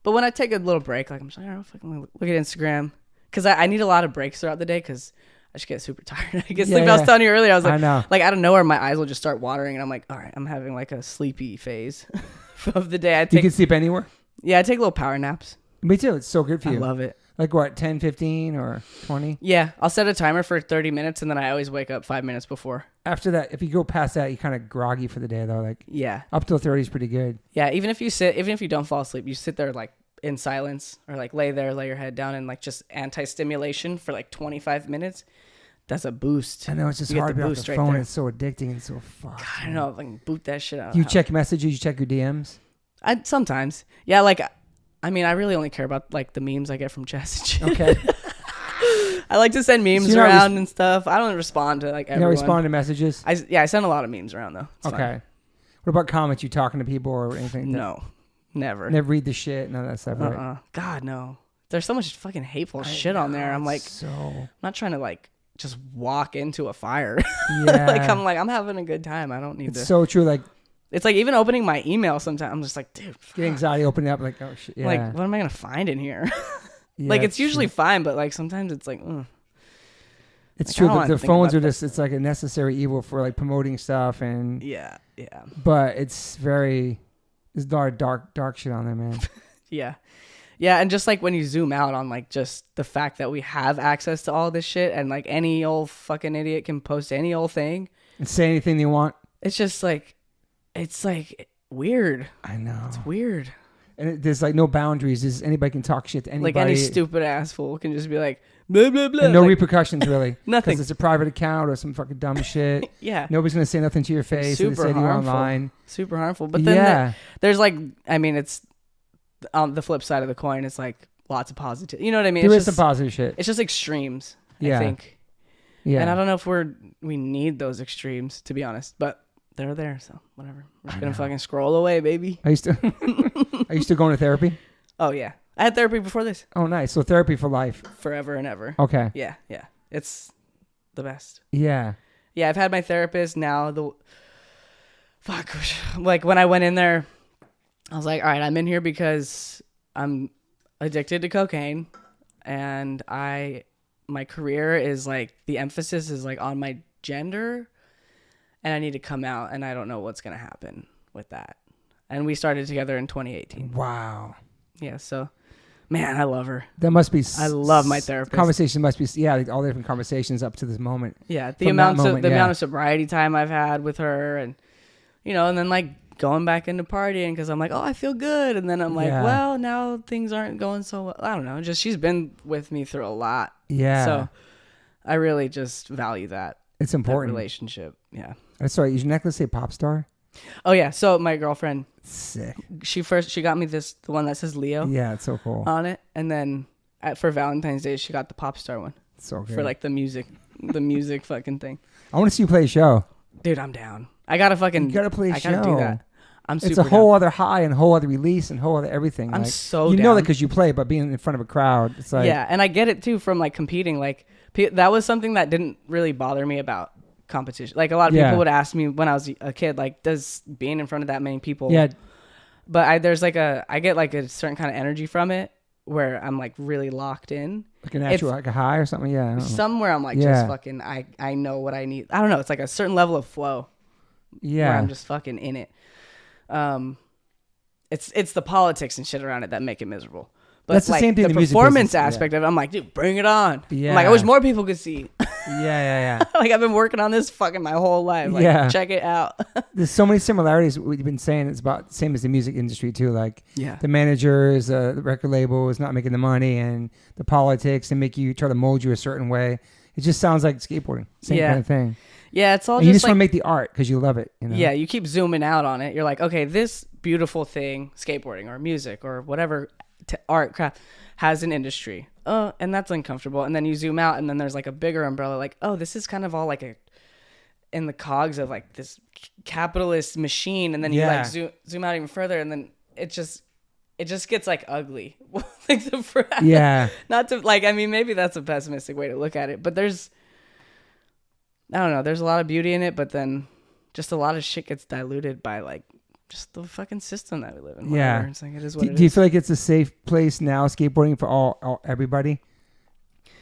but when I take a little break, like I'm just like, I don't know, fucking look at Instagram because I need a lot of breaks throughout the day because I just get super tired. I get sleepy. I was telling you earlier, I was like, like out of nowhere, my eyes will just start watering, and I'm like, all right, I'm having like a sleepy phase of the day. You can sleep anywhere? Yeah, I take little power naps. Me too. It's so good for you. I love it. Like what, 10, 15, or 20? Yeah, I'll set a timer for 30 minutes, and then I always wake up 5 minutes before. After that, if you go past that, you're kind of groggy for the day, though. Like, Yeah. up till 30 is pretty good. Yeah, even if you don't fall asleep, you sit there like in silence, or like lay your head down, and like just anti-stimulation for like 25 minutes. That's a boost. I know, it's just You get hard to the be off boost the right phone. there. It's so addicting and so fucked. God, I don't know, like boot that shit out. Do you check messages? You check your DMs? I sometimes. Yeah, like I mean, I really only care about like the memes I get from Jess and shit. Okay. I like to send memes So you're not around and stuff. I don't respond to like You everyone. don't respond to messages? I send a lot of memes around though. It's Okay. fine. What about comments? You talking to people or anything? No, never. Never read the shit, none of that stuff, right? God, no. There's so much fucking hateful shit on there. I'm like, I'm not trying to like just walk into a fire. Yeah. I'm having a good time. I don't need It's so true. Like, it's like even opening my email sometimes, I'm just like, dude, get anxiety opening up. Like, oh shit. Yeah. like, what am I gonna find in here? Yeah, like, it's usually fine, but like sometimes it's like, it's like, true. I don't The wanna think phones about are that. just, it's like a necessary evil for like promoting stuff, and yeah, but there's a lot of dark shit on there, man. yeah. Yeah, and just like when you zoom out on like just the fact that we have access to all this shit, and like any old fucking idiot can post any old thing And say anything they want. It's just like, it's like weird. I know. It's weird. And there's like no boundaries. Anybody can talk shit to anybody. Like any stupid ass fool can just be like, blah, blah, blah. And no like, repercussions, really. Nothing. Because it's a private account or some fucking dumb shit. Yeah. Nobody's going to say nothing to your face. Super Say to you harmful. online. Super harmful. But then there's like, I mean, it's on the flip side of the coin. It's like lots of positive. You know what I mean? There it's is some positive shit. It's just extremes, Yeah. I think. Yeah. And I don't know if we need those extremes, to be honest. But they're there, so whatever. We're just going to fucking scroll away, baby. Are you still going to therapy? Oh, yeah. I had therapy before this. Oh, nice. So therapy for life. Forever and ever. Okay. Yeah. It's the best. Yeah. Yeah, I've had my therapist now. Like when I went in there, I was like, all right, I'm in here because I'm addicted to cocaine, and my career is like, the emphasis is like on my gender, and I need to come out, and I don't know what's going to happen with that. And we started together in 2018. Wow. Yeah, so man, I love her. That must be. I love my therapist. Conversation must be. Yeah, like all the different conversations up to this moment. Yeah, the amount of sobriety time I've had with her, and and then like going back into partying because I'm like, oh, I feel good, and then I'm like, well, now things aren't going so well. I don't know. Just she's been with me through a lot. Yeah. So I really just value that. It's important. That relationship. Yeah. Sorry, is your necklace say pop star? Oh yeah. So my girlfriend, sick. She got me the one that says Leo. Yeah, it's so cool. On it, and then for Valentine's Day, she got the pop star one. So good. For like the music fucking thing. I want to see you play a show. Dude, I'm down. I gotta fucking. You gotta play a show. I gotta do that. I'm super. It's a whole other high and whole other release and whole other everything. I'm like, so. You down. know that because you play, but being in front of a crowd, it's like. Yeah, and I get it too from like competing. Like that was something that didn't really bother me about competition. Like a lot of people would ask me when I was a kid, like, does being in front of that many people? Yeah. But I get like a certain kind of energy from it where I'm like really locked in. Like an actual, like a high or something. Yeah. Somewhere I'm like just fucking. I know what I need. I don't know. It's like a certain level of flow. Yeah. Where I'm just fucking in it. It's the politics and shit around it that make it miserable. But that's the same thing. The performance aspect of it, I'm like, dude, bring it on. Yeah. I'm like, I wish more people could see. Yeah. Like I've been working on this fucking my whole life. Like, check it out. There's so many similarities. We've been saying it's about the same as the music industry too. Like the managers, the record label is not making the money, and the politics and make you try to mold you a certain way. It just sounds like skateboarding. Same kind of thing. Yeah, it's all and just you just like, want to make the art because you love it. You know? Yeah, you keep zooming out on it. You're like, okay, this beautiful thing, skateboarding or music or whatever art craft has an industry. And that's uncomfortable. And then you zoom out and then there's like a bigger umbrella like, oh, this is kind of all like in the cogs of like this capitalist machine. And then you like zoom out even further and then it just gets like ugly. Like not to like, I mean, maybe that's a pessimistic way to look at it, but I don't know. There's a lot of beauty in it, but then just a lot of shit gets diluted by like just the fucking system that we live in. Whatever. It's like, it is what it is. Do you feel like it's a safe place now, skateboarding for everybody?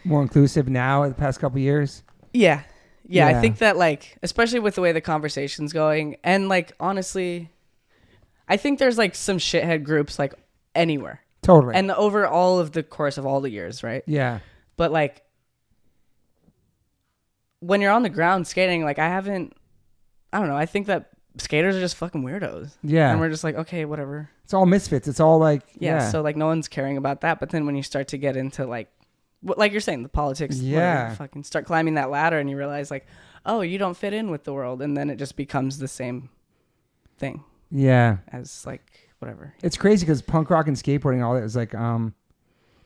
More inclusive now in the past couple of years? Yeah. I think that like, especially with the way the conversation's going and like, honestly, I think there's like some shithead groups like anywhere. Totally. And over all of the course of all the years, right? Yeah. But like when you're on the ground skating, like I don't know, I think that skaters are just fucking weirdos. Yeah. And we're just like, okay, whatever. It's all misfits. It's all like, Yeah. So like no one's caring about that. But then when you start to get into like you're saying, the politics, whatever, fucking start climbing that ladder and you realize like, oh, you don't fit in with the world. And then it just becomes the same thing. Yeah. As like whatever. It's crazy because punk rock and skateboarding, all that is like,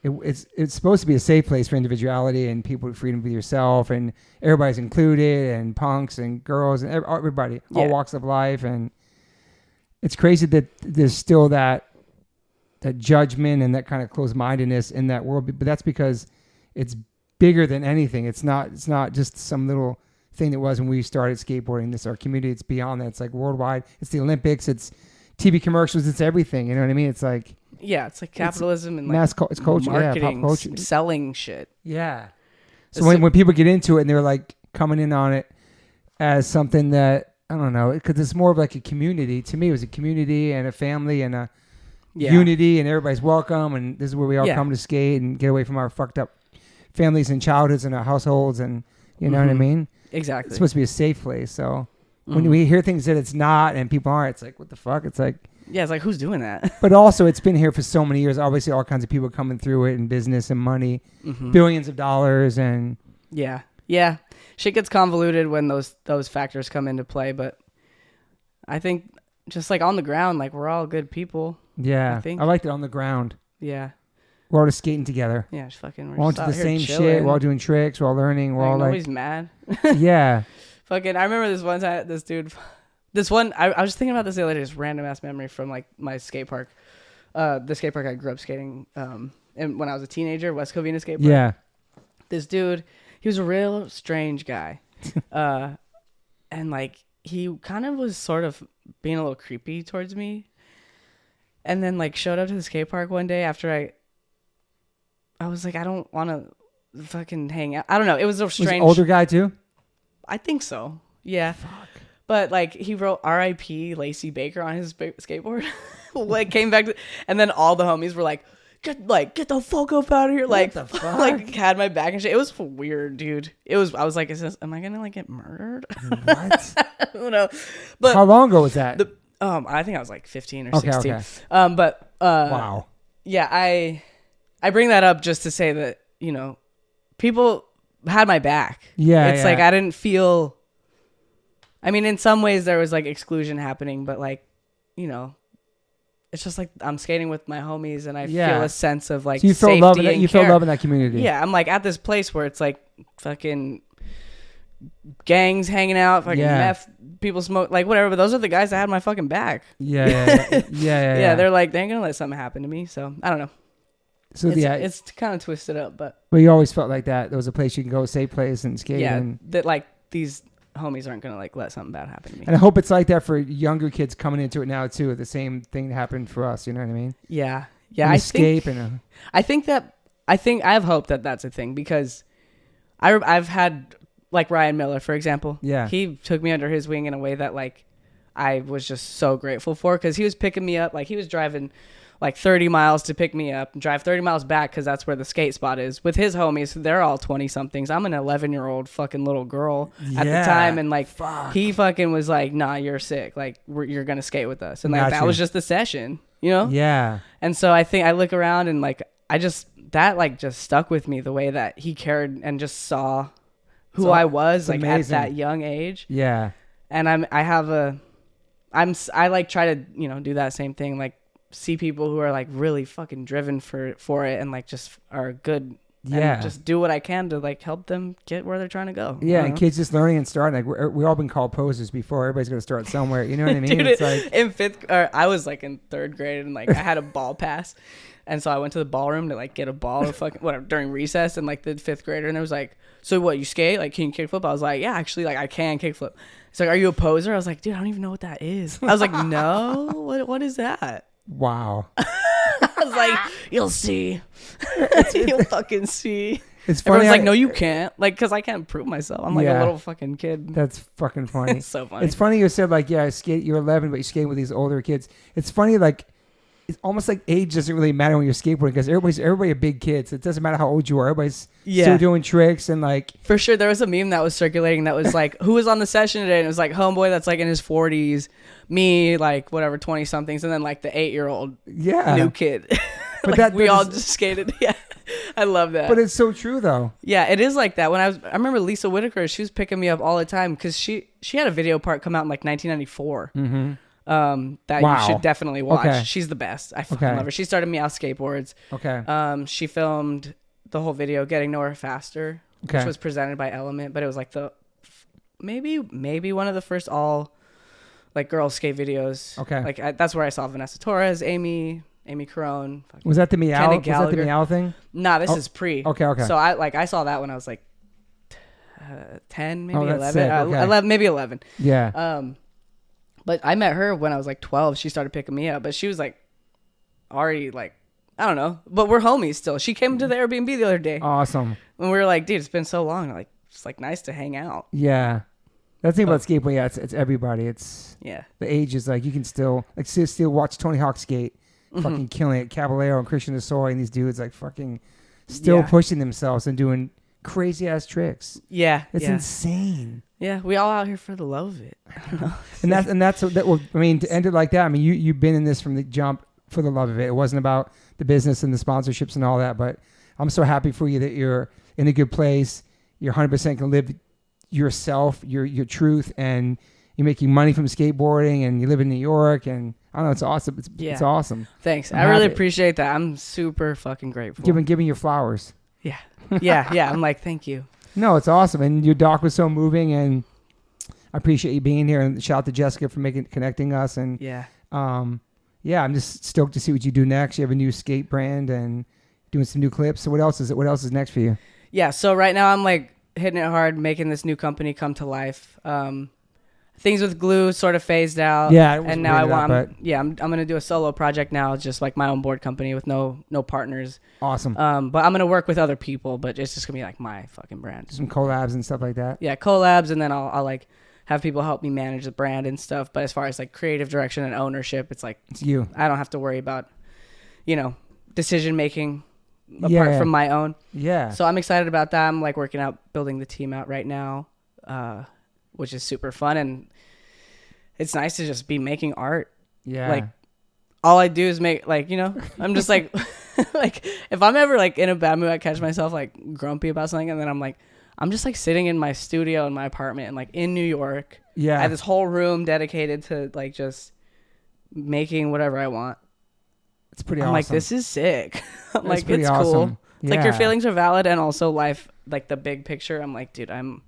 it's supposed to be a safe place for individuality and people with freedom to be yourself, and everybody's included, and punks and girls and everybody, all walks of life. And it's crazy that there's still that judgment and that kind of closed-mindedness in that world. But that's because it's bigger than anything. It's not just some little thing that was when we started skateboarding. This our community. It's beyond that. It's like worldwide. It's the Olympics. It's TV commercials. It's everything. You know what I mean? It's like, yeah, it's like capitalism and like it's culture, marketing, pop culture, selling shit. Yeah. So when people get into it and they're like coming in on it as something that, I don't know, because it's more of like a community. To me, it was a community and a family and a unity, and everybody's welcome, and this is where we all come to skate and get away from our fucked up families and childhoods and our households, and you know what I mean? Exactly. It's supposed to be a safe place. So when we hear things that it's not and people aren't, it's like, what the fuck? It's like, yeah, it's like, who's doing that? But also, it's been here for so many years. Obviously, all kinds of people coming through it, and business and money, billions of dollars, and yeah, shit gets convoluted when those factors come into play. But I think just like on the ground, like we're all good people. Yeah, I liked it on the ground. Yeah, we're all just skating together. Yeah, just fucking. We're all into the same shit. We're all doing tricks. We're all learning. We're all nobody's mad. Yeah. Fucking, I remember this one time, this dude. This one, I was thinking about this the other day, just random ass memory from like my skate park. The skate park I grew up skating and when I was a teenager, West Covina skate park. Yeah. This dude, he was a real strange guy. And like he kind of was sort of being a little creepy towards me. And then like showed up to the skate park one day after I was like, I don't want to fucking hang out. I don't know. It was a strange. Was older guy too? I think so. Yeah. Fuck. But like he wrote R.I.P. Lacey Baker on his skateboard. Like came back and then all the homies were like, get the fuck up out of here. Like, what the fuck? Like had my back and shit. It was weird, dude. I was like, am I gonna like get murdered? What? I don't know. But how long ago was that? I think I was like 15 or 16. Okay. But wow. Yeah, I bring that up just to say that, you know, people had my back. Yeah. It's like I didn't feel. I mean, in some ways there was like exclusion happening, but like, you know, it's just like I'm skating with my homies and I feel a sense of like, so you feel love in that. You feel love in that community. Yeah, I'm like at this place where it's like fucking gangs hanging out, fucking meth, people smoke, like whatever. But those are the guys that had my fucking back. Yeah. They're like, they ain't gonna let something happen to me. So I don't know. So it's kind of twisted up, but you always felt like that. There was a place you can go, a safe place, and skate. Yeah, that like these homies aren't gonna like let something bad happen to me. And I hope it's like that for younger kids coming into it now too. The same thing happened for us. You know what I mean? Yeah. I have hope that that's a thing because I've had like Ryan Miller, for example. Yeah. He took me under his wing in a way that like I was just so grateful for, because he was picking me up. Like he was driving like 30 miles to pick me up and drive 30 miles back, because that's where the skate spot is, with his homies. They're all 20 somethings. I'm an 11-year-old fucking little girl at the time, and like he fucking was like, nah, you're sick, like you're gonna skate with us, and like that was just the session, you know? Yeah. And so I think I look around and like that like just stuck with me, the way that he cared and just saw who I was like amazing. At that young age. Yeah. And I like try to, you know, do that same thing, like see people who are like really fucking driven for it and like just are good. Yeah. And just do what I can to like help them get where they're trying to go. Yeah. And kids just learning and starting. Like we all been called posers before. Everybody's going to start somewhere. You know what I mean? Dude, it's like in I was like in 3rd grade and like I had a ball pass. And so I went to the ballroom to like get a ball or fucking whatever during recess, and like the 5th grader, and it was like, so what, you skate? Like, can you kickflip? I was like, yeah, actually, like I can kickflip. It's like, are you a poser? I was like, dude, I don't even know what that is. I was like, no, what is that? Wow. I was like, you'll see. You'll fucking see. It's funny. Everyone's like, no, you can't. Like, because I can't prove myself. I'm like a little fucking kid. That's fucking funny. It's so funny. It's funny you said like, yeah, you're 11, but you're skating with these older kids. It's funny, like, it's almost like age doesn't really matter when you're skateboarding because everybody are big kids. It doesn't matter how old you are. Everybody's still doing tricks and like. For sure, there was a meme that was circulating that was like, who was on the session today? And it was like homeboy that's like in his 40s, me like whatever 20 somethings, and then like the 8-year-old new kid. But like, we all just skated. Yeah, I love that. But it's so true though. Yeah, it is like that. I remember Lisa Whitaker. She was picking me up all the time because she had a video part come out in like 1994. Mm-hmm. That you should definitely watch. Okay. She's the best. I fucking love her. She started me out skateboards. Okay. She filmed the whole video Getting Nowhere Faster, which was presented by Element, but it was like maybe one of the first all like girl skate videos. Okay. Like that's where I saw Vanessa Torres, Amy Carone. Was that the Meow? Was that the Meow thing? Nah, this is pre. Okay. So I saw that when I was like 10, maybe 11. Sick. Okay. 11, maybe 11. Yeah. But I met her when I was like 12. She started picking me up, but she was like already like, I don't know, but we're homies still. She came to the Airbnb the other day. Awesome. And we were like, dude, it's been so long. Like, it's like nice to hang out. Yeah. That's the thing about skateboarding. Yeah, it's everybody. It's the age is like you can still watch Tony Hawk skate, fucking killing it. Caballero and Christian Asori and these dudes like fucking still pushing themselves and doing crazy ass tricks. Yeah. It's insane. Yeah, we all out here for the love of it. I don't know. I mean, to end it like that, I mean, you've been in this from the jump for the love of it. It wasn't about the business and the sponsorships and all that, but I'm so happy for you that you're in a good place. You're 100% can live yourself, your truth, and you're making money from skateboarding, and you live in New York, and I don't know, it's awesome. It's awesome. Thanks. I really appreciate that. I'm super fucking grateful. Giving your flowers. Yeah. Yeah. I'm like, thank you. No, it's awesome. And your doc was so moving, and I appreciate you being here. And shout out to Jessica for connecting us. And I'm just stoked to see what you do next. You have a new skate brand and doing some new clips. So what else is next for you? Yeah. So right now I'm like hitting it hard, making this new company come to life. Things with Glue sort of phased out. Yeah. And now I'm going to do a solo project now, just like my own board company with no partners. Awesome. But I'm going to work with other people, but it's just going to be like my fucking brand. Some collabs and stuff like that. Yeah, collabs, and then I'll like have people help me manage the brand and stuff. But as far as like creative direction and ownership, it's like it's you. I don't have to worry about, decision making apart from my own. Yeah. So I'm excited about that. I'm like working out, building the team out right now, which is super fun, and it's nice to just be making art. Yeah. Like all I do is make I'm just like like if I'm ever like in a bad mood, I catch myself like grumpy about something, and then I'm just like sitting in my studio in my apartment and like in New York. Yeah. I have this whole room dedicated to like just making whatever I want. It's pretty I'm awesome. like, this is sick. I'm like, it's awesome. cool. Yeah. Like your feelings are valid, and also life, like the big picture. I'm like, dude, I'm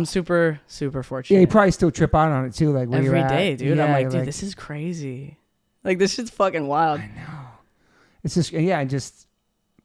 super, super fortunate. Yeah, you probably still trip out on it too, like where every you're day, at. dude. Yeah, I'm like, dude, this is crazy. Like this shit's fucking wild. I know. It's just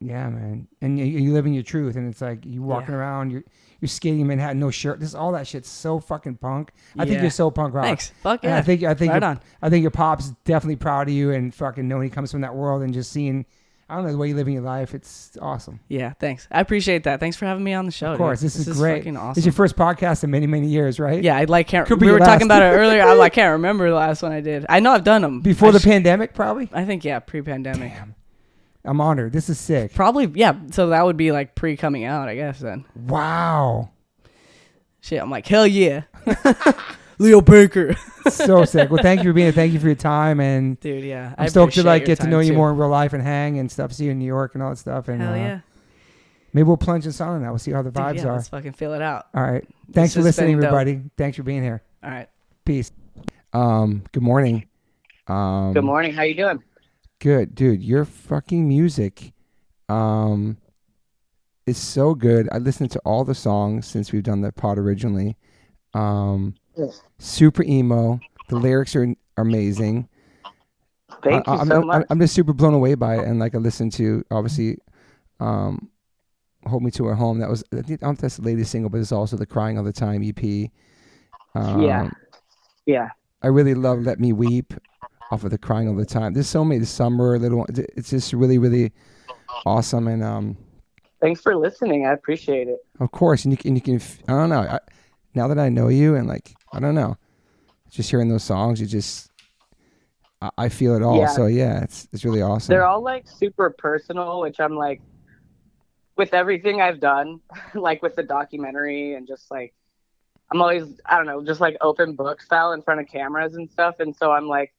man. And you live in your truth, and it's like you walking around, you're skating in Manhattan, no shirt. This all that shit's so fucking punk. I think you're so punk rock. Thanks. Fuck yeah. And I think right I think your pop's definitely proud of you, and fucking knowing he comes from that world and just seeing, I don't know, the way you live in your life. It's awesome. Yeah, thanks. I appreciate that. Thanks for having me on the show. Of course, dude. this is great. Fucking awesome. It's your first podcast in many, many years, right? Yeah, we were talking about it earlier. I can't remember the last one I did. I know I've done them before the pandemic, probably. I think pre-pandemic. Damn, I'm honored. This is sick. Probably, yeah. So that would be like pre-coming out, I guess. Then. Wow. Shit, I'm like, hell yeah. Leo Baker. So sick. Well, thank you for being here. Thank you for your time, and dude, yeah, I'm stoked to like get to know you more in real life and hang and stuff. See you in New York and all that stuff. And hell yeah. Maybe we'll plunge in sauna now. We'll see how the vibes are. Let's fucking feel it out. All right. Thanks for listening, everybody. Thanks for being here. All right. Peace. Good morning. Good morning. How you doing? Good, dude. Your fucking music is so good. I listened to all the songs since we've done the pod originally. Super emo. The lyrics are amazing. Thank you so much. I'm just super blown away by it. And like I listened to, obviously, Hold Me to Her Home. That was, I don't know if that's the latest single, but it's also the Crying All the Time EP. Yeah. I really love Let Me Weep off of the Crying All the Time. There's so many, the Summer, little. It's just really, really awesome. And thanks for listening. I appreciate it. Of course, and you can. I don't know. Now that I know you, and like I don't know, just hearing those songs, I feel it all. Yeah. So yeah, it's really awesome. They're all like super personal, which I'm like, with everything I've done, like with the documentary and just like, I'm always, I don't know, just like open book style in front of cameras and stuff. And so I'm like,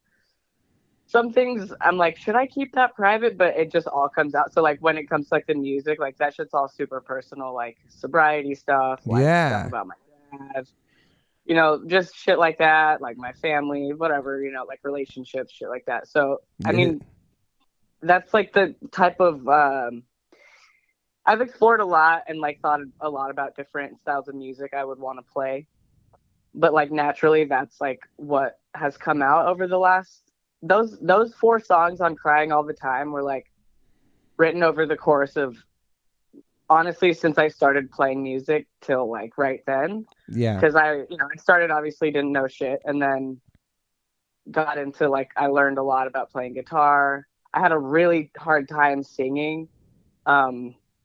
some things I'm like, should I keep that private? But it just all comes out. So like when it comes to like the music, like that shit's all super personal, like sobriety stuff, like stuff about my dad, you know, just shit like that, like my family, whatever, you know, like relationships, shit like that. So, I mean, that's like the type of, I've explored a lot and like thought a lot about different styles of music I would want to play. But like naturally, that's like what has come out over the last, those 4 songs on Crying All the Time were like written over the course of, honestly, since I started playing music till like right then. Yeah. Because I started, obviously didn't know shit, and then got into like, I learned a lot about playing guitar. I had a really hard time singing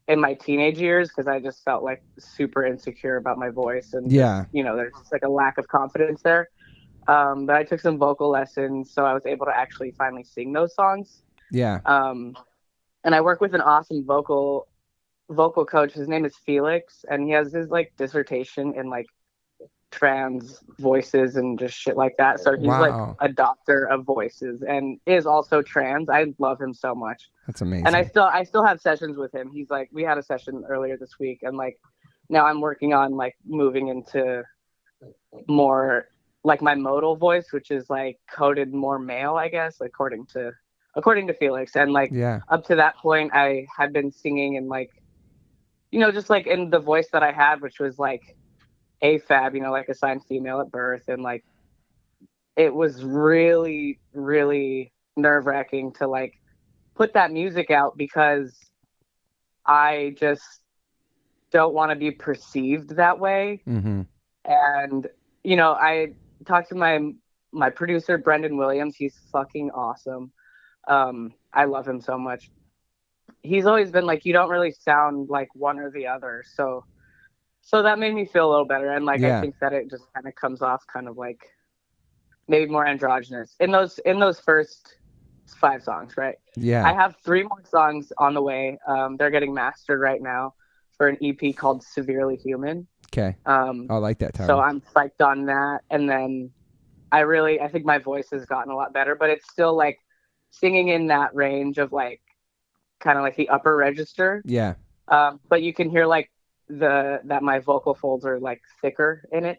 in my teenage years because I just felt like super insecure about my voice, and just, there's just like a lack of confidence there. But I took some vocal lessons, so I was able to actually finally sing those songs. Yeah. And I work with an awesome vocal coach. His name is Felix, and he has his like dissertation in like trans voices and just shit like that. So he's like a doctor of voices and is also trans. I love him so much. That's amazing. And I still have sessions with him. He's like, we had a session earlier this week, and like now I'm working on like moving into more like my modal voice, which is like coded more male, I guess, according to Felix. And like up to that point, I had been singing in like, just like in the voice that I had, which was like AFAB, like assigned female at birth. And like, it was really, really nerve-wracking to like put that music out because I just don't want to be perceived that way. Mm-hmm. And, I talked to my producer, Brendan Williams. He's fucking awesome. I love him so much. He's always been like, you don't really sound like one or the other. So that made me feel a little better. And like, I think that it just kind of comes off kind of like maybe more androgynous in those first 5 songs. Right. Yeah. I have 3 more songs on the way. They're getting mastered right now for an EP called Severely Human. Okay. I like that title. So I'm psyched on that. And then I think my voice has gotten a lot better, but it's still like singing in that range of like kind of like the upper register. Yeah. But you can hear like that my vocal folds are like thicker in it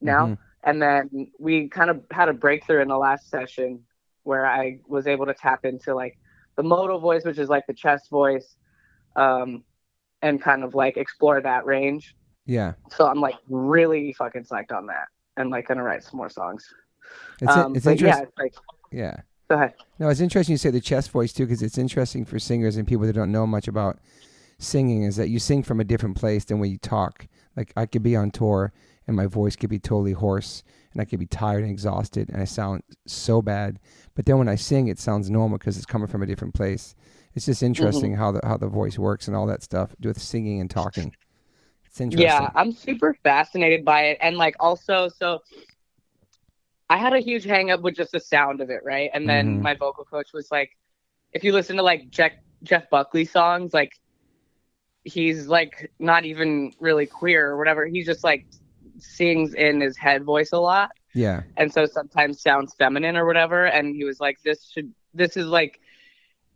now. Mm-hmm. And then we kind of had a breakthrough in the last session where I was able to tap into like the modal voice, which is like the chest voice, and kind of like explore that range. Yeah. So I'm like really fucking psyched on that, and like gonna write some more songs. It's interesting. Yeah, it's like, yeah. Go ahead. No, it's interesting you say the chest voice too, because it's interesting for singers and people that don't know much about singing is that you sing from a different place than when you talk. Like I could be on tour and my voice could be totally hoarse and I could be tired and exhausted and I sound so bad. But then when I sing, it sounds normal because it's coming from a different place. It's just interesting how the voice works and all that stuff with singing and talking. It's interesting. Yeah, I'm super fascinated by it. And like also, so I had a huge hang up with just the sound of it, right? And then my vocal coach was like, if you listen to like Jeff Buckley songs, like he's like not even really queer or whatever. He just like sings in his head voice a lot. Yeah. And so sometimes sounds feminine or whatever. And he was like, this is like,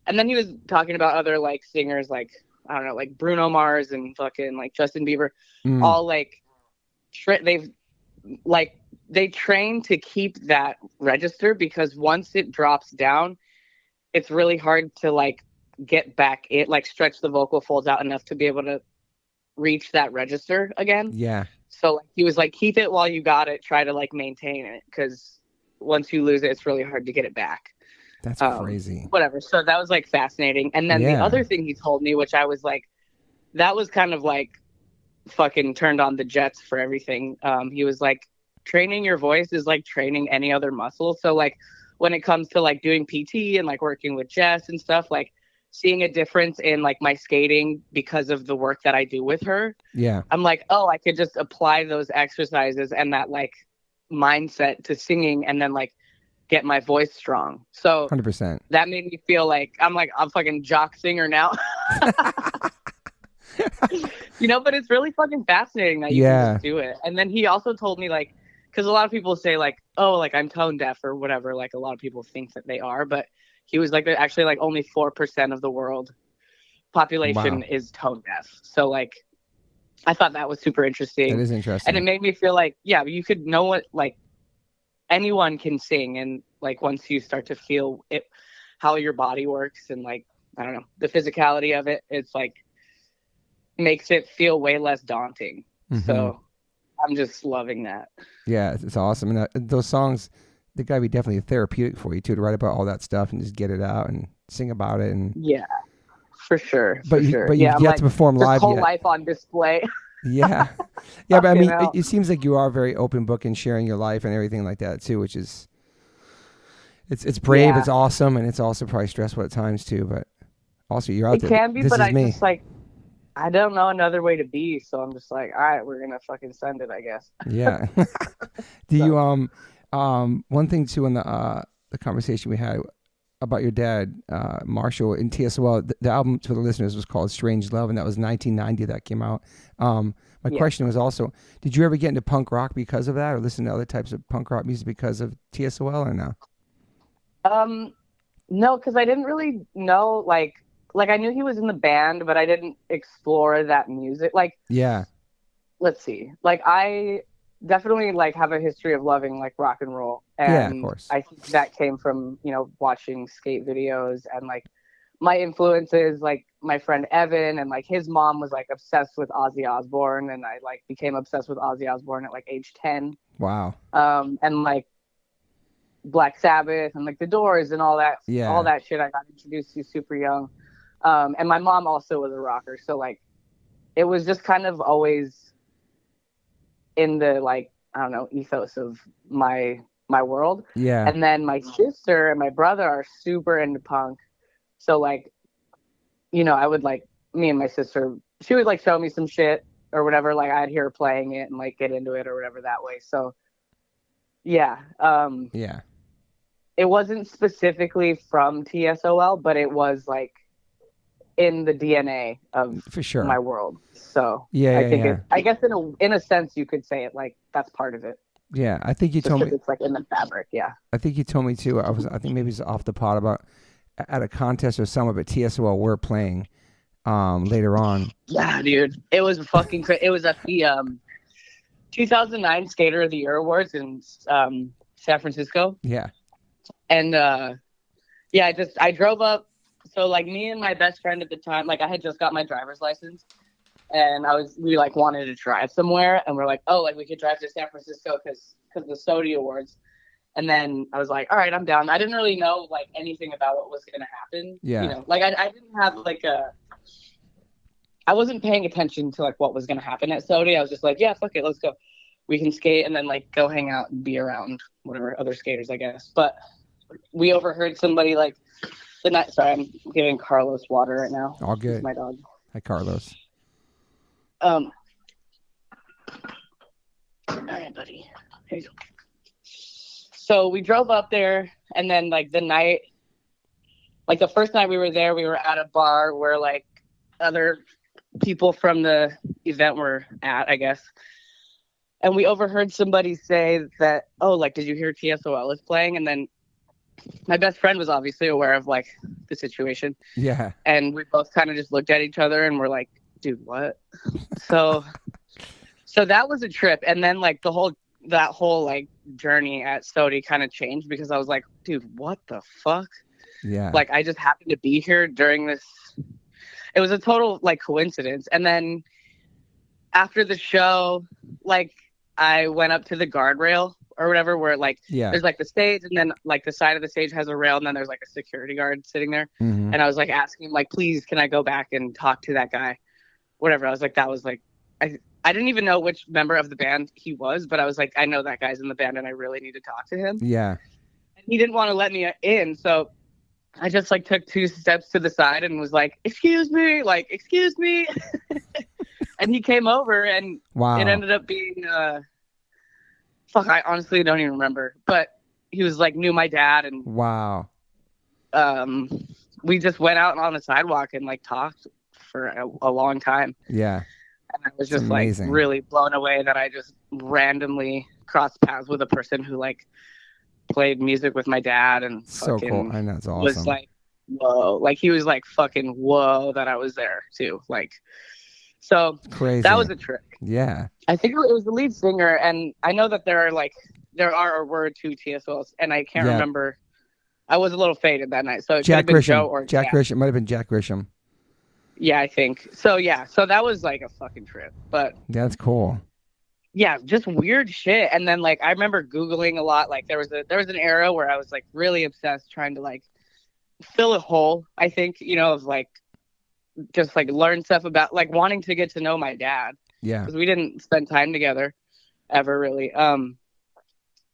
and then he was talking about other like singers, like, I don't know, like Bruno Mars and fucking like Justin Bieber, all like, they train to keep that register because once it drops down, it's really hard to like get back it, like stretch the vocal folds out enough to be able to reach that register again. Yeah. So like, he was like, keep it while you got it, try to like maintain it, because once you lose it, it's really hard to get it back. That's crazy. Whatever. So that was like fascinating. And then the other thing he told me, which I was like, that was kind of like fucking turned on the jets for everything. He was like, training your voice is like training any other muscle. So like when it comes to like doing PT and like working with Jess and stuff, like seeing a difference in like my skating because of the work that I do with her. Yeah. I'm like, oh, I could just apply those exercises and that like mindset to singing and then like get my voice strong. So 100%. that made me feel like I'm a fucking jock singer now. But it's really fucking fascinating that you can just do it. And then he also told me, like, because a lot of people say, like, oh, like, I'm tone deaf or whatever. Like, a lot of people think that they are. But he was like, actually, like, only 4% of the world population is tone deaf. So, like, I thought that was super interesting. That is interesting. And it made me feel like, yeah, you could know what, like, anyone can sing. And, like, once you start to feel it, how your body works and, like, I don't know, the physicality of it, it's like, makes it feel way less daunting. So I'm just loving that. Yeah, it's awesome. And those songs, they gotta be definitely therapeutic for you too, to write about all that stuff and just get it out and sing about it. And yeah, for sure. But you've yet to perform live whole yet. Life on display. Yeah. But I mean, it seems like you are very open book and sharing your life and everything like that too, which is it's brave, it's awesome, and it's also probably stressful at times too. But also you're out there. It can be, but just like, I don't know another way to be, so I'm just like, all right, we're gonna fucking send it, I guess. Yeah. Do you one thing too in the conversation we had about your dad, Marshall in TSOL, the album for the listeners was called Strange Love, and that was 1990 that came out. My question was also, did you ever get into punk rock because of that, or listen to other types of punk rock music because of TSOL, or no? No, because I didn't really know, like I knew he was in the band, but I didn't explore that music. Like, let's see. Like, I definitely like have a history of loving like rock and roll, and of course. I think that came from watching skate videos, and like my influences, like my friend Evan, and like his mom was like obsessed with Ozzy Osbourne, and I like became obsessed with Ozzy Osbourne at like age 10. Wow. And like Black Sabbath and like the Doors and all that shit I got introduced to super young. And my mom also was a rocker, so like it was just kind of always in the, like, I don't know, ethos of my world. Yeah. And then my sister and my brother are super into punk, so like, I would like, me and my sister, she would like show me some shit or whatever, like I'd hear her playing it and like get into it or whatever that way. So yeah. It wasn't specifically from TSOL, but it was like in the DNA of for sure my world. So I guess in a sense you could say it like that's part of it. Yeah, I think you told me it's like in the fabric. Yeah, I think you told me too. I think maybe it's off the pod about at a contest or somewhere, but TSOL were playing later on. Yeah, dude, it was fucking crazy. It was at the 2009 Skater of the Year Awards in San Francisco. Yeah, and I drove up. So like me and my best friend at the time, like I had just got my driver's license, and we like wanted to drive somewhere, and we're like, oh, like we could drive to San Francisco because the SOTY Awards. And then I was like, all right, I'm down. I didn't really know like anything about what was gonna happen. Yeah. Like I didn't have like I wasn't paying attention to like what was gonna happen at SOTY. I was just like, yeah, fuck it, let's go. We can skate and then like go hang out and be around whatever other skaters, I guess. But we overheard somebody like. Sorry, I'm giving Carlos water right now. All good. He's my dog. Hi, Carlos. All right, buddy. Here you go. So we drove up there, and then like the night, like the first night we were there, we were at a bar where like other people from the event were at, I guess. And we overheard somebody say that, oh, like, did you hear TSOL is playing? And then my best friend was obviously aware of like the situation. Yeah. And we both kind of just looked at each other and we're like, dude, what? so that was a trip. And then like that whole like journey at SOTY kind of changed because I was like, dude, what the fuck? Yeah. Like I just happened to be here during this. It was a total like coincidence. And then after the show, like I went up to the guardrail or whatever, where like there's like the stage, and then like the side of the stage has a rail, and then there's like a security guard sitting there. Mm-hmm. And I was like asking him, like, please, can I go back and talk to that guy? Whatever. I was like, that was like, I didn't even know which member of the band he was, but I was like, I know that guy's in the band and I really need to talk to him. Yeah. And he didn't want to let me in. So I just like took 2 steps to the side and was like, excuse me. And he came over, and wow. It ended up being, fuck, I honestly don't even remember. But like knew my dad, and Wow. we just went out on the sidewalk and like talked for a long time. Yeah. And I was It's just like amazing. really blown away that I just randomly crossed paths with a person who like played music with my dad and So fucking cool. I know, it's was awesome. like, whoa. Like he was like fucking whoa that I was there too. Like, so Crazy. that was a trick. Yeah. I think it was the lead singer, and I know that there are or were two TSOs, and I can't Yeah. remember. I was a little faded that night, so it Jack could have been Grisham. Joe or Jack Grisham. Might have been Jack Grisham. Yeah, I think so. Yeah, so that was like a fucking trip, but That's cool. yeah, just weird shit. And then like I remember Googling a lot. Like there was an era where I was like really obsessed trying to like fill a hole. I think of like just like learn stuff about like wanting to get to know my dad. Yeah. Because we didn't spend time together ever really. And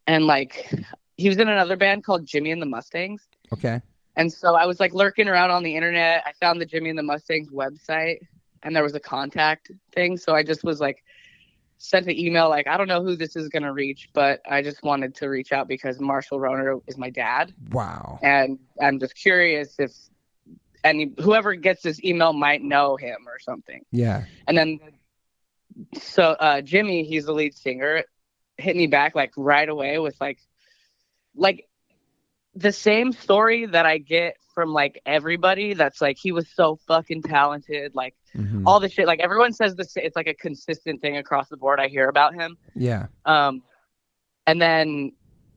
like he was in another band called Jimmy and the Mustangs. Okay. And so I was like lurking around on the internet. I found the Jimmy and the Mustangs website, and there was a contact thing. So I just was like sent an email like, I don't know who this is going to reach, but I just wanted to reach out because Marshall Roner is my dad. Wow. And I'm just curious if whoever gets this email might know him or something. Yeah. And then so Jimmy, he's the lead singer, hit me back like right away with like the same story that I get from like everybody. That's like, he was so fucking talented. Like all the shit, like everyone says this, it's like a consistent thing across the board I hear about him. Yeah. And then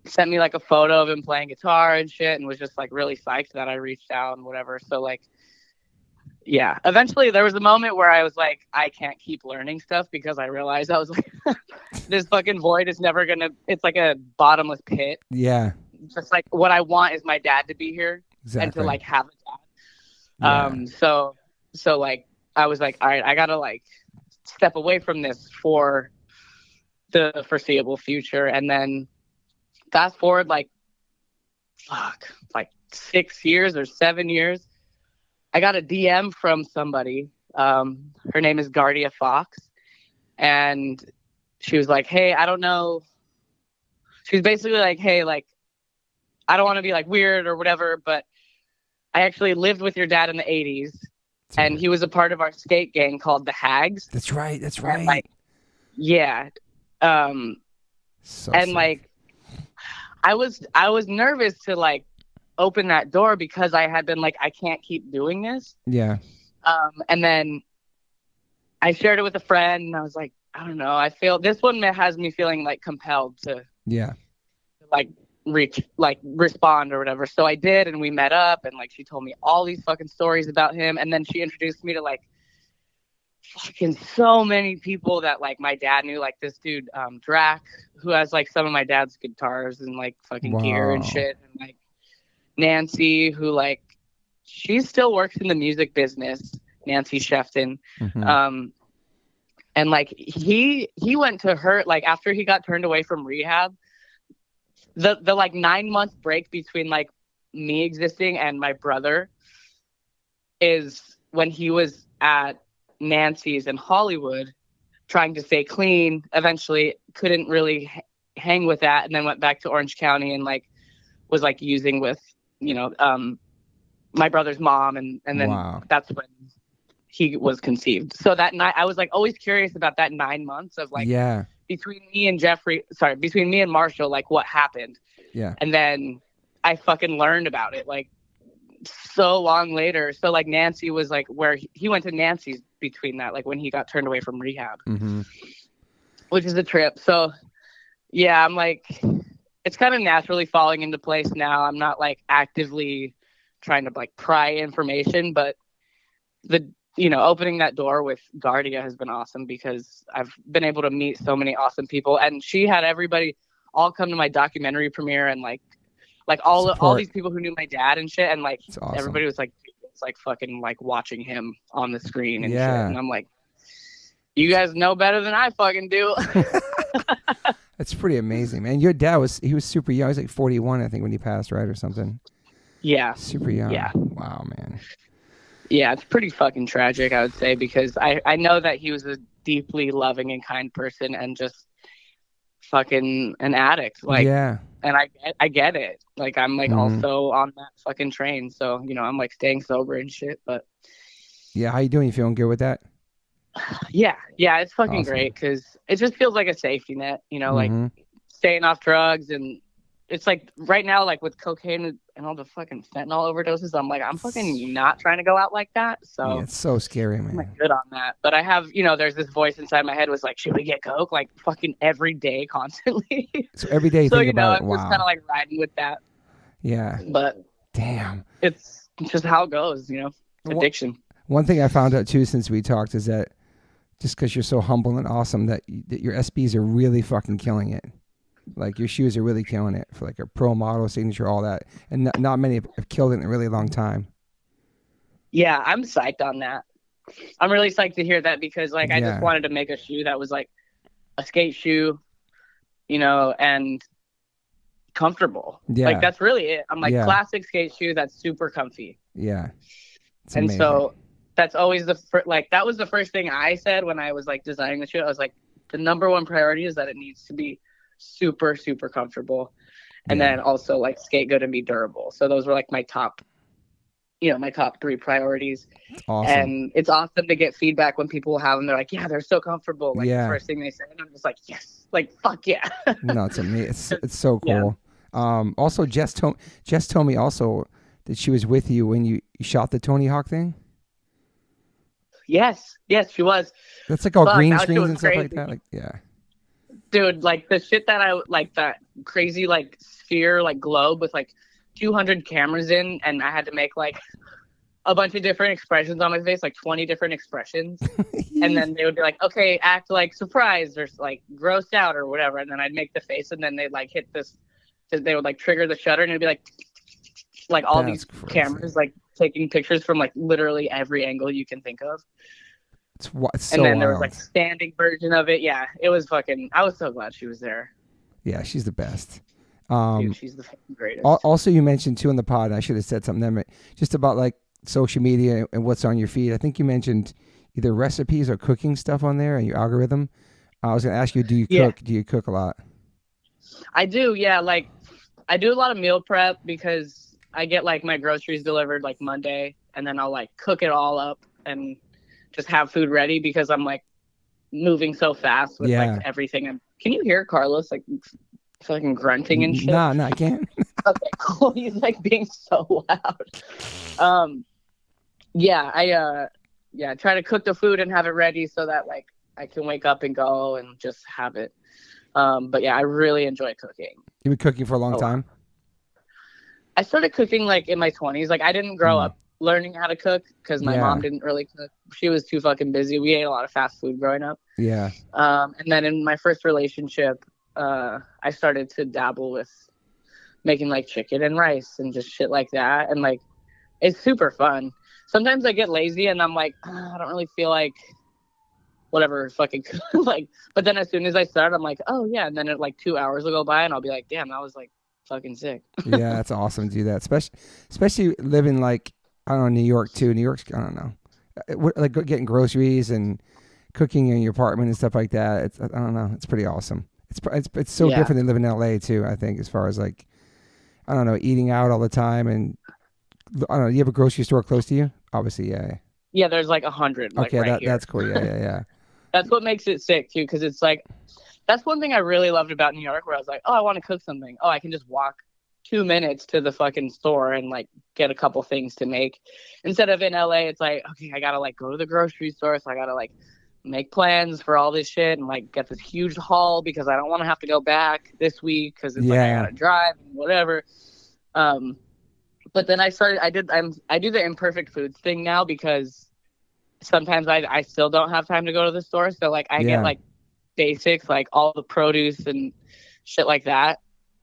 sent me like a photo of him playing guitar and shit, and was just like really psyched that I reached out and whatever. So like, yeah, eventually there was a moment where I was like, I can't keep learning stuff, because I realized I was like, this fucking void is never gonna, it's like a bottomless pit. Yeah. Just like what I want is my dad to be here. Exactly. And to like have a dad. Yeah. So like I was like, all right, I gotta like step away from this for the foreseeable future. And then fast forward like 6 years or 7 years, I got a DM from somebody. Her name is Guardia Fox, and she was like, hey, I don't know. She was basically like, hey, like, I don't want to be like weird or whatever, but I actually lived with your dad in the 80s, and he was a part of our skate gang called the Hags. That's right. That's right. And, like, yeah. So and sick. like, I was nervous to like open that door, because I had been like, I can't keep doing this. Yeah. And then I shared it with a friend, and I was like, I don't know. I feel this one has me feeling like compelled to like respond or whatever. So I did, and we met up, and like she told me all these fucking stories about him, and then she introduced me to like fucking so many people that like my dad knew, like this dude Drac, who has like some of my dad's guitars and like fucking gear and shit, and like Nancy, who like she still works in the music business, Nancy Shefton. And like he went to her like after he got turned away from rehab. The like 9-month break between like me existing and my brother is when he was at Nancy's in Hollywood trying to stay clean. Eventually couldn't really hang with that, and then went back to Orange County and like was like using with my brother's mom, and then that's when he was conceived. So that night I was like always curious about that 9 months of like between me and Marshall, like what happened. Yeah. And then I fucking learned about it like so long later. So like Nancy was like where he went to Nancy's between that, like when he got turned away from rehab, which is a trip. So yeah, I'm like, it's kind of naturally falling into place now. I'm not like actively trying to like pry information, but opening that door with Guardia has been awesome, because I've been able to meet so many awesome people, and she had everybody all come to my documentary premiere, and like all these people who knew my dad and shit, and like awesome. Everybody was like, it's like fucking like watching him on the screen and shit, and I'm like, you guys know better than I fucking do. That's pretty amazing, man. Your dad was super young. He was like 41, I think, when he passed, right, or something. Yeah. Super young. Yeah. Wow, man. Yeah, it's pretty fucking tragic, I would say, because I know that he was a deeply loving and kind person, and just fucking an addict. Like, yeah. and I get it. Like, I'm like also on that fucking train. So, you know, I'm like staying sober and shit. But Yeah, how you doing? You feeling good with that? yeah, it's fucking Awesome. great because it just feels like a safety net, you know, like Mhm. staying off drugs. And it's like right now, like with cocaine and all the fucking fentanyl overdoses, I'm like, I'm fucking not trying to go out like that. So Yeah, it's so scary, I'm man. like good on that. But I have, you know, there's this voice inside my head was like, should we get coke? Like fucking every day, constantly. So every day you So, think you know, about it. I'm just kind Wow. of like riding with that. Yeah. But Damn. it's just how it goes, you know, addiction. One thing I found out too since we talked is that just because you're so humble and awesome that your SBs are really fucking killing it. Like your shoes are really killing it for like a pro model signature, all that. And not many have killed it in a really long time. Yeah, I'm psyched on that. I'm really psyched to hear that because like I just wanted to make a shoe that was like a skate shoe, you know, and comfortable. Yeah. Like that's really it. I'm like classic skate shoe that's super comfy. Yeah. It's and amazing. So that's always like that was the first thing I said when I was like designing the shoe. I was like, the number one priority is that it needs to be super, super comfortable. And then also like skate good and be durable. So those were like my top, you know, my top 3 priorities. Awesome. And it's awesome to get feedback when people have them. They're like, yeah, they're so comfortable. Like the first thing they say, and I'm just like, yes, like fuck yeah. No, it's amazing. It's so cool. Also, Jess told me also that she was with you when you shot the Tony Hawk thing. Yes, she was. That's like all green screens and stuff like that. Like, yeah. Dude, like the shit that I like, that crazy like sphere, like globe with like 200 cameras in, and I had to make like a bunch of different expressions on my face, like 20 different expressions. And then they would be like, okay, act like surprised or like grossed out or whatever. And then I'd make the face, and then they'd like hit this, they would like trigger the shutter, and it'd be like all these cameras like taking pictures from like literally every angle you can think of. It's so and then wild. There was like standing version of it. Yeah, it was fucking. I was so glad she was there. Yeah, she's the best. Dude, she's the greatest. Also, you mentioned too in the pod, I should have said something there, just about like social media and what's on your feed. I think you mentioned either recipes or cooking stuff on there and your algorithm. I was going to ask you, do you cook? Do you cook a lot? I do. Yeah. Like I do a lot of meal prep because I get like my groceries delivered like Monday, and then I'll like cook it all up and just have food ready because I'm like moving so fast with like everything. Can you hear Carlos like fucking grunting and shit? No, I can't. Okay, cool. He's like being so loud. I try to cook the food and have it ready so that like I can wake up and go and just have it. But yeah, I really enjoy cooking. You've been cooking for a long time? I started cooking like in my 20s. Like I didn't grow up learning how to cook because my mom didn't really cook. She was too fucking busy. We ate a lot of fast food growing up. Yeah. And then in my first relationship, I started to dabble with making like chicken and rice and just shit like that. And like, it's super fun. Sometimes I get lazy and I'm like, I don't really feel like whatever fucking like, but then as soon as I start, I'm like, oh yeah. And then it, like 2 hours will go by and I'll be like, damn, that was like fucking sick. Yeah, that's awesome to do that. Especially living like, I don't know, New York too. New York's, I don't know, like getting groceries and cooking in your apartment and stuff like that. I don't know. It's pretty awesome. It's so different than living in LA too, I think, as far as like, I don't know, eating out all the time. And I don't know, you have a grocery store close to you? Obviously, yeah. Yeah, there's like 100. Okay, like, that's cool. Yeah. That's what makes it sick too, because it's like, that's one thing I really loved about New York, where I was like, oh, I want to cook something. Oh, I can just walk 2 minutes to the fucking store and like get a couple things to make. Instead of in LA, it's like, okay, I gotta like go to the grocery store, so I gotta like make plans for all this shit and like get this huge haul because I don't want to have to go back this week because it's like I gotta drive and whatever. But then I do the imperfect foods thing now because sometimes I still don't have time to go to the store, so like I get like basics, like all the produce and shit like that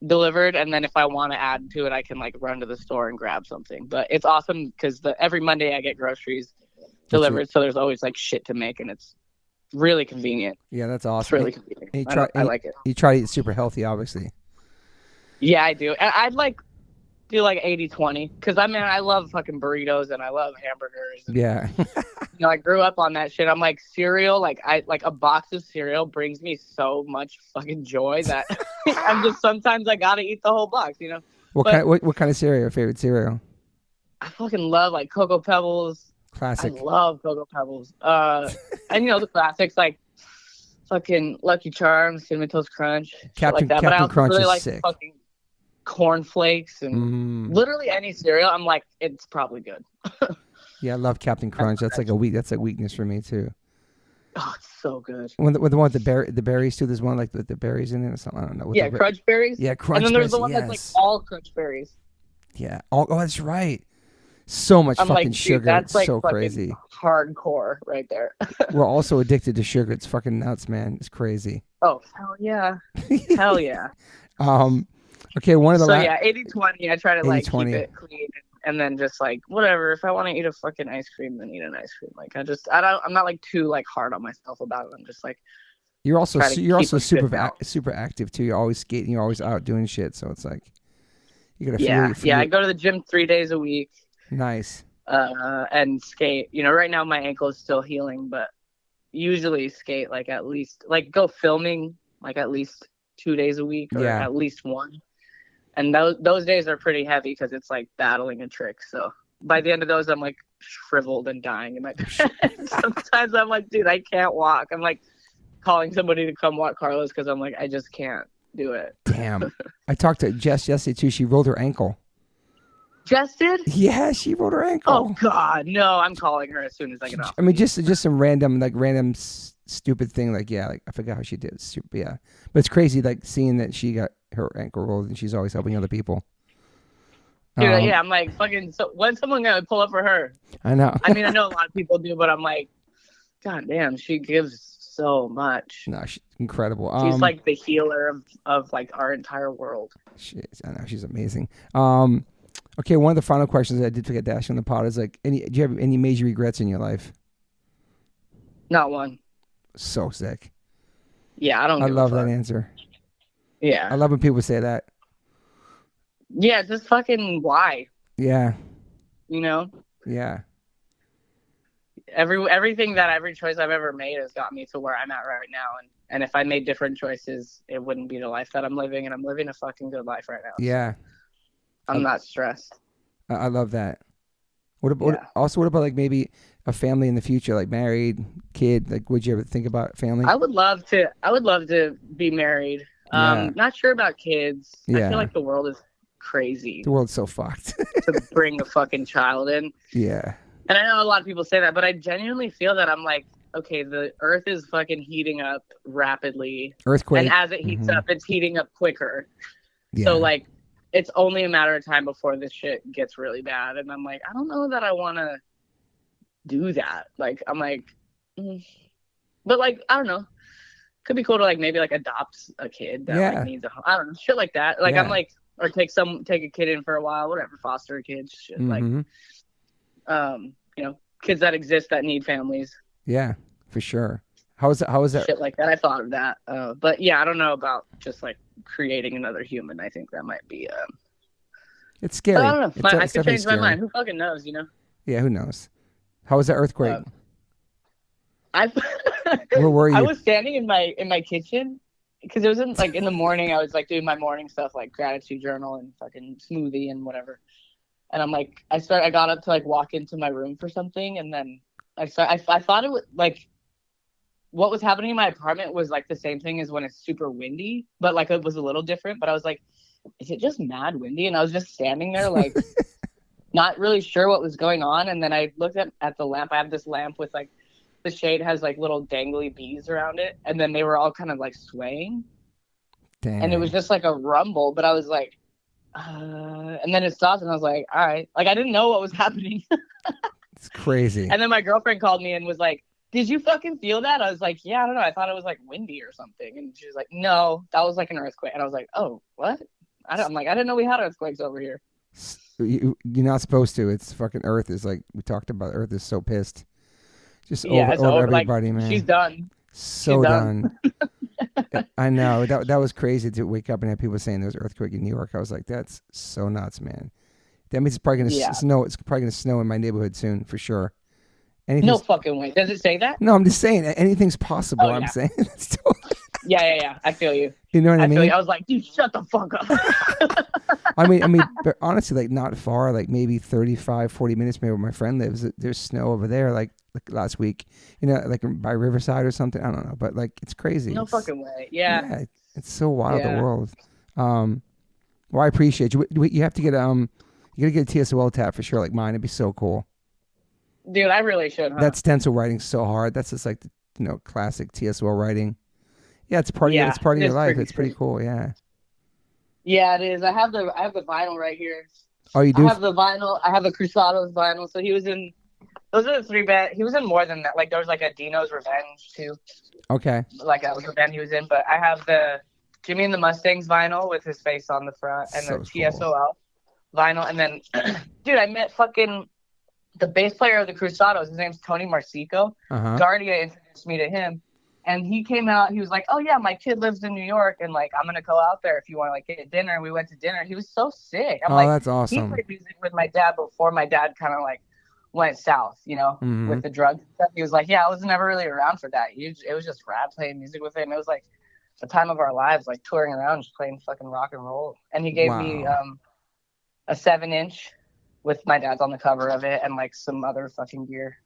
delivered, and then if I want to add to it, I can like run to the store and grab something. But it's awesome because every Monday I get groceries delivered, so there's always like shit to make, and it's really convenient. Yeah, that's awesome. It's really convenient. I like it. You try to eat super healthy, obviously. Yeah, I do. I'd like do like 80-20. Because I mean, I love fucking burritos and I love hamburgers. And, Yeah. I grew up on that shit. I'm like cereal. Like a box of cereal brings me so much fucking joy that I'm just sometimes I gotta eat the whole box. What kind of cereal? Your favorite cereal? I fucking love like Cocoa Pebbles. Classic. I love Cocoa Pebbles. And the classics like fucking Lucky Charms, Cinnamon Toast Crunch, shit like that. But I also Crunch really is like sick. fucking Corn Flakes and literally any cereal. I'm like, it's probably good. Yeah, I love Captain Crunch. That's like that's a weakness for me too. Oh, it's so good. When the one with the berries too. There's one like with the berries in it or something. I don't know. Yeah, Crunch Berries. Yeah, Crunch. And then there's berries, the one that's like all Crunch Berries. Yeah. Oh, that's right. So much fucking like, sugar. That's like so fucking crazy. Hardcore right there. We're also addicted to sugar. It's fucking nuts, man. It's crazy. Oh, hell yeah. Hell yeah. Okay, one of the 80-20. I try to like 80-20. keep it clean and then just like whatever. If I want to eat a fucking ice cream, then eat an ice cream. Like I'm not like too like hard on myself about it. I'm just like you're also super active too. You're always skating. You're always out doing shit. So it's like you gotta feel I go to the gym 3 days a week. Nice. And skate. Right now my ankle is still healing, but usually skate like at least like go filming like at least 2 days a week or at least one. And those days are pretty heavy because it's like battling a trick. So by the end of those, I'm like shriveled and dying in my bed. Sometimes I'm like, dude, I can't walk. I'm like calling somebody to come walk Carlos because I'm like, I just can't do it. Damn. I talked to Jess yesterday too. She rolled her ankle. Jess did? Yeah, she rolled her ankle. Oh God, no! I'm calling her as soon as I get off. I mean, just some random stupid thing. Like I forgot how she did. Yeah, but it's crazy like seeing that she got her ankle rolled and she's always helping other people. Dude, I'm like fucking. So when's someone gonna pull up for her? I know. I mean, I know a lot of people do, but I'm like, God damn, she gives so much. No, she's incredible. She's like the healer of like our entire world. I know she's amazing. Okay, one of the final questions that I did forget to ask you on the pod is like, do you have any major regrets in your life? Not one. So sick. Yeah, I love that answer. Yeah. I love when people say that. Yeah, just fucking why? Yeah. Yeah. Every choice I've ever made has got me to where I'm at right now, and if I made different choices, it wouldn't be the life that I'm living, and I'm living a fucking good life right now. Yeah. I'm not stressed. I love that. What about like maybe a family in the future, like married, kid? Like, would you ever think about family? I would love to be married. Not sure about kids. Yeah. I feel like the world is crazy. The world's so fucked. To bring a fucking child in. Yeah. And I know a lot of people say that, but I genuinely feel that I'm like, okay, the earth is fucking heating up rapidly. Earthquake. And as it heats up, it's heating up quicker. Yeah. So like, it's only a matter of time before this shit gets really bad. And I'm like, I don't know that I want to do that. Like, I'm like, but like, I don't know. Could be cool to like maybe like adopt a kid that like needs a home. I don't know, shit like that. Like I'm like, or take a kid in for a while, whatever, foster a kid, shit like, kids that exist that need families. Yeah, for sure. How is that? Shit like that. I thought of that. But yeah, I don't know about just like creating another human. I think that might be. It's scary. I don't know. I could change scary. my mind. Who fucking knows? Yeah, who knows? How was that earthquake? Where were you? I was standing in my kitchen because it was in the morning. I was like doing my morning stuff like gratitude journal and fucking smoothie and whatever. And I'm like, I got up to like walk into my room for something, and then I thought it was like. What was happening in my apartment was like the same thing as when it's super windy, but like it was a little different. But I was like, is it just mad windy? And I was just standing there like not really sure what was going on. And then I looked at the lamp. I have this lamp with like the shade has like little dangly bees around it. And then they were all kind of like swaying. Dang. And it was just like a rumble. But I was like, and then it stopped and I was like, all right. Like I didn't know what was happening. It's crazy. And then my girlfriend called me and was like, did you fucking feel that? I was like, yeah, I don't know. I thought it was like windy or something. And she was like, no, that was like an earthquake. And I was like, oh, what? I'm like, I didn't know we had earthquakes over here. You're not supposed to. It's fucking Earth is like, we talked about Earth is so pissed. Just over everybody, like, man. She's done. So done. I know. That was crazy to wake up and have people saying there was an earthquake in New York. I was like, that's so nuts, man. That means it's probably gonna Yeah. snow. It's probably gonna snow in my neighborhood soon for sure. No Anything's, fucking way. Does it say that? no, I'm just saying anything's possible. Oh, I'm yeah. saying, Yeah. I feel you. you know what I feel mean? you. I was like, dude, shut the fuck up. I mean, but honestly, like not far, like maybe 35, 40 minutes, maybe where my friend lives. There's snow over there, like last week, like by Riverside or something. I don't know, but like it's crazy. No fucking way. Yeah. It's so wild, the Yeah. world. Well, I appreciate you. You have to get you gotta get a TSOL tab for sure, like mine. It'd be so cool. Dude, I really should, huh? That stencil writing's so hard. That's just like the, classic TSOL writing. Yeah, it's part of Yeah, it's part of it your is life. pretty It's pretty sweet. cool. Yeah. Yeah, it is. I have the vinyl right here. Oh, you I do? have the vinyl. I have a Crusados vinyl. So he was in. Those are the 3 bands. He was in more than that. Like there was like a Dino's Revenge too. Okay. Like that was the band he was in. But I have the Jimmy and the Mustangs vinyl with his face on the front, and So the cool. TSOL vinyl. And then, dude, I met fucking the bass player of the Crusados. His name's Tony Marsico. Uh-huh. Guardia introduced me to him. And he came out, he was like, oh yeah, my kid lives in New York, and like I'm gonna go out there if you want to like get dinner. And we went to dinner. He was so sick. I'm Oh, like, that's he awesome. played music with my dad before my dad kind of like went south, Mhm. with the drugs and stuff. He was like, yeah, I was never really around for that. It was just rad playing music with him. It was like the time of our lives, like touring around, just playing fucking rock and roll. And he gave me a 7-inch with my dad's on the cover of it and like some other fucking gear.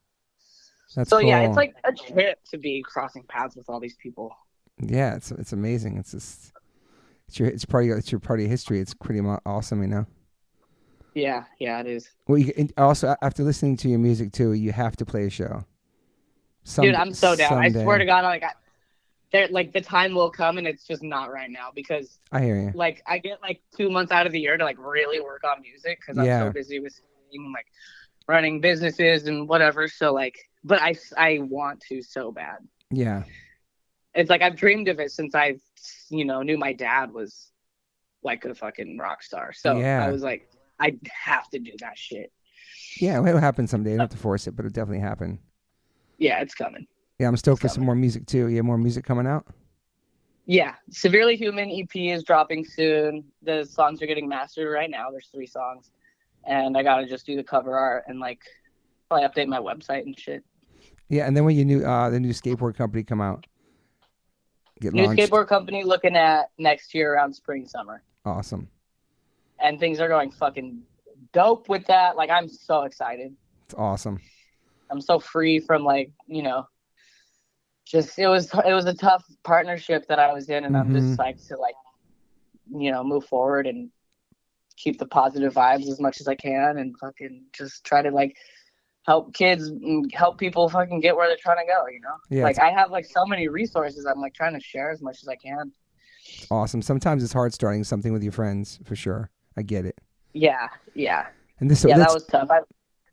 That's So cool. yeah, it's like a trip to be crossing paths with all these people. Yeah, it's amazing. It's just it's part of your history. It's pretty awesome, Yeah, it is. Well, and also after listening to your music too, you have to play a show. Dude, I'm so down. Someday. I swear to God, like the time will come, and it's just not right now because I hear you. like I get like 2 months out of the year to like really work on music because I'm so busy with like running businesses and whatever. So like, but I want to so bad. Yeah. It's like I've dreamed of it since I knew my dad was like a fucking rock star. So I was like, I have to do that shit. Yeah, it'll happen someday. You don't have to force it, but it'll definitely happen. Yeah, it's coming. Yeah, I'm stoked for some more music too. You have more music coming out? Yeah, Severely Human EP is dropping soon. The songs are getting mastered right now. There's 3 songs. And I got to just do the cover art and like probably update my website and shit. Yeah, and then when the new skateboard company come out, get New launched. skateboard company looking at next year around spring, summer. Awesome. And things are going fucking dope with that. Like I'm so excited. It's awesome. I'm so free from like, just it was a tough partnership that I was in, and I'm just psyched to like, move forward and keep the positive vibes as much as I can, and fucking just try to like help kids and help people fucking get where they're trying to go. Yeah, like I have like so many resources. I'm like trying to share as much as I can. It's awesome. Sometimes it's hard starting something with your friends, for sure. I get it. Yeah. And this, that was tough.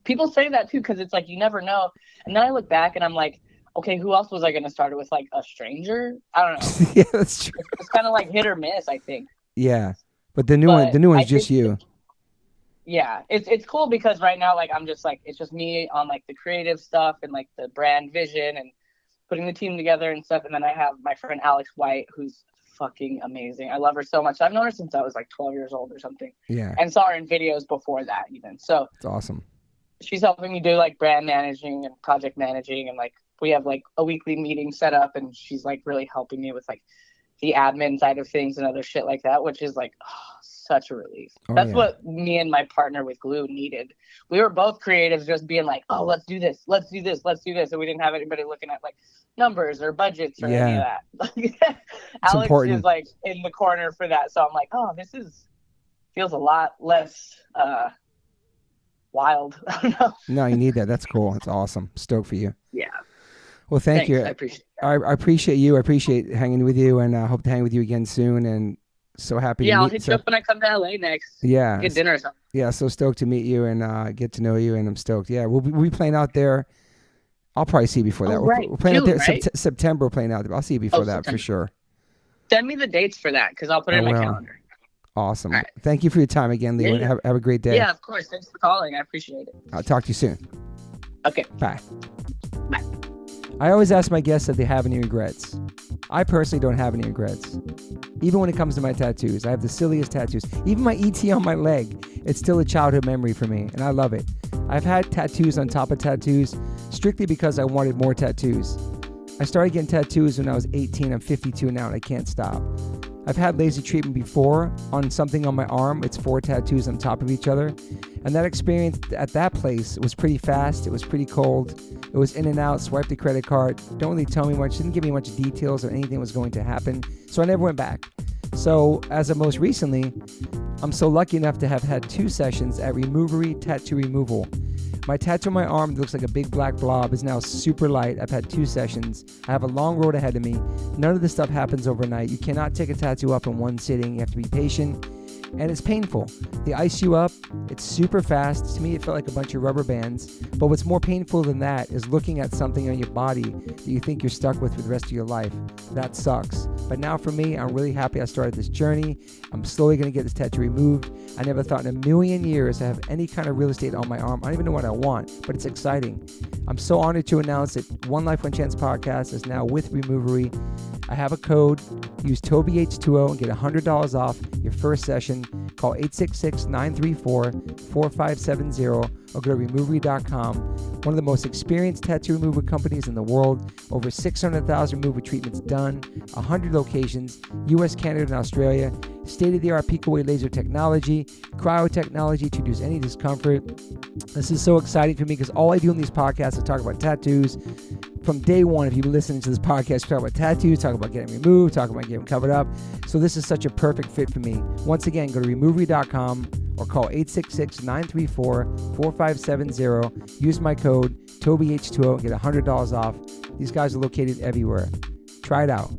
People say that too because it's like you never know. And then I look back and I'm like, okay, who else was I going to start it with? Like a stranger? I don't know. Yeah, that's true. It's kind of like hit or miss, I think. Yeah, but the new one's just you. Yeah, it's cool because right now, like, I'm just like, it's just me on like the creative stuff and like the brand vision and putting the team together and stuff. And then I have my friend Alex White, who's fucking amazing. I love her so much. I've known her since I was like 12 years old or something. Yeah. And saw her in videos before that even. So it's awesome. She's helping me do like brand managing and project managing, and like we have like a weekly meeting set up, and she's like really helping me with like the admin side of things and other shit like that, which is like such a relief. That's what me and my partner with Glue needed. We were both creatives, just being like, oh, let's do this, and we didn't have anybody looking at like numbers or budgets or any of that. Alex important. is like in the corner for that, so I'm like, oh, this feels a lot less wild. I don't know. No, you need that. That's cool. It's awesome. Stoked for you. Yeah. Well, thanks. You. I appreciate that. I appreciate you. I appreciate hanging with you, and I hope to hang with you again soon. And so happy. Yeah, I'll hit you up when I come to LA next. Yeah. Get dinner or something. Yeah, so stoked to meet you and get to know you, and I'm stoked. Yeah, we'll be playing out there. I'll probably see you before that. Right. We're playing June, out there right? September. We're playing out there. I'll see you before that September. for sure. Send me the dates for that because I'll put it in my calendar. Awesome. Right. Thank you for your time again, Leo. Yeah. Have a great day. Yeah, of course. Thanks for calling. I appreciate it. I'll talk to you soon. Okay. Bye. Bye. I always ask my guests if they have any regrets. I personally don't have any regrets. Even when it comes to my tattoos, I have the silliest tattoos. Even my ET on my leg. it's still a childhood memory for me, and I love it. I've had tattoos on top of tattoos strictly because I wanted more tattoos. I started getting tattoos when I was 18. I'm 52 now, and I can't stop. I've had laser treatment before on something on my arm. It's 4 tattoos on top of each other. And that experience at that place was pretty fast. It was pretty cold. It was in and out, swiped the credit card. Don't really tell me much, didn't give me much details or anything was going to happen. So I never went back. So as of most recently, I'm so lucky enough to have had 2 sessions at Removery Tattoo Removal. My tattoo on my arm that looks like a big black blob is now super light. I've had 2 sessions. I have a long road ahead of me. None of this stuff happens overnight. You cannot take a tattoo up in one sitting. You have to be patient. And it's painful. They ice you up. It's super fast. To me, it felt like a bunch of rubber bands. But what's more painful than that is looking at something on your body that you think you're stuck with for the rest of your life. That sucks. But now for me, I'm really happy I started this journey. I'm slowly going to get this tattoo removed. I never thought in a million years to have any kind of real estate on my arm. I don't even know what I want, but it's exciting. I'm so honored to announce that One Life, One Chance podcast is now with Removery. I have a code. Use TobyH20 and get $100 off your first session. Call 866-934-4570 or go to removery.com. One of the most experienced tattoo removal companies in the world. Over 600,000 removal treatments done. 100 locations. US, Canada, and Australia. State-of-the-art Pico-Way laser technology. Cryo technology to reduce any discomfort. This is so exciting for me because all I do in these podcasts is talk about tattoos. From day one, if you've been listening to this podcast, we talk about tattoos, talk about getting removed, talk about getting covered up. So this is such a perfect fit for me. Once again, go to removery.com or call 866-934-4570. Use my code TobyH20 and get $100 off. These guys are located everywhere. Try it out.